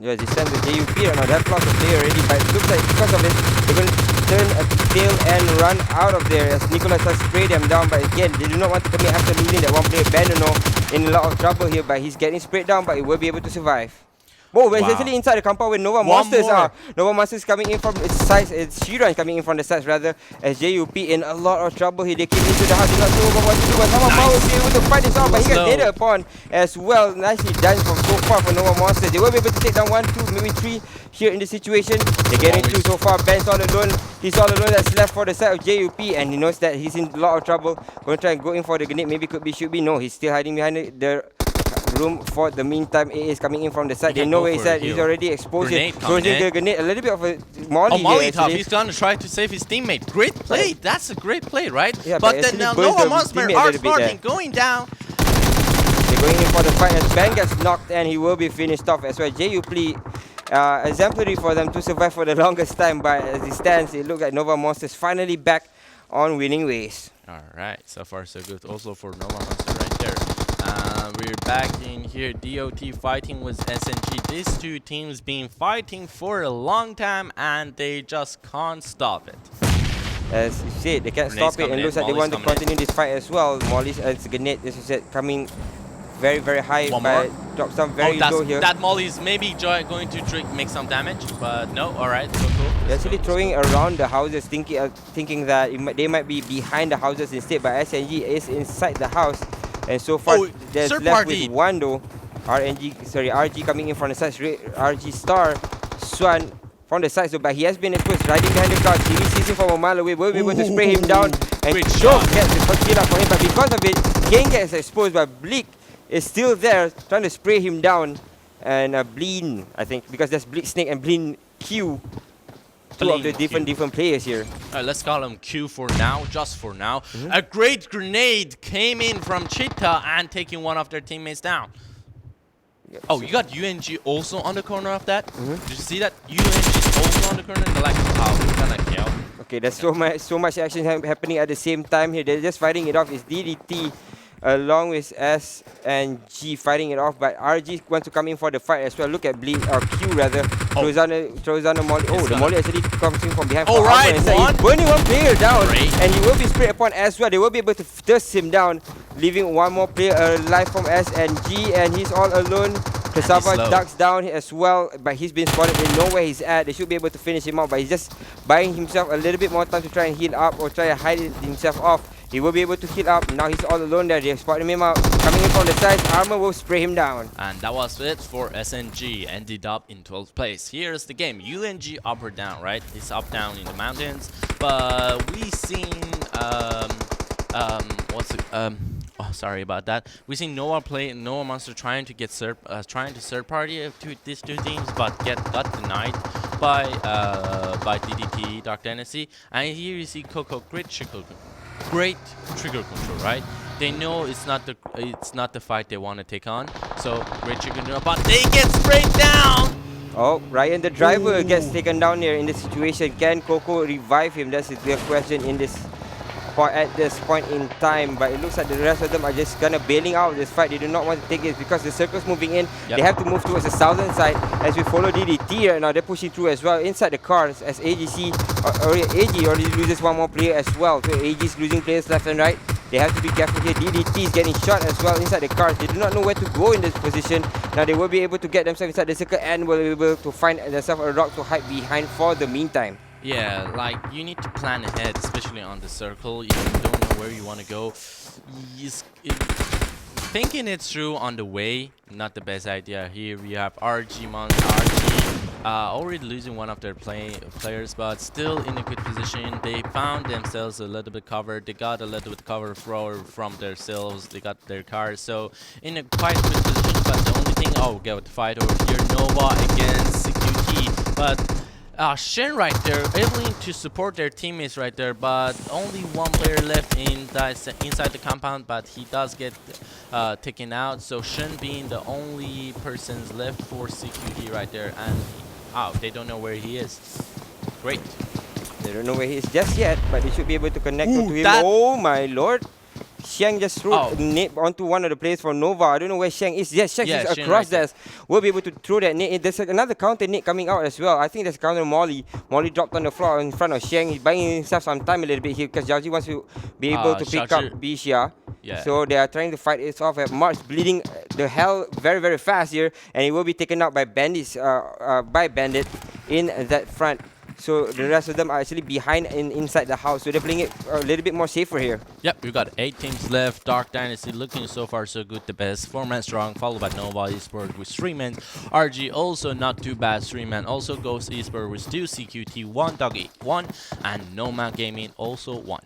B: Yes, he sent the JUP right now. That blocked the player already, but it looks like because of it, they're going to turn a tail and run out of there as Nicholas has sprayed them down. But again, they do not want to commit after losing that one player. Benono in a lot of trouble here, but he's getting sprayed down, but he will be able to survive. Oh, we're essentially inside the compound where Nova Monsters are. Nova Monsters coming in from its sides. It's Shiran coming in from the sides rather. As JUP in a lot of trouble here. They came into the house. They not sure what to do. But somehow will be able to fight this out. But he got dated upon as well. Nicely done from so far for Nova Monsters. They will be able to take down 1, 2, maybe 3 here in the situation. They're getting through so far. Ben's all alone. He's all alone that's left for the side of JUP. And he knows that he's in a lot of trouble. Going to try and go in for the grenade. Maybe could be, should be. No, he's still hiding behind the room for the meantime. AA is coming in from the side. They know where he's at. He's already exposed. Throwing the grenade. A little bit of a molly.
C: Molly top. He's gonna try to save his teammate. Great play. That's a great play, right?
B: Yeah,
C: but then now Nova Monster are starting going down.
B: They're going in for the fight as Ben gets knocked and he will be finished off as well. JUP exemplary for them to survive for the longest time, but as it stands, it looks like Nova Monsters finally back on winning ways.
C: Alright, so far so good. Also for Nova Monster right there. We're back in here. DOT fighting with SNG. These 2 teams been fighting for a long time and they just can't stop it.
B: As you said, they can't stop it, and it looks like they want to continue this fight as well. Molly's and Grenade, as you said, coming very, very high, but drops down very low here.
C: That Molly's maybe going to make some damage, but no, alright, so cool.
B: They're actually throwing around the houses, thinking that they might be behind the houses instead, but SNG is inside the house. And so far, there's left with one though. RG coming in from the sides. RGStar, Swan from the sides, but he has been exposed, riding behind the car. TV sees him from a mile away. Will be able to spray him down. And Show gets the kill up for him, but because of it, Kane gets exposed, but Bleak is still there, trying to spray him down. and Bleen, I think, because there's Snake and Bleen Q. Two of the different players here.
C: Let's call him Q for now, just for now. A great grenade came in from Cheetah and taking one of their teammates down. Oh, you got UNG also on the corner of that? Did you see that? UNG is also on the corner. They're like, oh, we're gonna kill.
B: Okay, there's so much action happening at the same time here. They're just fighting it off. It's DDT along with SNG fighting it off, but RG wants to come in for the fight as well. Look at Q rather. Throws down the molly. Oh, the molly actually comes in from behind.
C: Alright,
B: he's burning one player down, and he will be sprayed upon as well. They will be able to thirst him down, leaving one more player alive from SNG, and he's all alone. Kasava ducks down as well, but he's been spotted. They know where he's at. They should be able to finish him out, but he's just buying himself a little bit more time to try and heal up or try to hide himself off. He will be able to heal up. Now he's all alone there. They're spotting him out. Coming in from the side, Armor will spray him down.
C: And that was it for SNG. Ended up in 12th place. Here's the game. UNG up or down, right? It's up down in the mountains. But we seen oh, sorry about that. We seen Noah Monster trying to get third party to these two teams, but got denied by DDT Dark Dynasty. And here you see Coco great trigger control, right? They know it's not the fight they want to take on, so great trigger control, but they get sprayed down.
B: Oh, Ryan the driver gets taken down here in this situation. Can Coco revive him? That's the question in this at this point in time, but it looks like the rest of them are just gonna bailing out this fight. They do not want to take it because the circle's moving in. They have to move towards the southern side as we follow DDT right now. They're pushing through as well inside the cars as AG already loses one more player as well. So AG is losing players left and right. They have to be careful here. DDT is getting shot as well inside the cars. They do not know where to go in this position. Now they will be able to get themselves inside the circle and will be able to find themselves a rock to hide behind for the meantime.
C: Yeah, like you need to plan ahead, especially on the circle. If you don't know where you want to go, thinking it through on the way, not the best idea. Here we have RG already losing one of their players, but still in a good position. They found themselves a little bit covered. They got a little bit cover from themselves. They got their cars, so in a quite good position. But the only thing, get the fight over here, Nova against CQT, but Shen right there, able to support their teammates right there, but only one player left inside the compound, but he does get taken out. So Shen being the only persons left for CQT right there, and they don't know where he is. Great.
B: They don't know where he is just yet, but they should be able to connect to him. Oh my lord. Xiang just threw a nade onto one of the players for Nova. I don't know where Xiang is. Yes, Xiang is across there. We'll be able to throw that nade. There's another counter nade coming out as well. I think there's a counter Molly. Molly dropped on the floor in front of Xiang. He's buying himself some time a little bit here because Dodgy wants to be able to pick up Bixia. So they are trying to fight it off. March bleeding the hell very, very fast here. And he will be taken out by Bandit in that front. So the rest of them are actually behind inside the house. So they're playing it a little bit more safer here.
C: Yep, we've got 8 teams left. Dark Dynasty looking so far so good. The best. 4-man strong, followed by Nova Esports with 3 men. RG also not too bad. 3 men. Also Ghost Esports with 2. CQT 1. Doggy 1. And UNicornGaming also 1.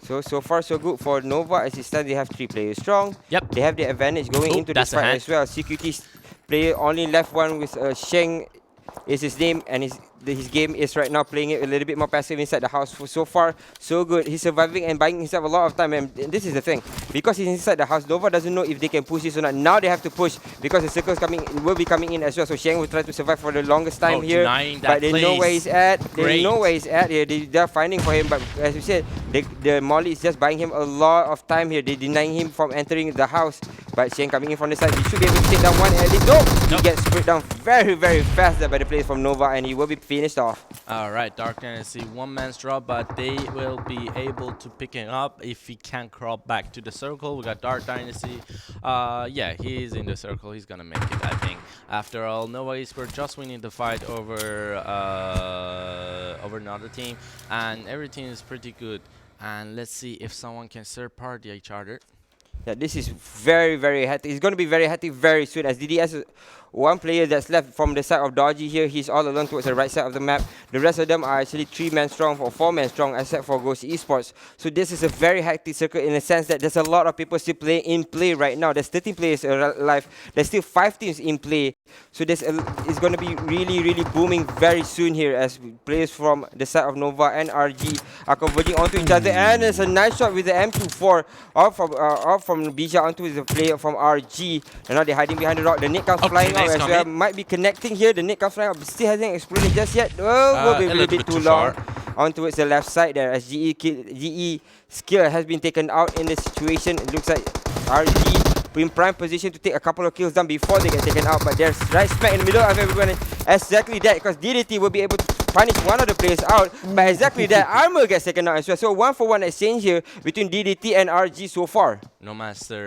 B: So far so good for Nova. As it stands, they have 3 players strong.
C: Yep.
B: They have the advantage going into this fight as well. CQT's player only left one with Sheng is his name, and his game is right now playing it a little bit more passive inside the house. So far, so good. He's surviving and buying himself a lot of time. And this is the thing. Because he's inside the house, Nova doesn't know if they can push this or not. Now they have to push because the circles will be coming in as well. So Sheng will try to survive for the longest time here. But they know where he's at. They know where he's at here. They're finding for him. But as we said, the Molly is just buying him a lot of time here. They're denying him from entering the house. But Sheng coming in from the side. He should be able to take down one at least. He gets sprayed down very, very fast there by the players from Nova, and he will be finished off.
C: Alright, Dark Dynasty 1-man's drop, but they will be able to pick him up if he can crawl back to the circle. We got Dark Dynasty. Yeah, he's in the circle. He's gonna make it, I think. After all, Nova Esports just winning the fight over another team, and everything is pretty good. And let's see if someone can third party each other.
B: Yeah, this is very, very hectic. It's going to be very hectic very soon as DDS one player that's left from the side of Dodgy here. He's all alone towards the right side of the map. The rest of them are actually 3-man strong or 4-man strong, except for Ghost Esports. So this is a very hectic circuit in the sense that there's a lot of people still in play right now. There's 13 players alive. There's still 5 teams in play. So it's going to be really booming very soon here as players from the side of Nova and RG are converging onto each other. And there's a nice shot with the M24 off from Bija onto the player from RG. And now they're hiding behind the rock. The nade comes flying out as well. Might be connecting here. The nade comes flying out, but still hasn't exploded just yet. Oh, will be a little bit too long. On towards the left side there as GE skill has been taken out in this situation. It looks like RG in prime position to take a couple of kills down before they get taken out, but they're right smack in the middle of everyone. Exactly that, because DDT will be able to punish one of the players out, but exactly that, Armor gets taken out as well. So 1-for-1 exchange here between DDT and RG so far.
C: Monster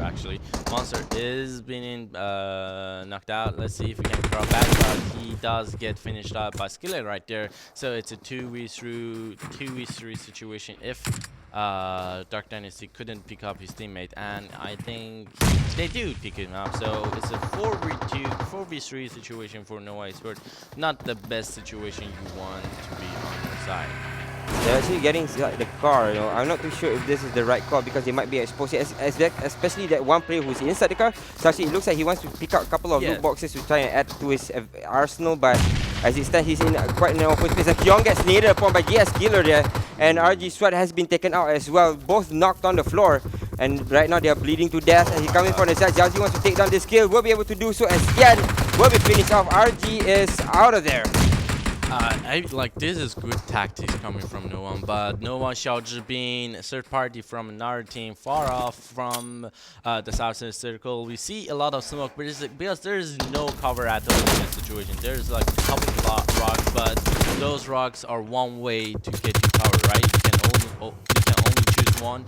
C: actually. Monster is being knocked out. Let's see if he can crawl back, but he does get finished up by Skillet right there. So it's a 2v3 situation if Dark Dynasty couldn't pick up his teammate, and I think they do pick him up. So it's a 4v3 situation for Noah Esports. Not the best situation you want to be on your side.
B: They're actually getting the car, you know. I'm not too sure if this is the right call because they might be exposed here, especially that one player who's inside the car. So actually it looks like he wants to pick out a couple of loot boxes to try and add to his arsenal, but as it stands, he's in quite an open space. And Kyong gets naded upon by GS Killer there, and RG Swat has been taken out as well, both knocked on the floor. And right now they are bleeding to death, and he's coming from the side. Xiaozi wants to take down this kill, will be able to do so, and Xian will be finished off. RG is out of there.
C: I like this is good tactics coming from Noah, but Noah Xiaozhi being a third party from another team far off from the southern circle. We see a lot of smoke, but because there is no cover at all in this situation. There's like a couple of rocks, but those rocks are one way to get you cover, right? You can only choose one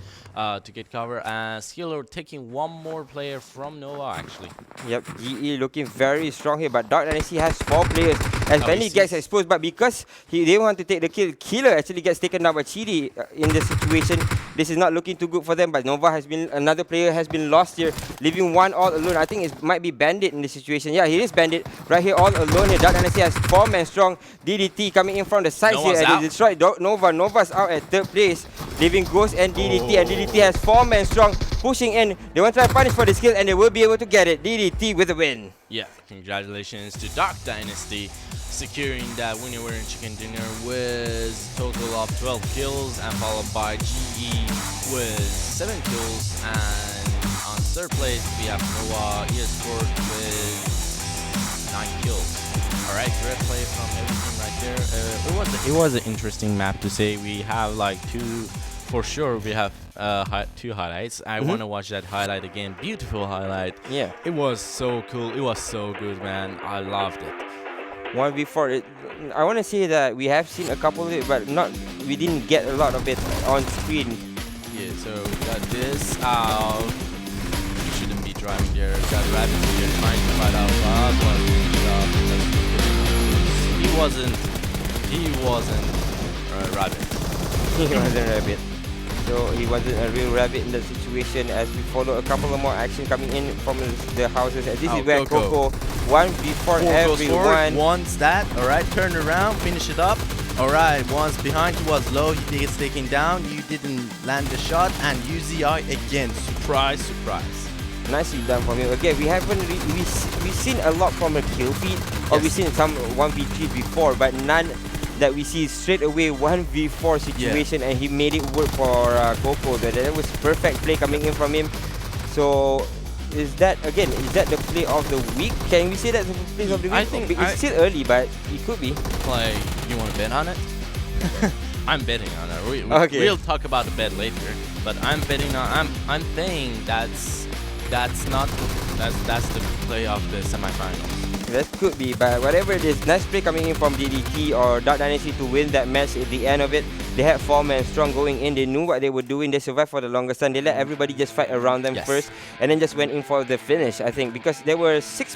C: to get cover, and Skiller taking one more player from Noah actually.
B: Yep, GE looking very strong here, but Dark Dynasty has 4 players as Benny gets exposed, but because they want to take the kill, Killer actually gets taken down by Chidi in this situation. This is not looking too good for them, but Nova has been, another player has been lost here, leaving one all alone. I think it might be Bandit in this situation. Yeah, he is Bandit right here all alone here. Dark Dynasty has 4-man strong. DDT coming in from the sides here, and they destroyed Nova. Nova's out at 3rd place, leaving Ghost and DDT, and DDT has 4-man strong, pushing in. They want to try to punish for this kill, and they will be able to get it. DDT with a win.
C: Yeah, congratulations to Dark Dynasty, securing that winner chicken dinner with a total of 12 kills, and followed by GE with 7 kills, and on 3rd place we have Noah Esports with 9 kills. Alright, great play from everything right there. It was an interesting map to say. We have like for sure we have 2 highlights. I want to watch that highlight again. Beautiful highlight.
B: Yeah,
C: it was so cool. It was so good, man. I loved it.
B: 1v4, I want to say that we have seen a couple of it, but we didn't get a lot of it on screen.
C: Yeah, so we got this. You shouldn't be driving there. Got Rabbit here trying to fight out. He wasn't Rabbit.
B: He wasn't Rabbit. So he wasn't a real rabbit in that situation, as we follow a couple of more action coming in from the houses. And this is where Coco 1v4 everyone.
J: Wants that. Alright, turn around, finish it up. Alright, once behind, he was low, he gets taken down. You didn't land the shot, and UZI again. Surprise, surprise.
B: Nicely done from him. Again, we haven't we've seen a lot from a kill feed, or we've seen some 1v3 before, but none that we see straight away 1v4 situation, and he made it work for Coco. That was perfect play coming in from him. So is that the play of the week? Can we say that's the play of the week?
C: I think
B: it's still early, but it could be.
C: Like, you want to bet on it? I'm betting on it. We'll talk about the bet later, but I'm betting on. I'm saying that's the play of the semifinals.
B: That could be, but whatever it is, nice play coming in from DDT or Dark Dynasty to win that match at the end of it. They had 4 men strong going in. They knew what they were doing. They survived for the longest time. They let everybody just fight around them first, and then just went in for the finish. I think because there were 6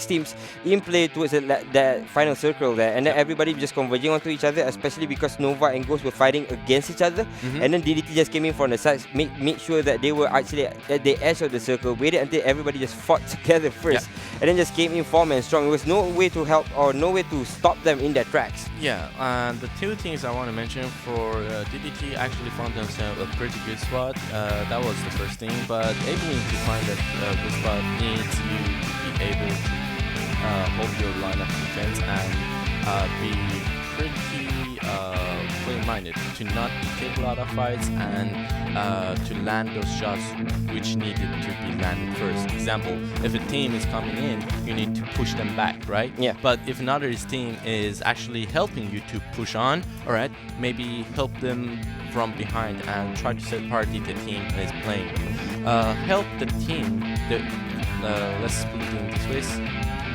B: teams in play towards that final circle there, and then everybody just converging onto each other, especially because Nova and Ghost were fighting against each other, and then DDT just came in from the sides, made sure that they were actually at the edge of the circle, waited until everybody just fought together first, and then just came in 4 men strong. There was no way to help or no way to stop them in their tracks.
C: Yeah, and the 2 things I want to mention for DDT actually found themselves a pretty good spot. That was the first thing, but able to find that good spot needs you to be able to hold your line of defense and be pretty play-minded, to not take a lot of fights and to land those shots which needed to be landed first. Example, if a team is coming in, you need to push them back, right?
B: Yeah.
C: But if another team is actually helping you to push on, all right, maybe help them from behind and try to set party the team is playing. Help the team, let's split it this way,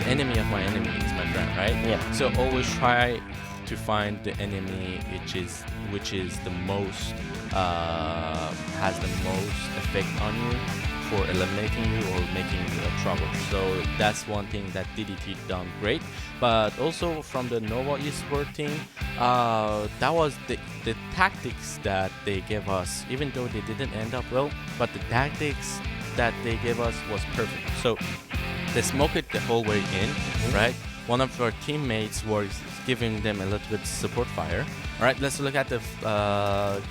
C: the enemy of my enemy is my friend, right?
B: Yeah.
C: So always try to find the enemy which is the most has the most effect on you for eliminating you or making you trouble. So that's one thing that DDT done great. But also from the Nova Esports team, that was the tactics that they gave us, even though they didn't end up well, but the tactics that they gave us was perfect. So they smoked it the whole way in, right? One of our teammates was giving them a little bit support fire. All right, let's look at the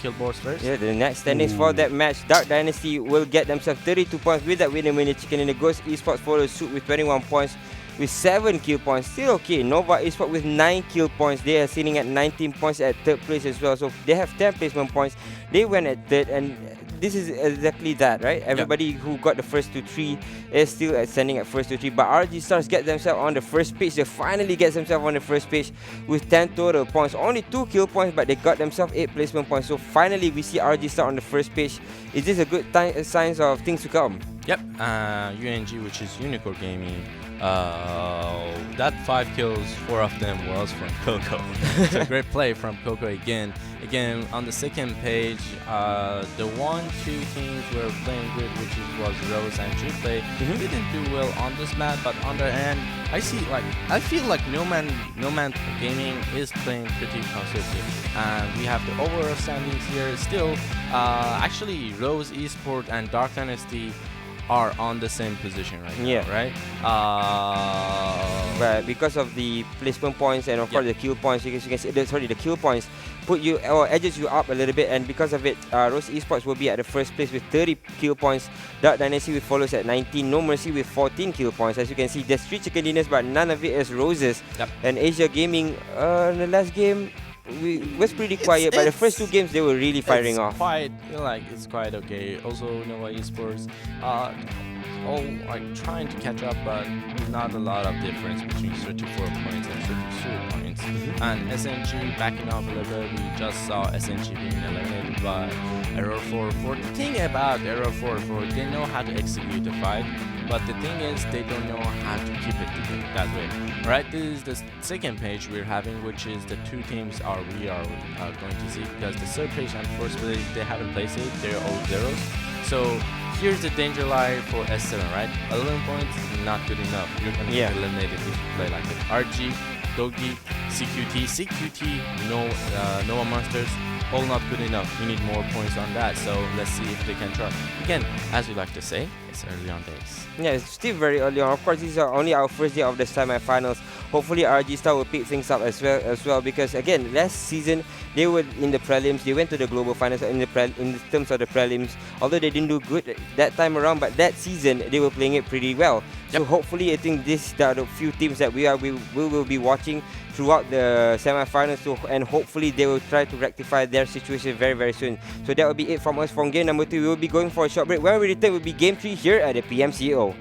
C: kill boards first.
B: Yeah, the next standings for that match, Dark Dynasty will get themselves 32 points with that winner chicken, and the Ghost Esports follows suit with 21 points with 7 kill points. Still okay. Nova Esports with 9 kill points. They are sitting at 19 points at 3rd place as well. So they have 10 placement points. They went at 3rd, and this is exactly that, right? Everybody who got the first to 3 is still standing at first to 3. But RGStar get themselves on the first page. They finally get themselves on the first page with 10 total points. Only 2 kill points, but they got themselves 8 placement points. So finally, we see RGStar on the first page. Is this a good signs of things to come?
C: Yep. UNG, which is UNicornGaming. That 5 kills, 4 of them was from Coco. So great play from Coco again. Again, on the second page, the 1-2 teams were playing good, which was Rose and UPLAY. Didn't do well on this map, but on the end, I feel like Nomad Gaming is playing pretty conservative. And we have the overall standings here. Still, actually, Rose Esports and Dark Dynasty are on the same position right now, right?
B: But because of the placement points and of course the kill points, you can see, the kill points put you or edges you up a little bit, and because of it, Rose Esports will be at the first place with 30 kill points. Dark Dynasty with follows at 19, NoMercy with 14 kill points. As you can see, there's 3 chicken dinners, but none of it is roses. And AsiaGaming, in the last game, was pretty quiet, but the first 2 games they were really firing off.
C: It's quite okay. Also, Nova Esports, all trying to catch up, but not a lot of difference between 34 points and 32 points. And SNG backing off a little bit. We just saw SNG being eliminated by Error 4-4. The thing about Error 4-4, they know how to execute the fight, but the thing is they don't know how to keep it that way. Right, this is the second page we're having, which is the 2 teams we are going to see, because the 3rd page and 4th place, they haven't placed it, they're all zeros. So here's the danger line for S7, right? 11 points, not good enough. You're going to get eliminated if you play like it. RG, Dodgy, CQT, no monsters, all not good enough. You need more points on that, so let's see if they can try. Again, as we like to say, it's early on days.
B: Yeah, it's still very early on. Of course, these are only our first day of the semi-finals. Hopefully, RGStar will pick things up as well. Because again, last season they were in the prelims. They went to the global finals in terms of the prelims. Although they didn't do good that time around, but that season they were playing it pretty well. So hopefully, I think these are the few teams that we will be watching throughout the semi-finals. So, and hopefully they will try to rectify their situation very, very soon. So that will be it from us from game number 2. We will be going for a short break. When we return, will be game 3 here at the PMCO.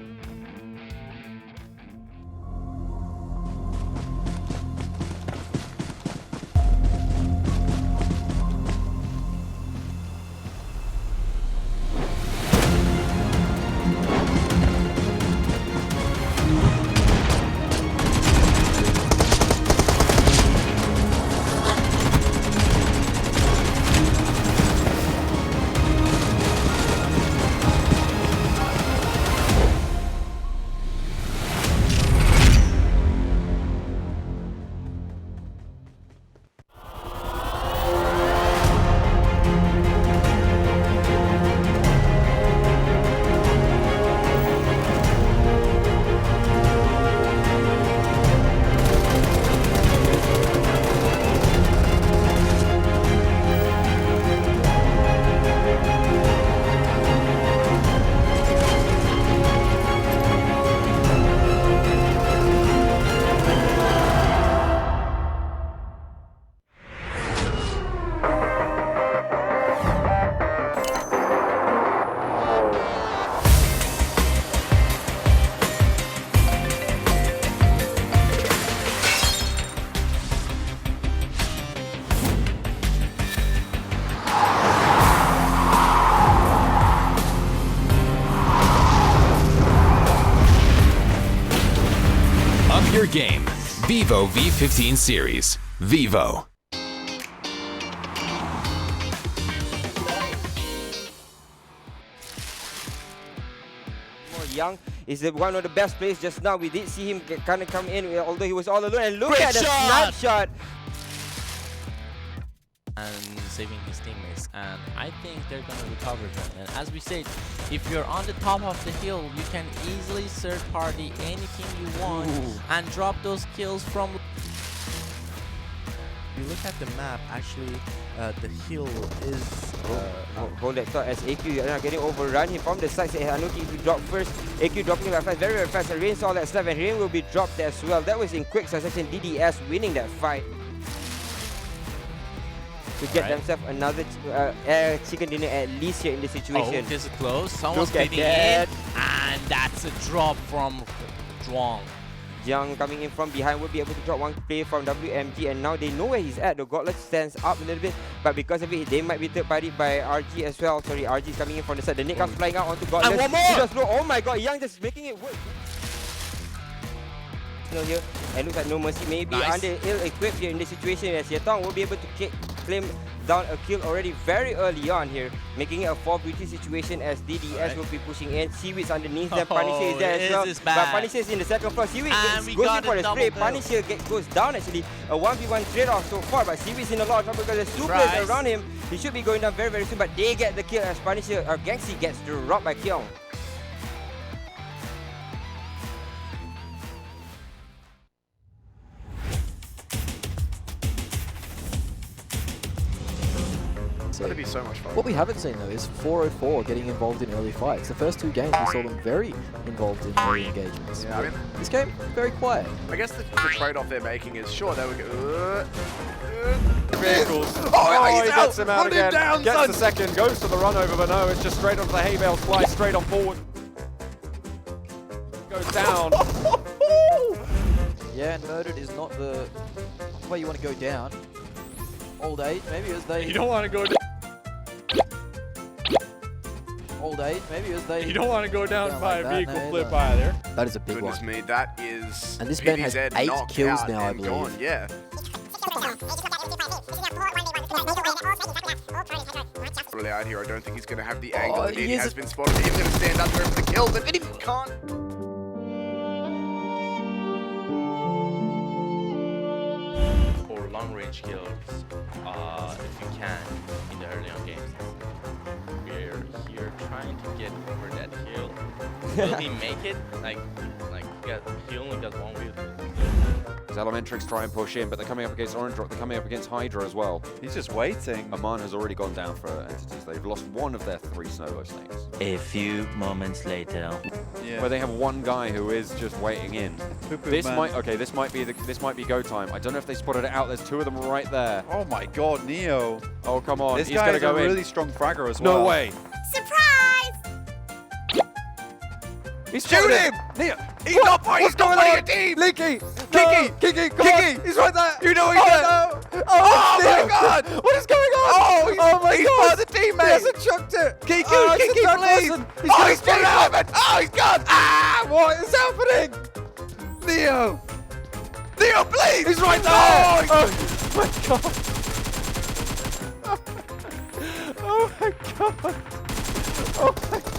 A: Up your game. Vivo V15 Series. Vivo.
B: Young is one of the best players just now. We did see him kind of come in, although he was all alone. And look
J: Great
B: at the
J: shot!
B: snapshot.
J: And saving his teammates, and I think they're gonna recover them. And as we said, if you're on the top of the hill, you can easily third party anything you want and drop those kills from. If you look at the map, actually, the hill is.
B: Hold that thought as AQ are now getting overrun here from the side. Say Anuki if you drop first. AQ dropping that fast, very, very fast. And Rain saw that slap, and Rain will be dropped as well. That was in quick succession. DDS winning that fight to get themselves another chicken dinner at least here in this situation.
J: Oh, this is close. Someone's
B: Look at
J: getting
B: that.
J: in, and that's a drop from Zhuang.
B: Young coming in from behind will be able to drop one player from WMG, and now they know where he's at. The Gauntlet stands up a little bit, but because of it, they might be third party by RG as well. Sorry, RG is coming in from the side. The Nick comes flying out onto Gauntlet.
J: And one more!
B: He just oh my god, Young just making it work. Here, and looks like NoMercy may be under ill-equipped here in this situation, as Yatong will be able to claim down a kill already very early on here, making it a 4v3 situation as DDS will be pushing in. Seaweed's underneath them, Punisher is there as well. But Punisher is in the second floor. Seaweed goes in for the spray. Punisher goes down actually. A 1v1 trade-off so far, but Seaweed's in a lot of trouble because there's two players around him. He should be going down very, very soon, but they get the kill as Punisher, or Gangxi gets dropped by Kyong.
E: It's going to be so much fun.
F: What we haven't seen though is 404 getting involved in early fights. The first two games we saw them very involved in early engagements.
E: Yeah, I mean,
F: this game, very quiet.
E: I guess the trade-off they're making is, sure, there we go.
G: Vehicles.
E: Oh,
G: he gets him out again.
E: Down,
G: gets
E: son.
G: the second, goes for the run over, but no, it's just straight onto the hay bales, flies straight on forward. Goes down.
F: Yeah, and murdered is not the way you want to go down. Old age, maybe as they.
H: You don't want to go down.
F: Old age, maybe as they.
H: You don't want to go down by
F: like
H: a
F: that,
H: vehicle
F: no,
H: flip
F: no.
H: either.
F: That is a big
E: Goodness
F: one.
E: me, that is.
F: And this man has
E: PDZ
F: 8
E: knocked
F: kills
E: out
F: now, I
E: and
F: believe.
E: gone, yeah. Out here, I don't think he's going to have the angle. He has been spotted. He's going to stand up there for the kill, but he can't.
J: For long-range kills, if you can, in the early on games. We're here trying to get over that hill. Will he make it? He only got one wheel.
G: Elementrix try and push in, but they're coming up against Orange Rock, they're coming up against Hydra as well.
H: He's just waiting.
G: Aman has already gone down for entities. They've lost one of their 3 Snowblow Snakes.
I: A few moments later.
H: Yeah.
G: Where they have one guy who is just waiting in. This might be go time. I don't know if they spotted it out. There's 2 of them right there.
H: Oh my god, Neo.
G: Oh come on,
H: This
G: he's
H: guy
G: gonna
H: is
G: go
H: a
G: in.
H: really strong fragger as well.
G: No way. He's
E: Shoot him!
G: Neo.
E: He's not fighting. He's not fighting a team.
G: Leaky!
E: Kiki!
G: Kiki!
E: Kiki!
G: He's right there!
E: You know he's there.
G: No.
E: Oh my
G: Neo.
E: god!
G: What is going on?
E: Oh,
G: my
E: he's
G: god!
E: part of the teammate.
G: He hasn't chucked it!
E: Kiki,
G: Oh, it's
E: Kiki,
G: a third
E: please!
G: person.
E: Oh, he's getting out! Oh, he's gone! Ah!
G: What is happening?
E: Neo! Neo, please!
G: He's right there!
E: Oh,
G: my god! Oh my god! Oh my god!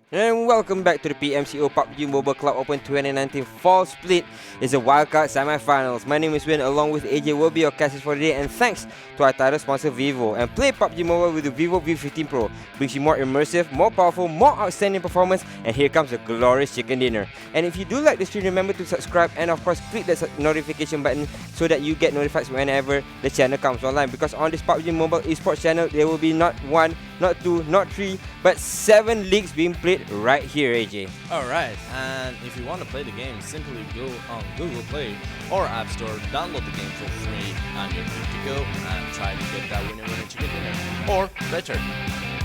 B: And welcome back to the PMCO PUBG Mobile Club Open 2019 Fall Split. It's a Wildcard Semifinals. My name is Win, along with AJ will be your casters for today, and thanks to our title sponsor Vivo. And play PUBG Mobile with the Vivo V15 Pro. Brings you more immersive, more powerful, more outstanding performance, and here comes a glorious chicken dinner. And if you do like the stream, remember to subscribe and of course click that notification button so that you get notified whenever the channel comes online. Because on this PUBG Mobile Esports channel, there will be not one, not two, not three, but 7 leagues being played right here, AJ.
C: Alright, and if you want to play the game, simply go on Google Play or App Store, download the game for free, and you're good to go, and try to get that winner chicken dinner. Or better,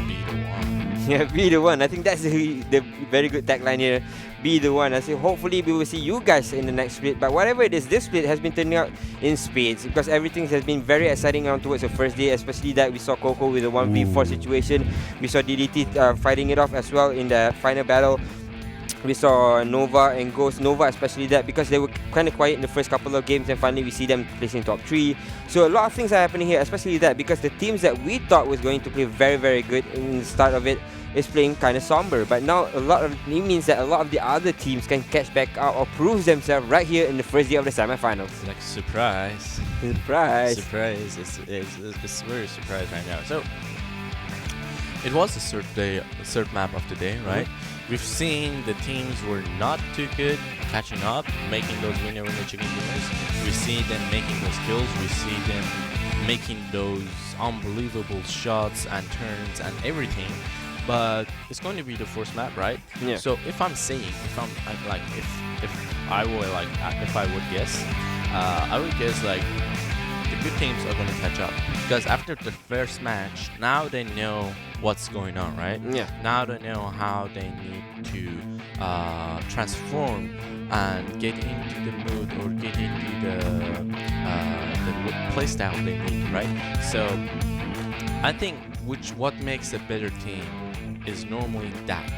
C: be the one.
B: Yeah, be the one. I think that's the very good tagline here. Be the one. I say hopefully we will see you guys in the next split. But whatever it is, this split has been turning out in spades because everything has been very exciting on towards the first day. Especially that we saw Coco with a 1v4 situation. We saw DDT fighting it off as well in the final battle. We saw Nova and Ghost. Nova especially that because they were kind of quiet in the first couple of games, and finally we see them placing top 3. So a lot of things are happening here, especially that because the teams that we thought was going to play very, very good in the start of it is playing kind of somber. But now it means that a lot of the other teams can catch back up or prove themselves right here in the first day of the semifinals.
C: Like surprise.
B: Surprise.
C: Surprise. It's very surprised right now. So it was the third map of the day, right? We've seen the teams were not too good catching up, making those winner chicken dinners. We see them making those kills. We see them making those unbelievable shots and turns and everything. But it's going to be the first map, right?
B: Yeah.
C: So if I would guess, I would guess like the good teams are going to catch up because after the first match, now they know what's going on, right?
B: Yeah.
C: Now they know how they need to transform and get into the mood or get into the playstyle they need, right? So I think what makes a better team is normally that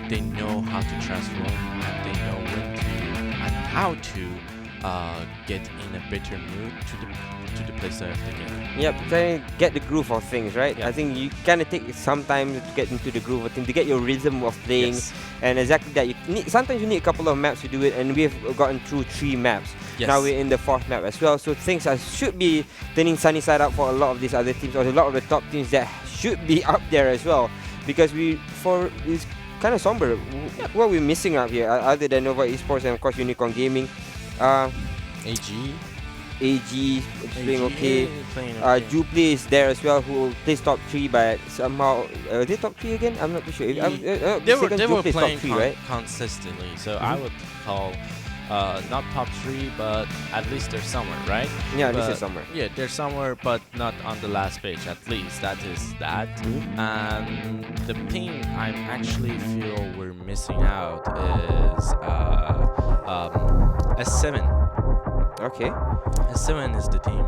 C: they know how to transform and they know when to and how to get in a better mood to the playstyle of the game.
B: Yep, trying to get the groove of things, right?
C: Yep.
B: I think you kind of take some time to get into the groove of things, to get your rhythm of playing,
C: Yes.
B: and exactly that. Sometimes you need a couple of maps to do it, and we've gotten through 3 maps.
C: Yes.
B: Now we're in the 4th map as well, so things should be turning sunny side up for a lot of these other teams, or a lot of the top teams that should be up there as well, because it's kind of somber. What are we missing out here, other than Nova Esports and of course UNicornGaming? AG is playing okay. UPLAY is there as well, who plays top 3, but somehow are they top 3 again? I'm not too sure.
C: They were playing
B: top 3, right?
C: consistently, so I would call not top 3, but at least they're somewhere, right?
B: Yeah, at least they're somewhere.
C: Yeah, they're somewhere, but not on the last page. At least that is that. And the thing I actually feel we're missing out is S7.
B: Okay.
C: S7 is the team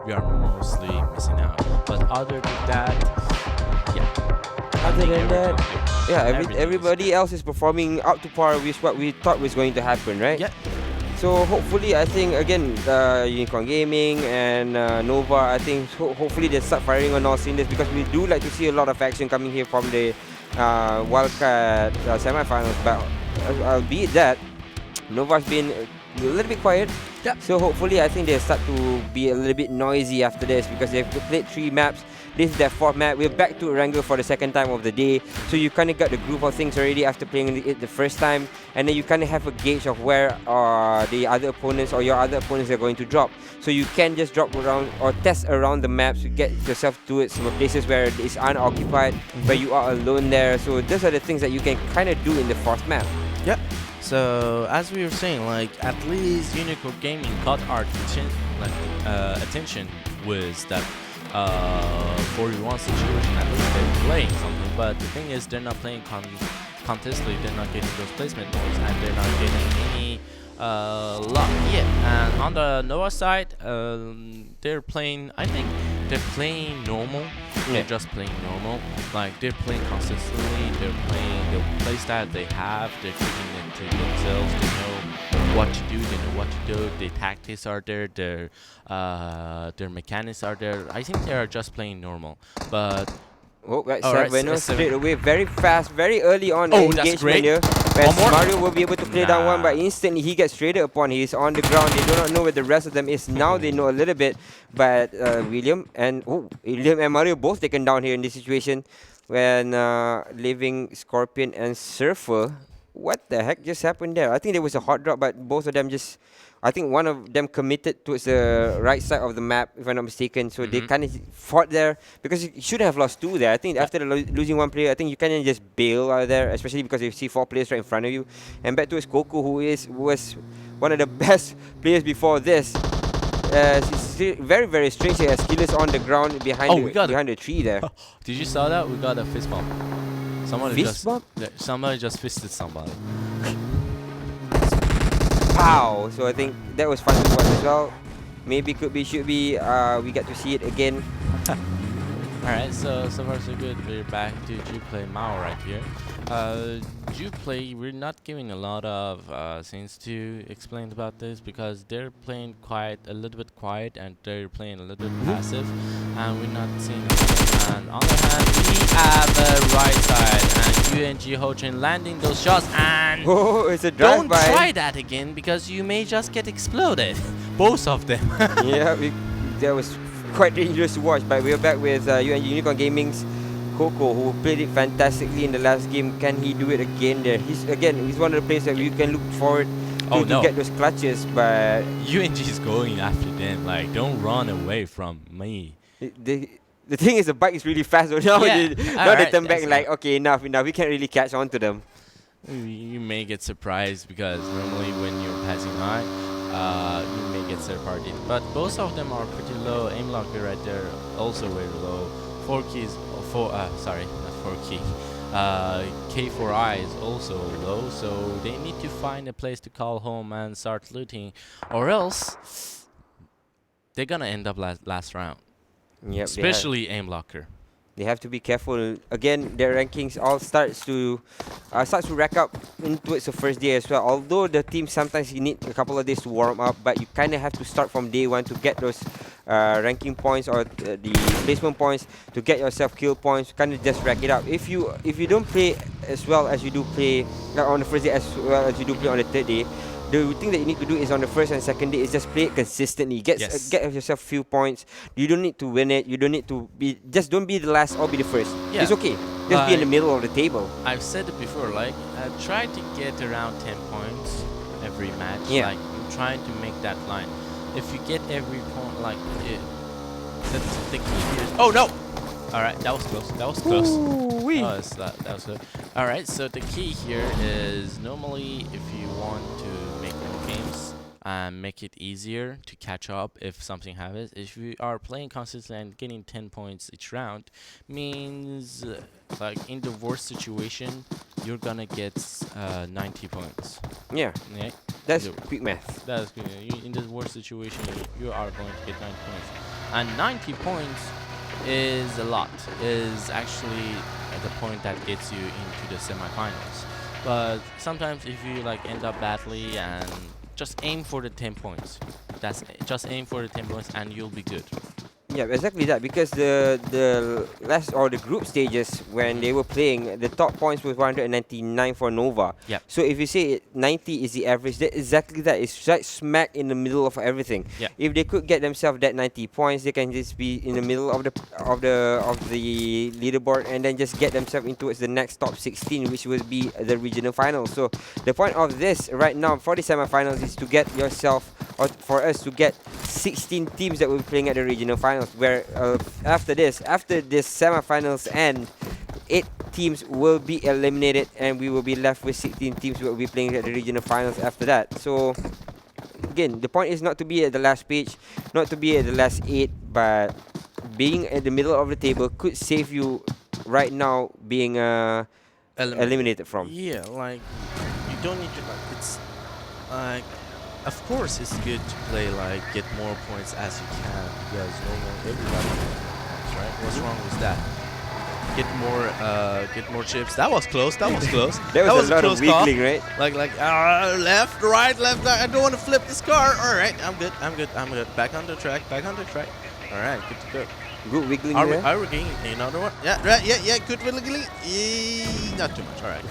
C: we are mostly missing out. But other than that, yeah.
B: Other than that, yeah,
C: everything
B: everybody else is performing up to par with what we thought was going to happen, right?
C: Yeah.
B: So hopefully, I think again, UNicornGaming and Nova, I think hopefully they start firing on all cylinders, because we do like to see a lot of action coming here from the Wildcard semifinals. But albeit that, Nova's been a little bit quiet.
C: Yep.
B: So hopefully, I think they'll start to be a little bit noisy after this, because they've played 3 maps. This is their 4th map. We're back to Erangel for the 2nd time of the day. So you kind of got the groove of things already after playing it the first time. And then you kind of have a gauge of where the other opponents or your other opponents are going to drop. So you can just drop around or test around the maps to get yourself to it, some places where it's unoccupied, where you are alone there. So those are the things that you can kind of do in the 4th map.
C: Yep. So as we were saying, like at least UNicornGaming caught our attention with that 41 situation. At least they're playing something, but the thing is they're not playing contestly. They're not getting those placement points, and they're not getting any luck yet. And on the Nova side, they're playing. I think they're playing normal. They're just playing normal. Like they're playing consistently. They're playing the playstyle they have. They're keeping it to themselves. They know what to do. They know what to do. Their tactics are there. Their mechanics are there. I think they are just playing normal. But
B: Oh, that's
C: Alright,
B: Venom
C: so
B: straight away, very fast, very early on
C: Oh,
B: the
C: that's great.
B: engagement here. Where
C: One more.
B: Mario will be able to play down one,
C: Nah.
B: but instantly he gets traded upon. He's on the ground. They do not know where the rest of them is. Now they know a little bit, but William and Mario both taken down here in this situation when leaving Scorpion and Surfer. What the heck just happened there? I think there was a hot drop, but both of them just... I think one of them committed towards the right side of the map, if I'm not mistaken. So they kind of fought there because you shouldn't have lost 2 there. I think after losing 1 player, I think you kind of just bail out there, especially because you see 4 players right in front of you. And back towards Coco, who was one of the best players before this. He's very, very strange. He has killers on the ground behind the tree there.
C: Did you saw that? We got a fist bump. Somebody just fisted somebody.
B: Wow! So I think that was fun to watch as well. Maybe, could be, should be. We get to see it again.
C: Alright, so far so good. We're back to UPLAY Mao right here. UPLAY, we're not giving a lot of things to explain about this because they're playing a little bit quiet, and they're playing a little bit passive, and we're not seeing it. And on the other hand, we have the right side, and UNG Hochin landing those shots, and
B: it's a
C: don't
B: drive-by.
C: try that again because you may just get exploded. Both of them.
B: Yeah, that was quite dangerous to watch, but we're back with UNicornGaming's Coco, who played it fantastically in the last game. Can he do it again there? He's one of the players that you can look forward to get those clutches, but
C: UNG is going after them. Like, don't run away from me.
B: The thing is, the bike is really fast, so now they turn back like, okay, enough, we can't really catch on to them.
C: You may get surprised because normally when you're passing by, you may get third-party. But both of them are pretty low. Aim locker right there, also very low. 4 keys, sorry, not 4 key. K4I is also low, so they need to find a place to call home and start looting, or else they're gonna end up last round.
B: Yep,
C: especially aim locker.
B: They have to be careful. Again, their rankings all starts to rack up towards the first day as well. Although the team sometimes you need a couple of days to warm up, but you kind of have to start from day 1 to get those ranking points or the placement points, to get yourself kill points. Kind of just rack it up. If you don't play as well as you do play on the first day as well as you do play on the third day, the thing that you need to do is on the first and second day is just play it consistently. Get yourself a few points. You don't need to win it. You don't need to be. Just don't be the last or be the first.
C: Yeah.
B: It's okay. Just be in the middle of the table.
C: I've said it before. Like, try to get around 10 points every match.
B: Yeah.
C: Like, I'm trying to make that line. If you get every point, like, that's the key here. Oh no! All right, that was close. That was close. That was good. All right, so the key here is normally if you want to make more games and make it easier to catch up if something happens, if you are playing consistently and getting 10 points each round, means like in the worst situation you're gonna get 90 points.
B: Yeah. That's quick math.
C: That's good. In the worst situation you are going to get 90 points, and 90 points is a lot, is actually at the point that gets you into the semifinals. But sometimes if you like end up badly, and just aim for the 10 points. Just aim for the 10 points and you'll be good.
B: Yeah, exactly that. Because the last or the group stages when they were playing, the top points was 199 for Nova.
C: Yeah.
B: So if you say 90 is the average, that exactly that. It's right smack in the middle of everything.
C: Yeah.
B: If they could get themselves that 90 points, they can just be in the middle of the leaderboard and then just get themselves into the next top 16, which will be the regional finals. So the point of this right now for the semifinals is to get yourself, or for us to get 16 teams that will be playing at the regional finals. Where after this semifinals end, 8 teams will be eliminated and we will be left with 16 teams who will be playing at the regional finals after that. So again, the point is not to be at the last page, not to be at the last 8, but being at the middle of the table could save you right now being eliminated from.
C: Yeah, like you don't need to, like, it's like, of course it's good to play like get more points as you can, because everybody gets points, right? What's wrong with that? Get more chips. That was close. That was close.
B: That was a lot of wiggling, right?
C: Like left, right, left. I don't want to flip this car. All right, I'm good. Back on the track.
K: Alright, good to go.
B: Good wiggling
K: Are we,
B: there.
K: are we getting another one? Yeah, right, yeah, good wiggling. Not too much, alright.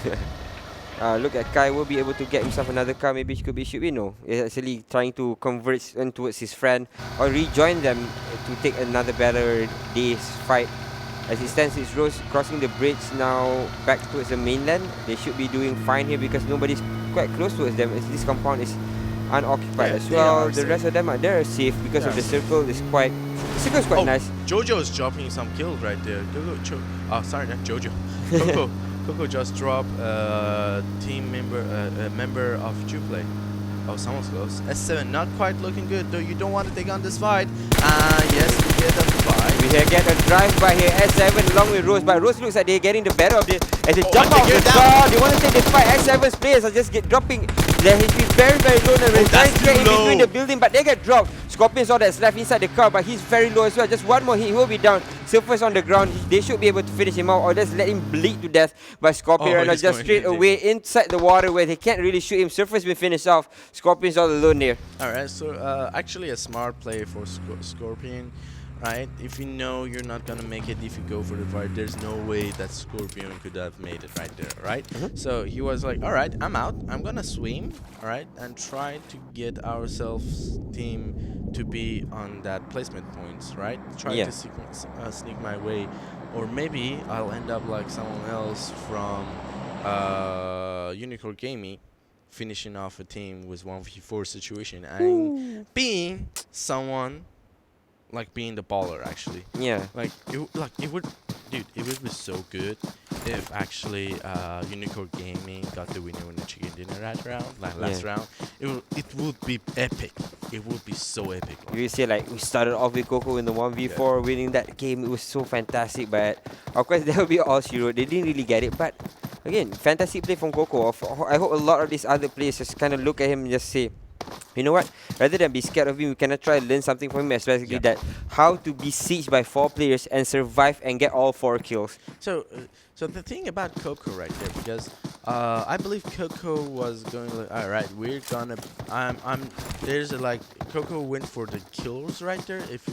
B: Look at Kai will be able to get himself another car. Maybe should be no. He's actually trying to converge towards his friend or rejoin them to take another better day's fight. As it stands, it's Rose crossing the bridge now back towards the mainland. They should be doing fine here because nobody's quite close towards them as this compound is unoccupied as well. The rest of them they're safe because of the circle is quite. The circle is quite nice.
K: Jojo is dropping some kills right there. Sorry, not Jojo. Coco just dropped team member of UPLAY. Oh, someone's close. S7 not quite looking good though. You don't want to take on this fight. Yes, we get a fight.
B: We get a drive by here. S7 along with Rose, but Rose looks like they're getting the better of it as they jump off the car. They want to take the fight. S7's players are just dropping. Their HP very low and they're trying to get in between the building, but they get dropped. Scorpion saw that's left inside the car, but he's very low as well. Just one more hit, he will be down. Surface on the ground. They should be able to finish him out or just let him bleed to death. But Scorpion just straight away inside the water where they can't really shoot him. Surface been finished off. Scorpion's all alone there.
K: Alright, so actually a smart play for Scorpion. Right, if you know you're not gonna make it if you go for the fight, there's no way that Scorpion could have made it right there, right? So he was like, alright, I'm out, I'm gonna swim, alright, and try to get ourselves team to be on that placement points, right? Try to sneak my way, or maybe I'll end up like someone else from UNicornGaming, finishing off a team with 1v4 situation and being someone like being the baller actually.
B: Yeah.
K: Like it would be so good if actually UNicornGaming got the winner in the chicken dinner last round. It would be epic. It would be so epic.
B: You see, like we started off with Coco in the 1v4, winning that game. It was so fantastic, but of course there will be all zero. They didn't really get it, but again, fantastic play from Coco. I hope a lot of these other players just kind of look at him and just say, you know what? Rather than be scared of him, we cannot try to learn something from him, especially that how to be sieged by 4 players and survive and get all 4 kills.
K: So the thing about Coco right there, because I believe Coco was going like, all right, we're gonna, there's like Coco went for the kills right there. If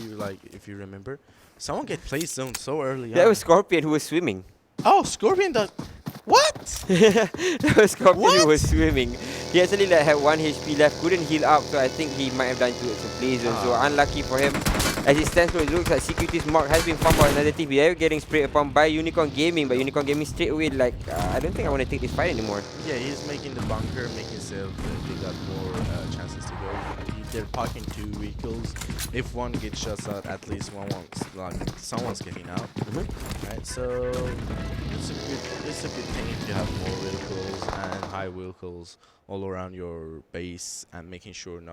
K: you remember, someone get play zone so early.
B: That was Scorpion who was swimming.
K: Oh, Scorpion does. What?
B: That was Scorpion who was swimming. He actually had 1 HP left, couldn't heal up, so I think he might have done to play zone. So unlucky for him. As it stands, it looks like CQT's mark has been found by another team. They are getting sprayed upon by UNicornGaming, but UNicornGaming straight away like, I don't think I want to take this fight anymore.
K: Yeah, he's making the bunker, making sales. They got more chances to go. They're parking 2 vehicles. If one gets shot out, at least someone's getting out. Right, so it's a good thing if you have more vehicles and high vehicles all around your base and making sure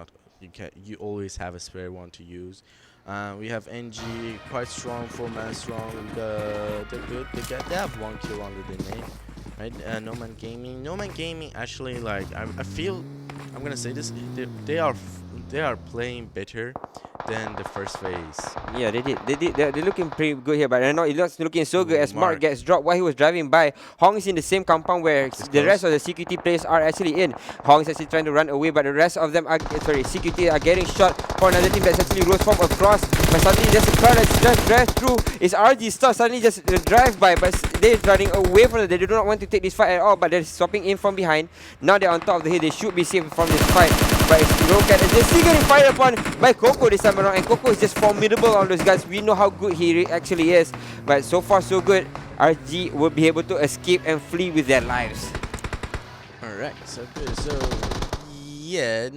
K: you always have a spare one to use. We have NG quite strong, 4-man strong. They're good. They have 1 kill under their name. Right, NoMercy actually, like I feel, I'm gonna say this, they are playing better than the first phase.
B: Yeah, they did. They're looking pretty good here, but they're not looking so good as Mark gets dropped while he was driving by. Hong is in the same compound where the rest of the CQT players are actually in. Hong is actually trying to run away, but the rest of them are, CQT are getting shot for another team that's actually rose from across. But suddenly there's a car that's just drives through. It's RGStar suddenly just drive by, but they're running away from it. They do not want to take this fight at all, but they're swapping in from behind. Now they're on top of the hill. They should be safe from this fight. But it's Rokat is just getting fired upon by Coco this time around, and Coco is just formidable on those guys. We know how good he actually is, but so far so good. RG will be able to escape and flee with their lives.
K: Alright, so good. So yeah,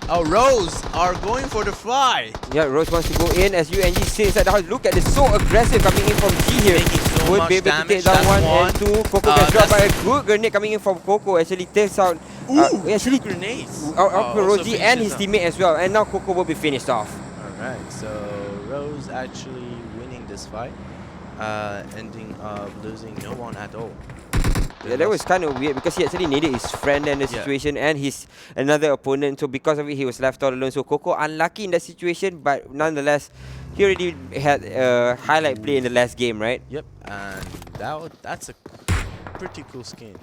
K: Rose are going for the fight.
B: Yeah, Rose wants to go in as UNG stays inside the house. Look at this, so aggressive coming in from G here.
K: So
B: would be able to take down 1 and 2. Coco gets dropped by a good grenade coming in from Coco. Actually takes out actually
K: grenades.
B: Rosie and his teammate as well. And now Coco will be finished off.
K: Alright, so Rose actually winning this fight, ending up losing no one at all.
B: Yeah, that was kind of weird because he actually needed his friend in the situation and his another opponent. So because of it, he was left all alone. So Coco unlucky in that situation, but nonetheless, he already had a highlight play in the last game, right?
K: Yep, and that's a pretty cool skin.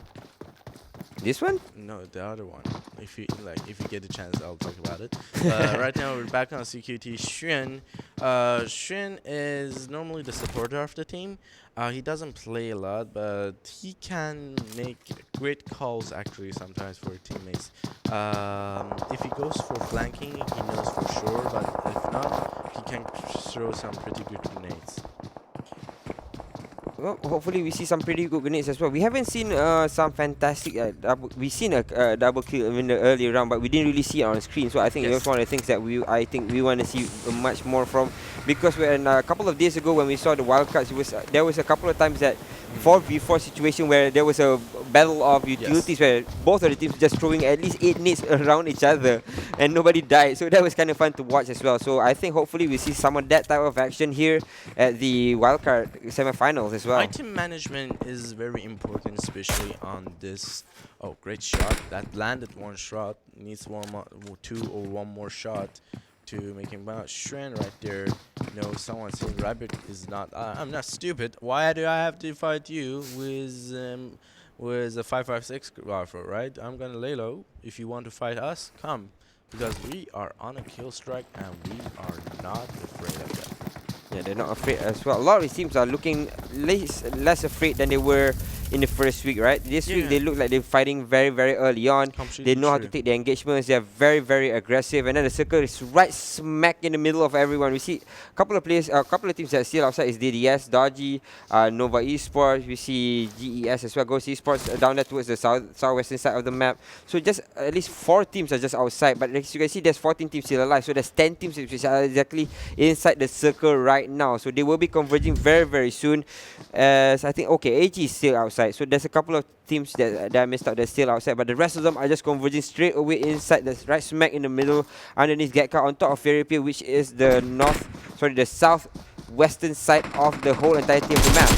B: This one?
K: No, the other one. if you get the chance, I'll talk about it. Right now we're back on CQT. Xuan is normally the supporter of the team. He doesn't play a lot, but he can make great calls actually sometimes for teammates. If he goes for flanking, he knows for sure, but if not, he can throw some pretty good grenades.
B: Well, hopefully we see some pretty good grenades as well. We haven't seen some fantastic we've seen a double kill in the early round, but we didn't really see it on screen. So I think it was one of the things that I think we want to see much more from, because when a couple of days ago when we saw the wildcards, there was a couple of times that 4v4 situation where there was a battle of utilities where both of the teams just throwing at least 8 nades around each other and nobody died. So that was kind of fun to watch as well. So I think hopefully we see some of that type of action here at the wildcard semifinals as well.
K: Item management is very important, especially on this. Oh, great shot! That landed one shot. Needs two or one more shot to make him bounce. Xuan right there. No, someone saying Rabbit is not. I'm not stupid. Why do I have to fight you with a 5.56 rifle? Right? I'm gonna lay low. If you want to fight us, come, because we are on a kill strike and we are not afraid of that.
B: Yeah, they're not afraid as well. A lot of these teams are looking less afraid than they were in the first week, right? This week they look like they're fighting very, very early on. They know how to take their engagements. They're very, very aggressive. And then the circle is right smack in the middle of everyone. We see a couple of players, a couple of teams that are still outside is DDS, Dodgy, Nova Esports. We see GES as well, Ghost Esports down there towards the southwestern side of the map. So just at least 4 teams are just outside. But as you can see, there's 14 teams still alive. So there's 10 teams which are exactly inside the circle right now. So they will be converging very, very soon. As I think, okay, AG is still outside. So there's a couple of teams that I missed out that's still outside, but the rest of them are just converging straight away inside the right smack in the middle underneath Getka on top of Fairy Pier, which is the the southwestern side of the whole entirety of the map.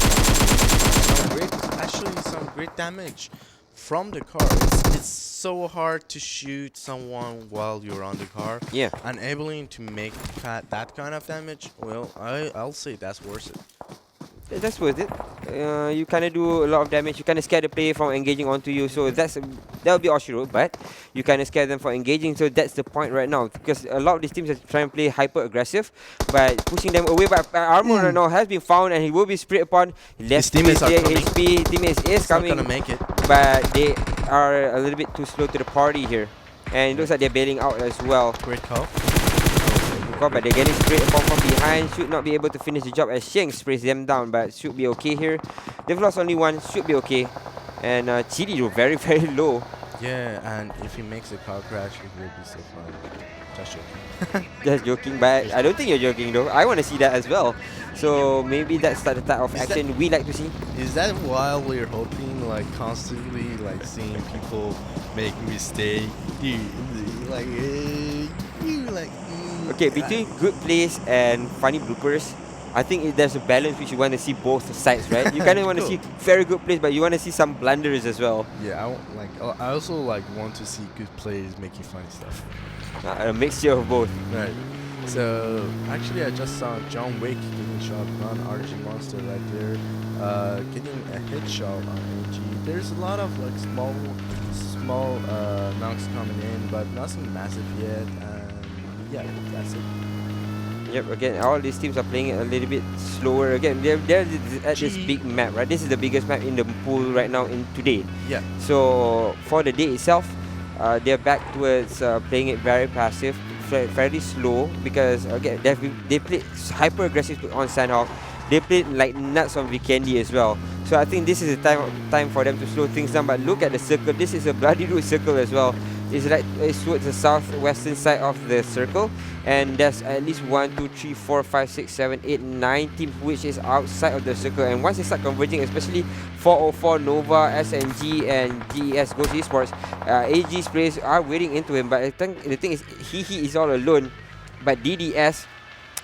K: Actually, some great damage from the car. It's so hard to shoot someone while you're on the car.
B: Yeah.
K: And able to make that kind of damage, well, I'll say that's worth it.
B: That's worth it. You kind of do a lot of damage. You kind of scare the player from engaging onto you. So that'll be Oshiro, but you kind of scare them from engaging. So that's the point right now, because a lot of these teams are trying to play hyper aggressive, but pushing them away. But Armor right now has been found and he will be sprayed upon.
K: His teammates are coming.
B: HP teammates is coming.
K: Not gonna make it.
B: But they are a little bit too slow to the party here, and it looks like they're bailing out as well.
K: Great call.
B: But they're getting sprayed upon from behind. Should not be able to finish the job as Sheng sprays them down, but should be okay here. They've lost only one, should be okay. And Chidi very, very low.
K: Yeah, and if he makes a car crash, it will be so fun. Just joking.
B: Just joking, but I don't think you're joking though. I want to see that as well. So maybe that's the type of action we like to see.
K: Is that why we're hoping, like, constantly, like, seeing people make mistakes?
B: Okay, between good plays and funny bloopers, I think there's a balance which you want to see both sides, right? You kind of want to see very good plays, but you want to see some blunders as well.
K: Yeah, I also want to see good players making funny stuff.
B: A mixture of both.
K: Right. So actually, I just saw John Wick getting shot on RG Monster right there, getting a headshot on AG. There's a lot of like small knocks coming in, but nothing massive yet. Yeah, that's it.
B: Yep, again, all these teams are playing it a little bit slower. Again, they're at this big map, right? This is the biggest map in the pool right now today.
K: Yeah.
B: So for the day itself, they're back towards playing it very passive, fairly slow, because again, they played hyper aggressive on Sanhok. They played like nuts on Vikendi as well. So I think this is the time for them to slow things down. But look at the circle. This is a bloody root circle as well. It's towards the southwestern side of the circle, and there's at least 1, 2, 3, 4, 5, 6, 7, 8, 9 teams which is outside of the circle. And once they start converging, especially 404, Nova, SNG, and GES Ghost Esports, AG's players are waiting into him. But I think the thing is, he is all alone. But DDS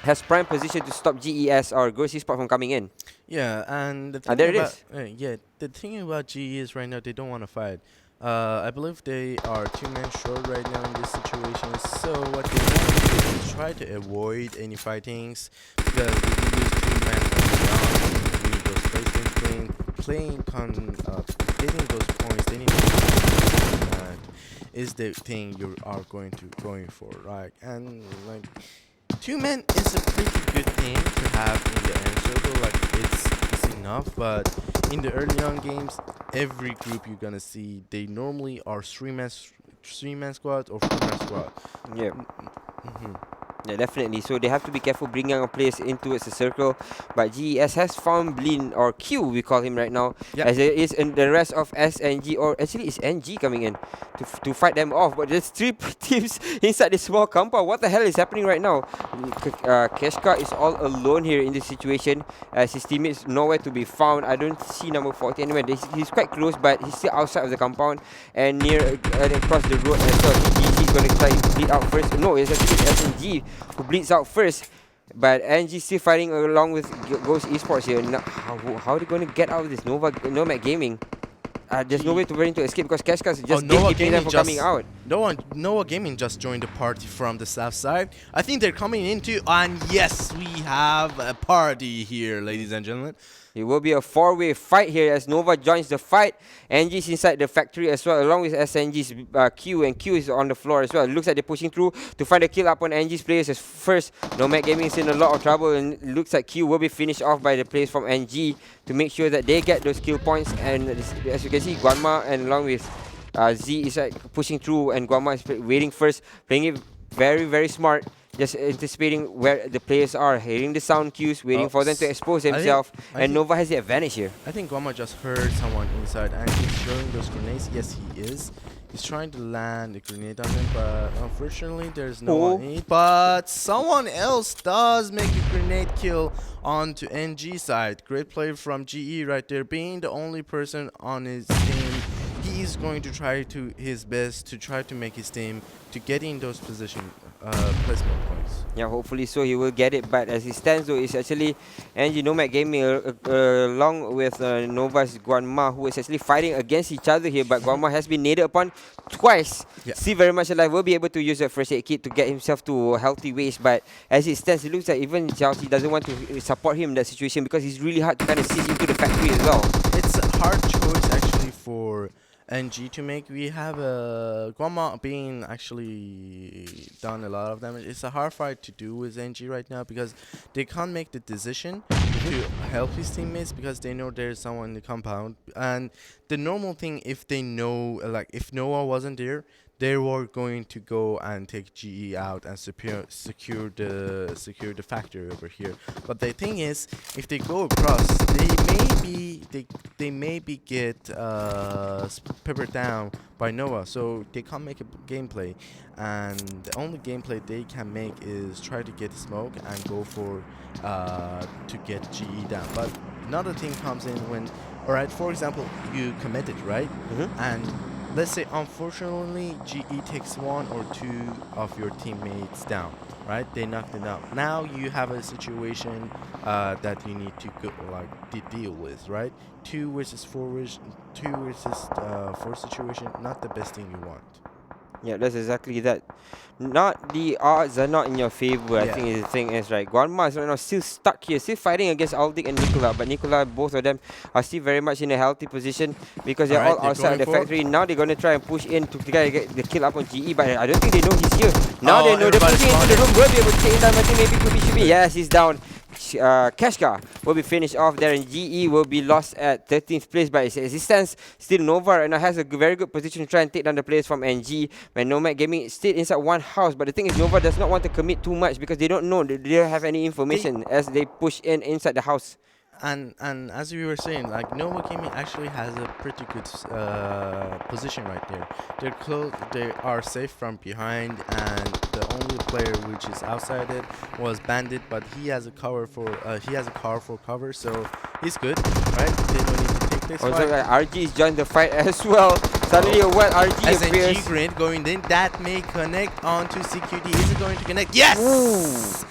B: has prime position to stop GES or Ghost Esports from coming in.
K: Yeah, and the thing
B: there
K: about,
B: it is.
K: Yeah, the thing about GES right now, they don't want to fight. I believe they are 2 men short right now in this situation. So what they want to do is try to avoid any fightings, because if you use 2 men doing those fighting, getting those points, they need to do that. is the thing you are going for, right? And like 2-man is a pretty good thing to have in the end circle. Like it's enough, but in the early on games, every group you're gonna see, they normally are three-man squad or 4-man squad.
B: Yeah. Yeah, definitely. So they have to be careful bringing our players in towards the circle. But GES has found Blin, or Q we call him right now, as there is in the rest of SNG, or actually it's NG coming in to fight them off. But there's 3 teams inside this small compound. What the hell is happening right now? Keshka is all alone here in this situation, as his teammates nowhere to be found. I don't see number 40 anywhere. He's quite close, but he's still outside of the compound and near across the road as well. GG is going to try to bleed out first. No, it's actually SNG who bleeds out first, but NG still fighting along with Ghost Esports here. How are they going to get out of this? Nomad Gaming. There's no way to to escape because Keshka is just gatekeeping them from coming out.
K: Noah Gaming just joined the party from the south side. I think they're coming in too, and yes, we have a party here, ladies and gentlemen.
B: It will be a 4-way fight here as Nova joins the fight. NG's inside the factory as well, along with SNG's Q, and Q is on the floor as well. It looks like they're pushing through to find a kill up on NG's players as first. Nomad Gaming is in a lot of trouble, and it looks like Q will be finished off by the players from NG to make sure that they get those kill points. And as you can see, Guanma and along with Z is pushing through, and Guanma is waiting first, playing it very, very smart. Just anticipating where the players are, hearing the sound cues, waiting for them to expose themselves, and Nova has the advantage here.
K: I think Guama just heard someone inside and he's throwing those grenades. Yes, he is. He's trying to land a grenade on them, but unfortunately there's no one in. But someone else does make a grenade kill onto NG side. Great play from GE right there, being the only person on his team. He's going to try his best to try to make his team to get in those placement points.
B: Yeah, hopefully so he will get it. But as it stands though, it's actually NG Nomad Gaming along with Nova's Guanma, who is actually fighting against each other here. But Guanma has been naded upon twice. Still very much alive, will be able to use a first aid kit to get himself to a healthy waste. But as it stands, it looks like even Chelsea doesn't want to support him in that situation because it's really hard to kind of siege into the factory as well.
K: It's a hard choice actually for NG to make. We have Guama being actually done a lot of damage. It's a hard fight to do with NG right now because they can't make the decision to help his teammates because they know there's someone in the compound. And the normal thing, if they know, like if Noah wasn't there, they were going to go and take GE out and secure the factory over here. But the thing is, if they go across, they maybe get peppered down by Noah, so they can't make a gameplay. And the only gameplay they can make is try to get smoke and go for to get GE down. But another thing comes in when, alright, for example, you committed, right? And let's say, unfortunately, GE takes 1 or 2 of your teammates down, right? They knock them out. Now you have a situation that you need to deal with, right? 2 versus 4 situation, not the best thing you want.
B: Yeah, that's exactly that. The odds are not in your favor, I think the thing is, right? Guanma is right now still stuck here, still fighting against Aldic and Nicola. But Nicola, both of them are still very much in a healthy position because they're all outside of the factory. Now they're going to try and push in to get the kill up on GE, but I don't think they know he's here. Now they know they're pushing into the room, will be able to take him down. I think maybe should be. Yes, he's down. Keshka will be finished off there, and GE will be lost at 13th place. But as it stands, still Nova right now has a very good position to try and take down the players from NG. When Nomad Gaming is still inside one house, but the thing is, Nova does not want to commit too much because they don't know, they don't have any information as they push inside the house.
K: And as we were saying, like Nova Gaming actually has a pretty good position right there. They're close, they are safe from behind, and the only player which is outside it was Bandit, but he has a car for cover, so he's good, right? They don't need to take this fight.
B: Also, RG is joined the fight as well. Suddenly, a wet RG appears.
K: SNG grenade going in, that may connect onto CQT. Is it going to connect? Yes!
B: Ooh.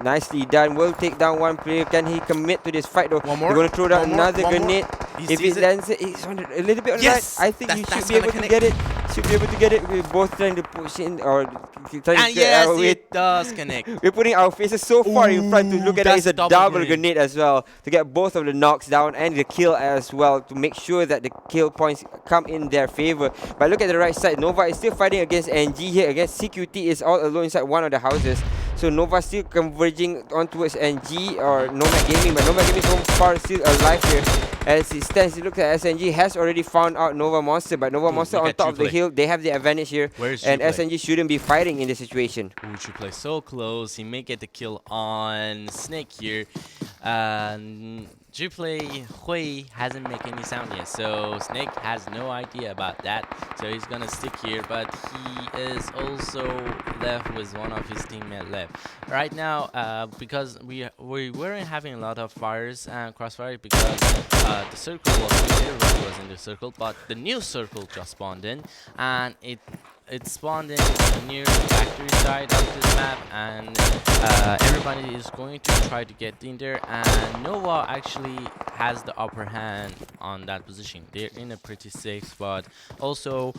B: Nicely done. Will take down one player. Can he commit to this fight though?
K: One more.
B: We're going to throw down another grenade. If it lands
K: it.
B: lands it, it's on a little bit on
K: yes!
B: the right. I think he should be able to get it. Should be able to get it. We're both trying to push in or trying
C: And
B: to get
C: yes,
B: our way.
C: it does connect.
B: We're putting our faces so far in front to look at it.
C: That's
B: It's a
C: double
B: double
C: grenade.
B: grenade as well to get both of the knocks down and the kill as well to make sure that the kill points come in their favor. But look at the right side. Nova is still fighting against NG here. Against CQT is all alone inside one of the houses. So Nova still converging on towards NG or Nomad Gaming, but Nomad Gaming from far still alive here. As it stands, look at SNG has already found out Nova Monster, but Nova Monster on top of the hill, they have the advantage here.
C: Where's
B: and
C: UPLAY?
B: SNG shouldn't be fighting in this situation.
C: UPLAY so close. He may get the kill on Snake here. UPLAY Hui hasn't made any sound yet, so Snake has no idea about that. So he's gonna stick here, but he is also left with one of his teammates left. Right now, because we weren't having a lot of fires and crossfire because the circle everybody was in the circle, but the new circle just spawned in, and it spawned in near the factory side of this map, and everybody is going to try to get in there, and Nova actually has the upper hand on that position. They're in a pretty safe spot. Also,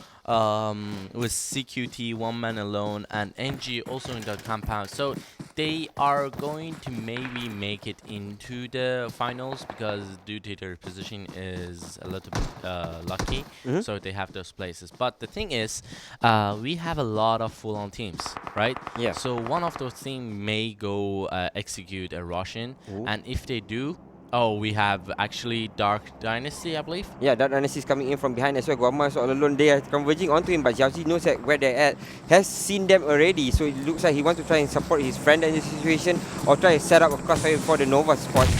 C: with CQT one man alone and NG also in the compound, so they are going to maybe make it into the finals because due to their position is a little bit lucky, so they have those places. But the thing is, we have a lot of full-on teams, right?
B: Yeah.
C: So one of those teams may go execute a Russian, and if they do, we have actually Dark Dynasty, I believe.
B: Yeah, Dark Dynasty is coming in from behind as well. Guama is all alone. They are converging onto him, but Xiaozi knows that where they're at, has seen them already. So it looks like he wants to try and support his friend in this situation or try to set up a crossfire for the Nova spots.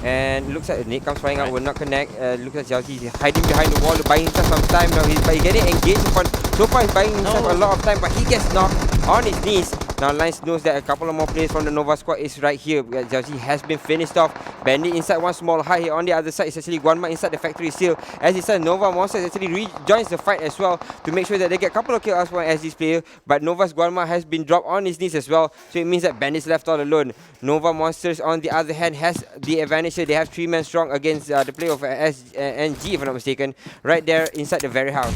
B: And looks like the nade comes flying out, will not connect. Looks like Xiaozi is hiding behind the wall to buy himself some time now. He's getting engaged in front. So far he's buying himself a lot of time, but he gets knocked on his knees. Now Lines knows that a couple of more players from the Nova squad is right here. Xiaozi has been finished off. Bandit inside one small hut here. On the other side is actually Guanma inside the factory still. As he said, Nova Monsters actually rejoins the fight as well to make sure that they get a couple of kills as this player. But Nova's Guanma has been dropped on his knees as well. So it means that Bandit's left all alone. Nova Monsters on the other hand has the advantage here. They have 3 men strong against the player of NG if I'm not mistaken. Right there inside the very house.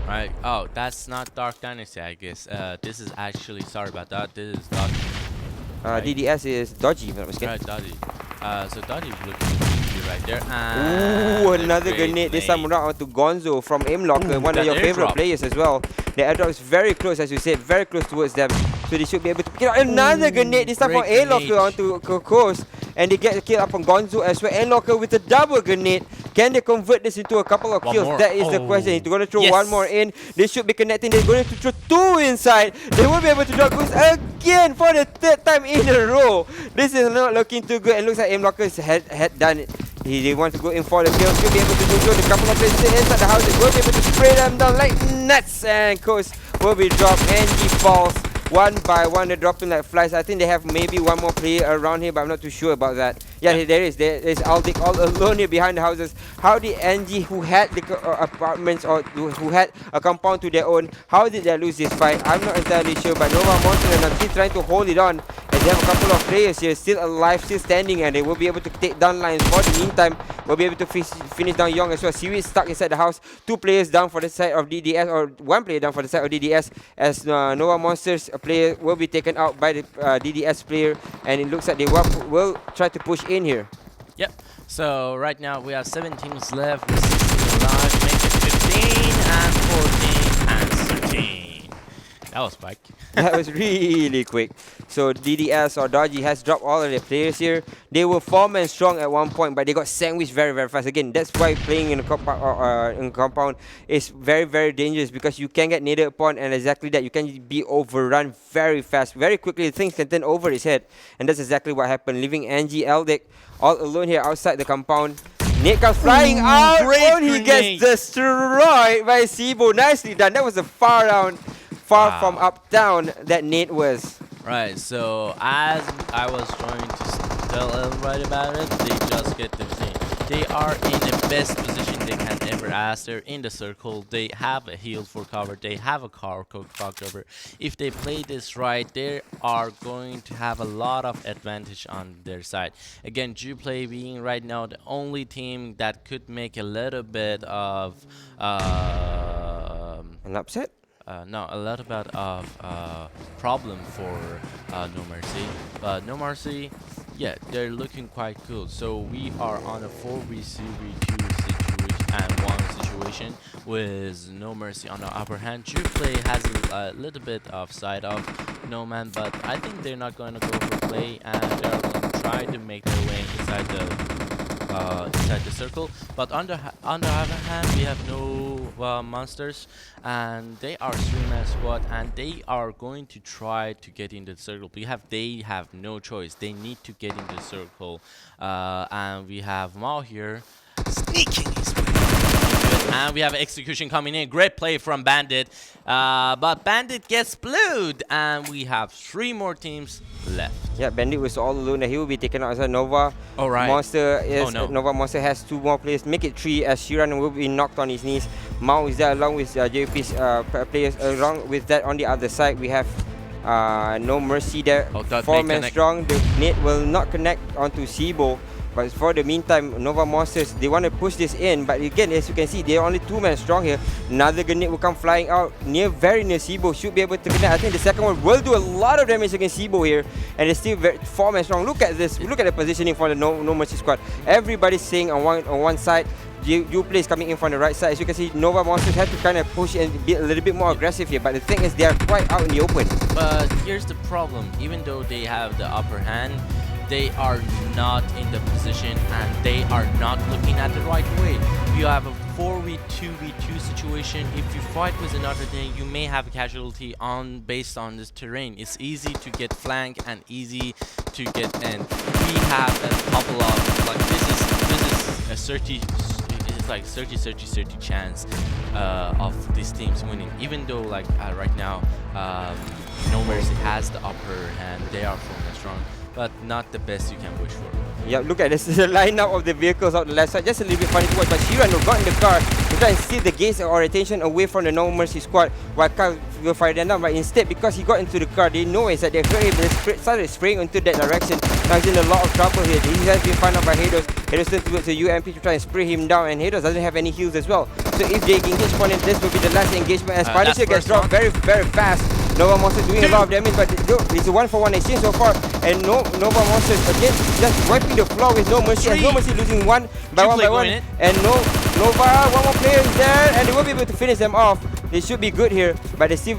C: Right. Oh, that's not Dark Dynasty, I guess. This is actually, sorry about that. This is Dodgy. Right.
B: DDS is Dodgy, if I'm not mistaken.
C: Right, Dodgy. So Dodgy is looking to be right there. And
B: ooh, another grenade. This time around onto Gonzo from Aimlocker, one of your favorite players as well. The airdrop is very close, as you said, very close towards them. So they should be able to pick it up. Another grenade, this time from Aimlocker onto Kokos. And they get the kill up on Gonzo as well. Aimlocker with a double grenade. Can they convert this into a couple of kills? That is the question. They're going to throw one more in. They should be connecting. They're going to throw 2 inside. They will be able to drop boost again for the 3rd time in a row. This is not looking too good. And looks like Aimlocker's had done it. They want to go in for the kill. Should be able to do so. The couple of players still inside the house. They will be able to spray them down like nuts. And Coast will be dropped. And he falls. One by one, they drop him like flies. I think they have maybe one more player around here, but I'm not too sure about that. Yeah, there is. There is Aldic all alone here behind the houses. How did NG, who had the apartments or who had a compound to their own, how did they lose this fight? I'm not entirely sure, but Nova Monster and still trying to hold it on. And they have a couple of players here still alive, still standing, and they will be able to take down Lines. For the meantime, we'll be able to finish down Young as well. Seaweed stuck inside the house. 2 players down for the side of DDS, or 1 player down for the side of DDS, as Nova Monsters player will be taken out by the DDS player, and it looks like they will try to push in here.
C: Yep. So right now we have 7 teams left, with 16 alive, make it 15 and 14 and 13. That was quick.
B: That was really quick. So DDS or Dodgy has dropped all of their players here. They were 4 men strong at one point, but they got sandwiched very, very fast. Again, that's why playing in a compound is very, very dangerous, because you can get naded upon, and exactly that, you can be overrun very fast. Very quickly, things can turn over his head. And that's exactly what happened, leaving NG Eldic all alone here outside the compound. Nade comes flying out, and he gets destroyed by Sibo. Nicely done. That was a far from up down that nade was.
C: Right, so as I was trying to tell everybody about it, they just get the thing. They are in the best position they can ever ask. They're in the circle. They have a heal for cover. They have a car cover. If they play this right, they are going to have a lot of advantage on their side. Again, UPLAY being right now the only team that could make a little bit of
B: An upset?
C: No, a little bit of problem for NoMercy. But NoMercy, yeah, they're looking quite good. So we are on a 4v2 situation and 1 situation with NoMercy on the upper hand. UPLAY has a little bit of side of Nomad, but I think they're not going to go for play, and they're going to try to make their way inside the circle. But on the other hand, we have no monsters, and they are 3-man squad, and they are going to try to get into the circle. They have no choice. They need to get into the circle, and we have Mao here sneaking his way. And we have execution coming in. Great play from Bandit, but Bandit gets blued, and we have 3 more teams left.
B: Yeah, Bandit was all alone. He will be taken out as a Nova.
C: All right.
B: Monster is
C: Oh, no.
B: Nova Monster has 2 more players. Make it 3 as Shiran will be knocked on his knees. Mao is there along with JP's players. Along with that, on the other side, we have NoMercy there.
C: Oh, that
B: 4
C: may
B: men
C: connect.
B: strong. The nade will not connect onto Sibo. But for the meantime, Nova Monsters, they want to push this in. But again, as you can see, they're only 2 men strong here. Another grenade will come flying out very near Sibo. Should be able to connect. I think the second one will do a lot of damage against Sibo here. And it's still 4 men strong. Look at this. Look at the positioning for the NoMercy squad. Everybody's staying on one side. UPLAY is coming in from the right side. As you can see, Nova Monsters have to kind of push and be a little bit more aggressive here. But the thing is, they are quite out in the open.
C: But here's the problem. Even though they have the upper hand, they are not in the position, and they are not looking at the right way. You have a 4v2v2 situation. If you fight with another team, you may have a casualty based on this terrain. It's easy to get flank and easy to get in. We have a couple of this is a 30. It's like 30 chance of these teams winning. Even though right now, NoMercy has the upper hand. They are strong, but not the best you can wish for.
B: Yeah, look at this. The lineup of the vehicles on the left side. Just a little bit funny to watch. But Shiran got in the car to try and steal the gaze or attention away from the NoMercy squad. Wildcard will fire them down. But instead, because he got into the car, they know is that they heard him. They started spraying into that direction. Now he's in a lot of trouble here. He has been found out by Hados. Hados turns towards the UMP to try and spray him down. And Hados doesn't have any heals as well. So if they engage upon him, this will be the last engagement. As Punisher gets dropped very, very fast. Nova Monster doing a lot of damage, but it's a 1-for-1 exchange so far. And Nova Monsters again just wiping the floor with NoMercy. And NoMercy losing one by one. And Nova, one more player is there, and they will be able to finish them off. They should be good here, but they still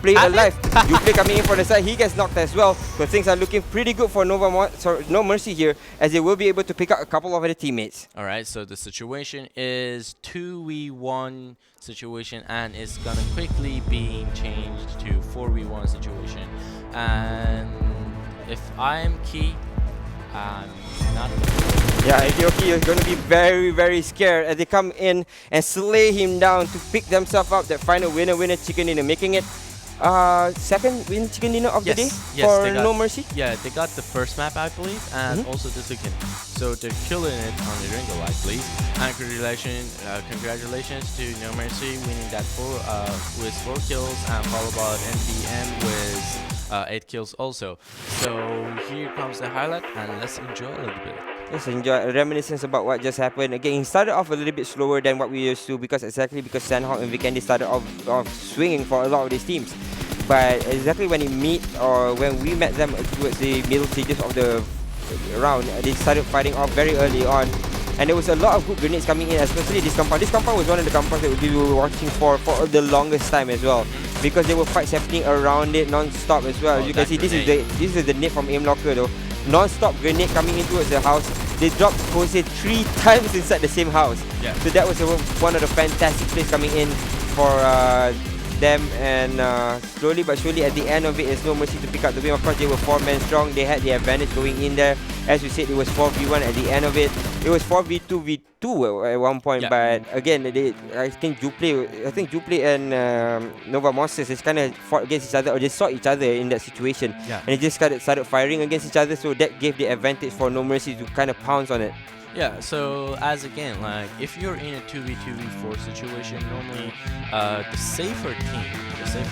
B: play alive. UPLAY coming in for the side, he gets knocked as well. So things are looking pretty good for NoMercy here, as they will be able to pick up a couple of other teammates.
C: All right, so the situation is 2v1 situation, and it's gonna quickly be changed to 4v1 situation. And if I'm Key, I'm not.
B: Yeah, Yoki is going to be very, very scared as they come in and slay him down to pick themselves up. That final winner chicken dinner, making it second win chicken dinner of the day for NoMercy.
C: Yeah, they got the first map, I believe, and also the second. So they're killing it on the Erangel, I believe. And congratulations to NoMercy winning that with 4 kills, and followed by NBM with 8 kills also. So here comes the highlight, and let's enjoy a little bit.
B: Let's enjoy a reminiscence about what just happened. Again, he started off a little bit slower than what we used to, because Sanhok and Vikendi started off swinging for a lot of these teams. But exactly when we met them towards the middle stages of the round, they started fighting off very early on. And there was a lot of good grenades coming in, especially this compound. This compound was one of the compounds that we were watching for the longest time as well, because there were fights happening around it non-stop as well. You can see this is the nade from Aim Locker though. Non-stop grenade coming in towards the house. They dropped Jose 3 times inside the same house.
C: Yeah.
B: So that was one of the fantastic plays coming in for them, and slowly but surely at the end of it, there's NoMercy to pick up the win. Of course, they were 4 men strong. They had the advantage going in there. As we said, it was 4v1 at the end of it. It was 4v2v2 at one point, but again, I think UPLAY and Nova Monsters is kind of fought against each other, or they saw each other in that situation, and they just started firing against each other. So that gave the advantage for NoMercy to kind of pounce on it.
C: Yeah, so as again, if you're in a 2v2v4 situation, normally the safer team is to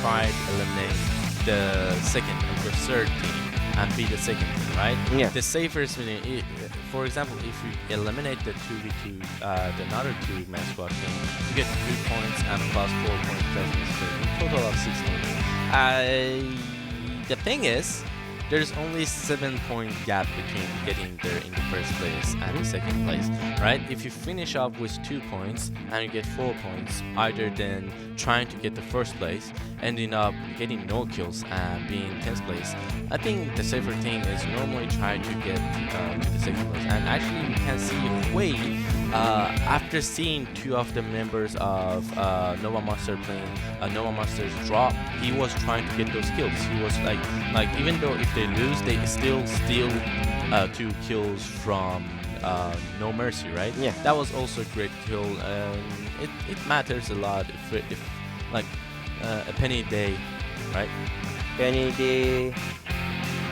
C: try to eliminate the second or the third team.
K: and be the second team, right?
B: Yeah.
K: The safest winning. For example, if you eliminate the 2v2, the another two man squad team, you get 3 points and plus 4 points presence for a total of 6 points. The thing is, there's only 7-point gap between getting there in the first place and the second place, right? If you finish off with 2 points and you get 4 points, either than trying to get the first place, ending up getting no kills and being 10th place, I think the safer thing is normally try to get to the second place. And actually, we can see Hui, after seeing 2 of the members of Nova Monster playing Nova Monster's drop, he was trying to get those kills. He was like even though if they lose, they still steal 2 kills from NoMercy, right?
B: Yeah.
K: That was also a great kill. It matters a lot if like a penny day, right?
B: Penny day.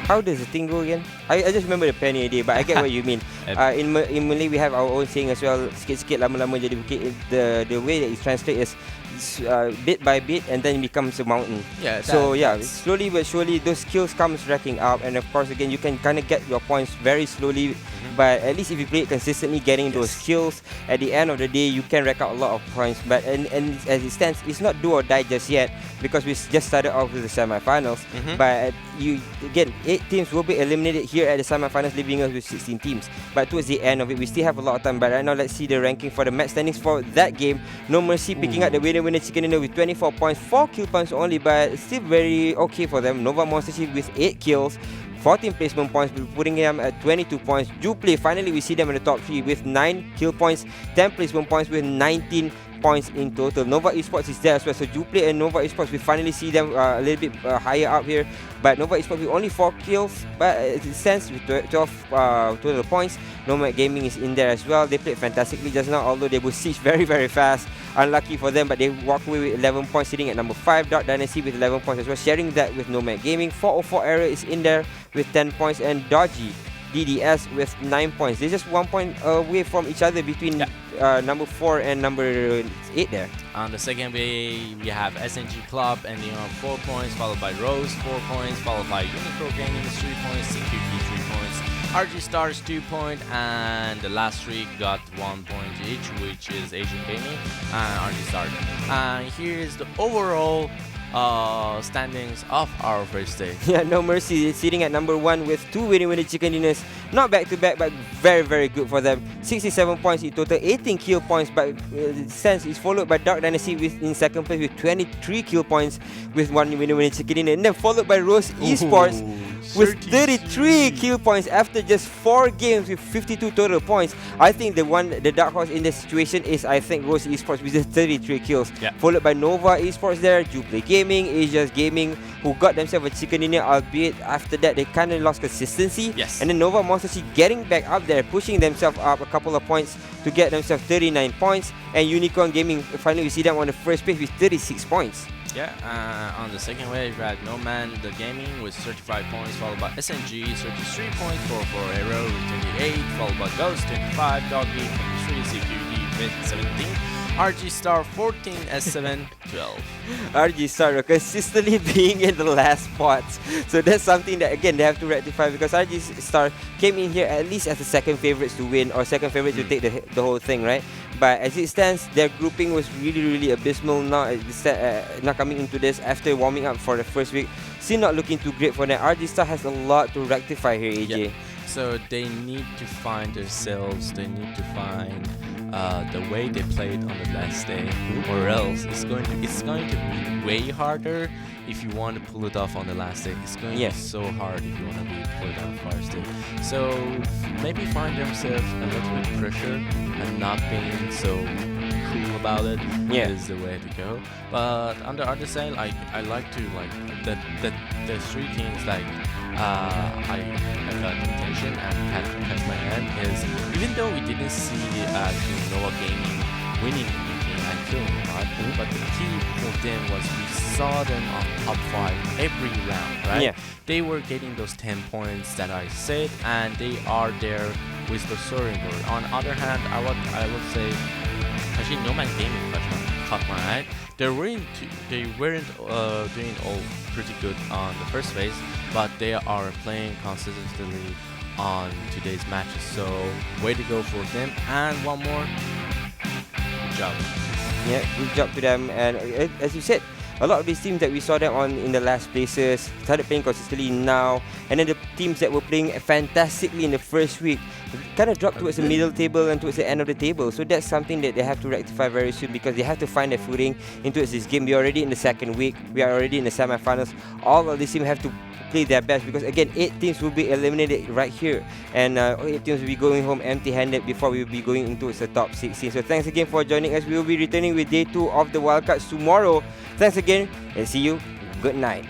B: How does the thing go again? I just remember the penny a day, but I get what you mean. In Malay, we have our own saying as well. Sikit-sikit, lama-lama jadi bukit. The way that it translates is bit by bit, and then it becomes a mountain.
K: Yeah.
B: So yeah, slowly but surely, those skills comes racking up, and of course, again, you can kind of get your points very slowly. But at least if you play it consistently, getting those kills, at the end of the day, you can rack up a lot of points. But and as it stands, it's not do or die just yet, because we just started off with the semifinals. But you again, 8 teams will be eliminated here at the semifinals, leaving us with 16 teams. But towards the end of it, we still have a lot of time. But right now, let's see the ranking for the match standings for that game. NoMercy picking up the winner chicken dinner with 24 points, 4 kill points only, but still very okay for them. Nova Monster with 8 kills. 14 placement points, putting them at 22 points. UPLAY, finally we see them in the top 3 with 9 kill points, 10 placement points with 19 points in total. Nova Esports is there as well, so UPLAY and Nova Esports, we finally see them a little bit higher up here. But Nova Esports with only 4 kills, but it stands with 12 total points. Nomad Gaming is in there as well. They played fantastically just now, although they were sieged very, very fast. Unlucky for them, but they walk away with 11 points, sitting at number 5. DYNASTY with 11 points as well, sharing that with Nomad Gaming. 404 Error is in there with 10 points, and Dodgy DDS with 9 points. They're just 1 point away from each other between number 4 and number 8 there.
K: On the second way, we have SNG Club ending on 4 points, followed by Rose 4 points, followed by UNicornGaming 3 points, CQT 3 points, RGStar 2 points, and the last 3 got 1 point each, which is AsiaGaming and RGStar. And here is the overall standings of our first day.
B: Yeah, NoMercy is sitting at number 1 with 2 winning chicken dinners. Not back to back, but very, very good for them. 67 points in total, 18 kill points, but Sense is followed by Dark Dynasty in second place with 23 kill points with 1 winning chicken dinner, and then followed by Rose Esports with 33 kill points after just 4 games with 52 total points. I think the dark horse in this situation is, I think, Rose Esports with just 33 kills.
K: Yeah.
B: Followed by Nova Esports there, UPLAY Gaming, AsiaGaming, who got themselves a chicken dinner, albeit after that they kind of lost consistency.
K: Yes.
B: And then Nova Monster getting back up there, pushing themselves up a couple of points to get themselves 39 points. And UNicornGaming, finally we see them on the first page with 36 points.
K: Yeah, on the second wave, we had Nomad the Gaming with 35 points, followed by SNG 33 points, 4 Arrow with 28, followed by Ghost 25, Dodgy 23, CQT with 17, RGStar 14, S7 12.
B: RGStar consistently being in the last spots, so that's something that again they have to rectify, because RGStar came in here at least as the second favorites to win, or second favorites to take the whole thing, right? But as it stands, their grouping was really, really abysmal. Now coming into this after warming up for the first week, still not looking too great for them. RGStar has a lot to rectify here, AJ.
K: Yeah. So they need to find themselves. They need to find the way they played on the last day, or else it's going to be way harder if you want to pull it off on the last day. It's going to be so hard if you want to pull it off first day. So maybe find themselves a little bit pressure and not being so cool about it is the way to go. But on the other side, I like to the 3 things I got intention and catch my hand is, even though we didn't see Team Nova Gaming winning anything and killing a lot, but the key for them was we saw them on top 5 every round, right?
B: Yeah.
K: They were getting those 10 points that I said, and they are there with the soaring board. On the other hand, I would say actually Nomad Gaming caught my eye. They weren't doing all pretty good on the first phase,
C: but they are playing consistently on today's matches. So way to go for them. And one more, good job.
B: Yeah, good job to them. And as you said, a lot of these teams that we saw them on in the last places started playing consistently now, and then the teams that were playing fantastically in the first week kind of dropped towards the middle table and towards the end of the table. So that's something that they have to rectify very soon, because they have to find their footing into this game. We're already in the second week. We are already in the semi-finals. All of these teams have to play their best, because again 8 teams will be eliminated right here, and 8 teams will be going home empty-handed before we will be going into the top 16. So thanks again for joining us. We will be returning with day 2 of the wildcards tomorrow. Thanks again and see you. Good night.